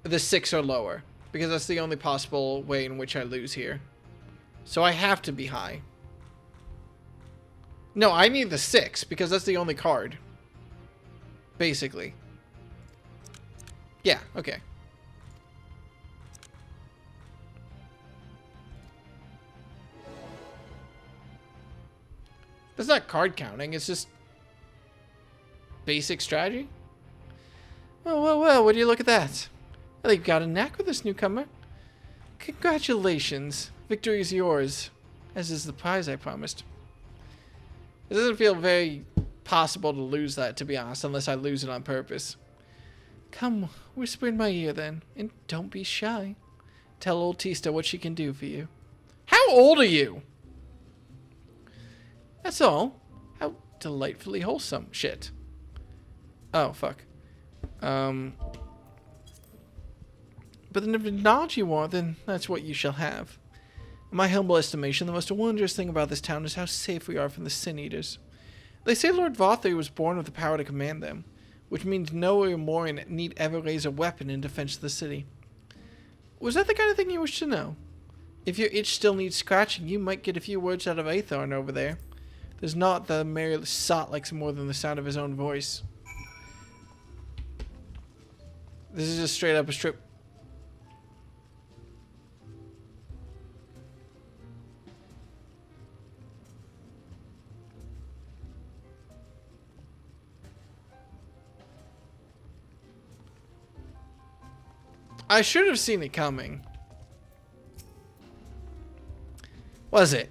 the 6 or lower, because that's the only possible way in which I lose here. So I have to be high. No, I need the 6, because that's the only card. Basically. Yeah, okay. That's not card counting, it's just basic strategy. Well, would you look at that? I think you got a knack with this newcomer. Congratulations. Victory is yours, as is the prize I promised. It doesn't feel very possible to lose that, to be honest, unless I lose it on purpose. Come, whisper in my ear then, and don't be shy. Tell old Tista what she can do for you. How old are you? That's all. How delightfully wholesome. Shit. Oh, fuck. But then if the knowledge you want, then that's what you shall have. In my humble estimation, the most wondrous thing about this town is how safe we are from the Sin Eaters. They say Lord Vothri was born with the power to command them, which means no Morin need ever raise a weapon in defense of the city. Was that the kind of thing you wish to know? If your itch still needs scratching, you might get a few words out of Aethorn over there. There's not that merry sot likes more than the sound of his own voice. This is just straight up a strip. I should have seen it coming. Was it?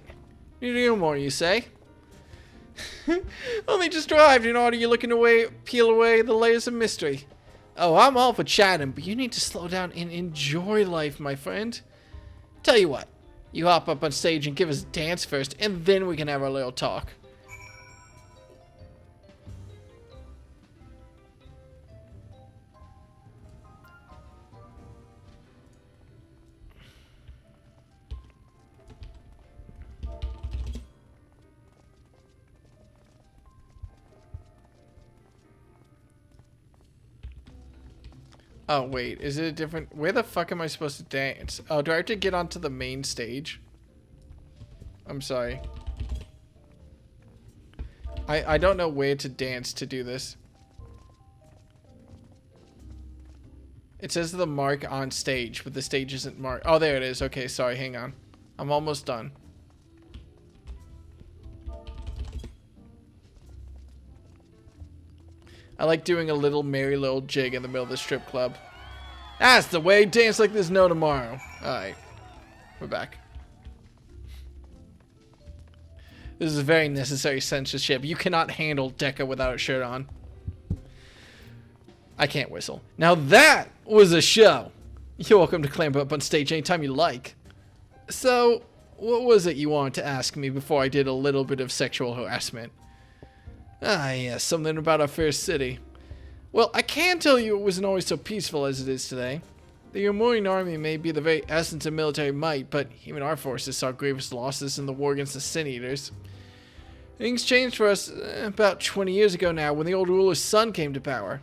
New more, you say? Only just arrived in order you're looking to peel away the layers of mystery. Oh, I'm all for chatting, but you need to slow down and enjoy life, my friend. Tell you what, you hop up on stage and give us a dance first, and then we can have our little talk. Oh, wait. Is it a different... Where the fuck am I supposed to dance? Oh, do I have to get onto the main stage? I'm sorry. I don't know where to dance to do this. It says the mark on stage, but the stage isn't marked. Oh, there it is. Okay, sorry. Hang on. I'm almost done. I like doing a little merry little jig in the middle of the strip club. That's the way. Dance like there's no tomorrow. Alright. We're back. This is a very necessary censorship. You cannot handle Deca without a shirt on. I can't whistle. Now that was a show. You're welcome to clamber up on stage anytime you like. So, what was it you wanted to ask me before I did a little bit of sexual harassment? Ah, yes, something about our first city. Well, I can tell you it wasn't always so peaceful as it is today. The Umorian army may be the very essence of military might, but even our forces saw grievous losses in the war against the Sin Eaters. Things changed for us about 20 years ago now, when the old ruler's son came to power.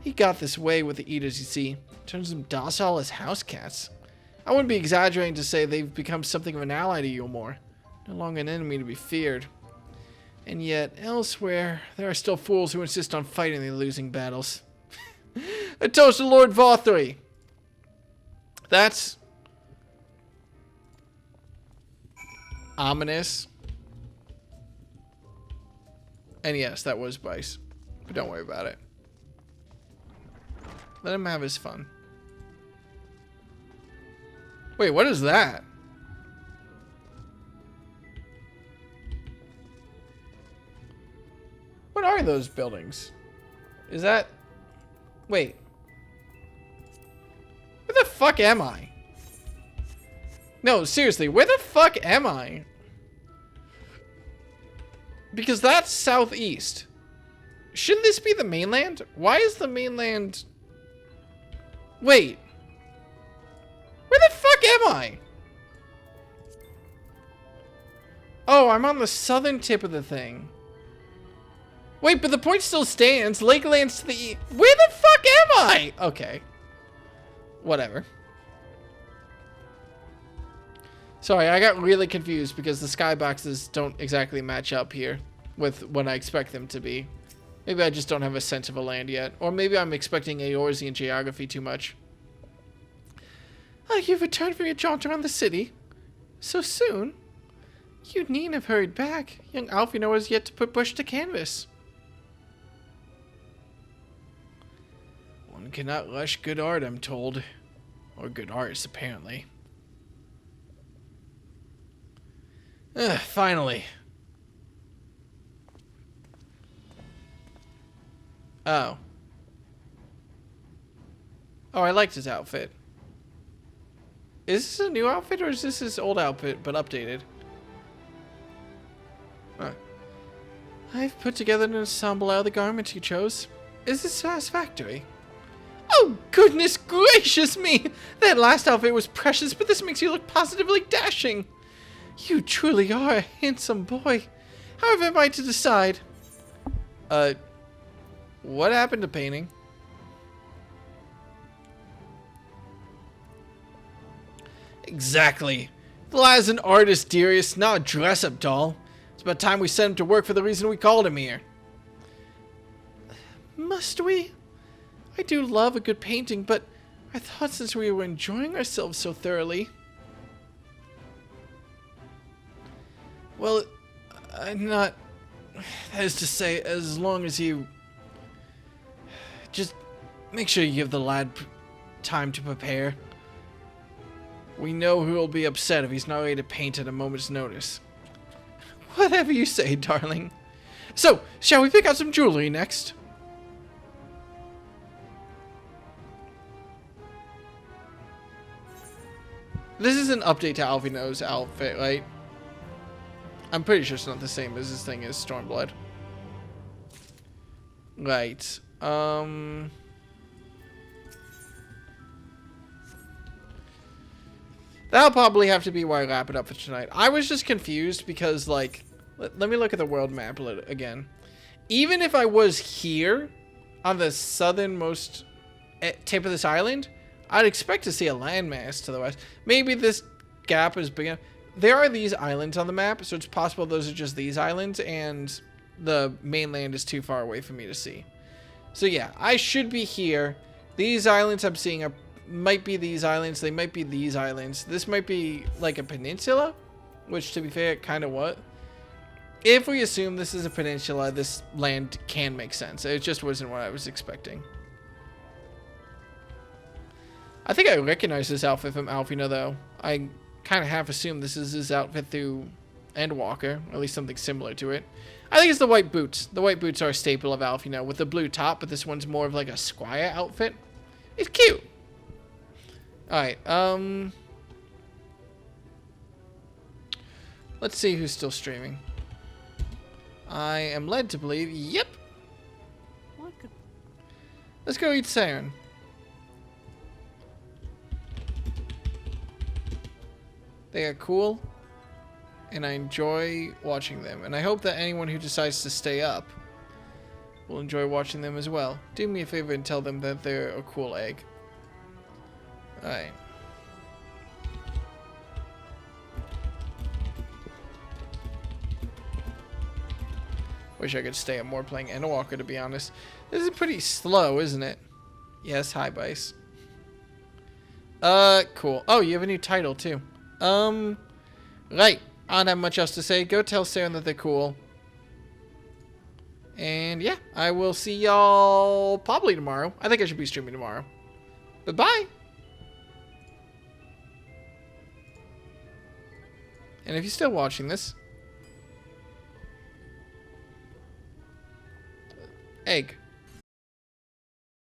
He got this way with the Eaters, you see. Turns them docile as house cats. I wouldn't be exaggerating to say they've become something of an ally to Yulmore, no longer an enemy to be feared. And yet, elsewhere, there are still fools who insist on fighting the losing battles. A toast to Lord Vothry! That's ominous. And yes, that was Bryce. But don't worry about it. Let him have his fun. Wait, what is that? What are those buildings? Is that... Wait. Where the fuck am I? No, seriously, where the fuck am I? Because that's southeast. Shouldn't this be the mainland? Why is the mainland... Wait. Where the fuck am I? Oh, I'm on the southern tip of the thing. Wait, but the point still stands. Lakeland's to the east. Where the fuck am I? Okay. Whatever. Sorry, I got really confused because the skyboxes don't exactly match up here with what I expect them to be. Maybe I just don't have a sense of a land yet. Or maybe I'm expecting Eorzean geography too much. Oh, you've returned from your jaunt around the city? So soon? You needn't have hurried back. Young Alphinaud has yet to put brush to canvas. One cannot rush good art, I'm told. Or good artists, apparently. Finally. Oh. Oh, I liked his outfit. Is this a new outfit or is this his old outfit but updated? Huh. I've put together an ensemble out of the garments you chose. Is this satisfactory? Oh, goodness gracious me! That last outfit was precious, but this makes you look positively dashing. You truly are a handsome boy. However am I to decide? What happened to painting? Exactly. The lad's an artist, dearest, not a dress-up doll. It's about time we sent him to work for the reason we called him here. Must we? I do love a good painting, but I thought since we were enjoying ourselves so thoroughly... Well, I'm not... That is to say, as long as you... Just make sure you give the lad time to prepare. We know who will be upset if he's not ready to paint at a moment's notice. Whatever you say, darling. So, shall we pick out some jewelry next? This is an update to Alphinaud's outfit, right? I'm pretty sure it's not the same as this thing is Stormblood. Right. That'll probably have to be where I wrap it up for tonight. I was just confused because, like, let me look at the world map again. Even if I was here on the southernmost tip of this island, I'd expect to see a landmass to the west. Maybe this gap is big enough. There are these islands on the map, so it's possible those are just these islands, and the mainland is too far away for me to see. So yeah, I should be here. These islands I'm seeing might be these islands. They might be these islands. This might be like a peninsula, which to be fair, it kind of what. If we assume this is a peninsula, this land can make sense. It just wasn't what I was expecting. I think I recognize this outfit from Alphinaud, though. I kind of half assumed this is his outfit through Endwalker, or at least something similar to it. I think it's the white boots. The white boots are a staple of Alphinaud with the blue top, but this one's more of like a squire outfit. It's cute. Alright, let's see who's still streaming. I am led to believe, yep. Let's go eat Saren. They are cool, and I enjoy watching them. And I hope that anyone who decides to stay up will enjoy watching them as well. Do me a favor and tell them that they're a cool egg. Alright. Wish I could stay up more playing Endwalker, to be honest. This is pretty slow, isn't it? Yes, hi, Bice. Cool. Oh, you have a new title, too. Right. I don't have much else to say. Go tell Saren that they're cool. And, yeah, I will see y'all probably tomorrow. I think I should be streaming tomorrow. But bye! And if you're still watching this... Egg.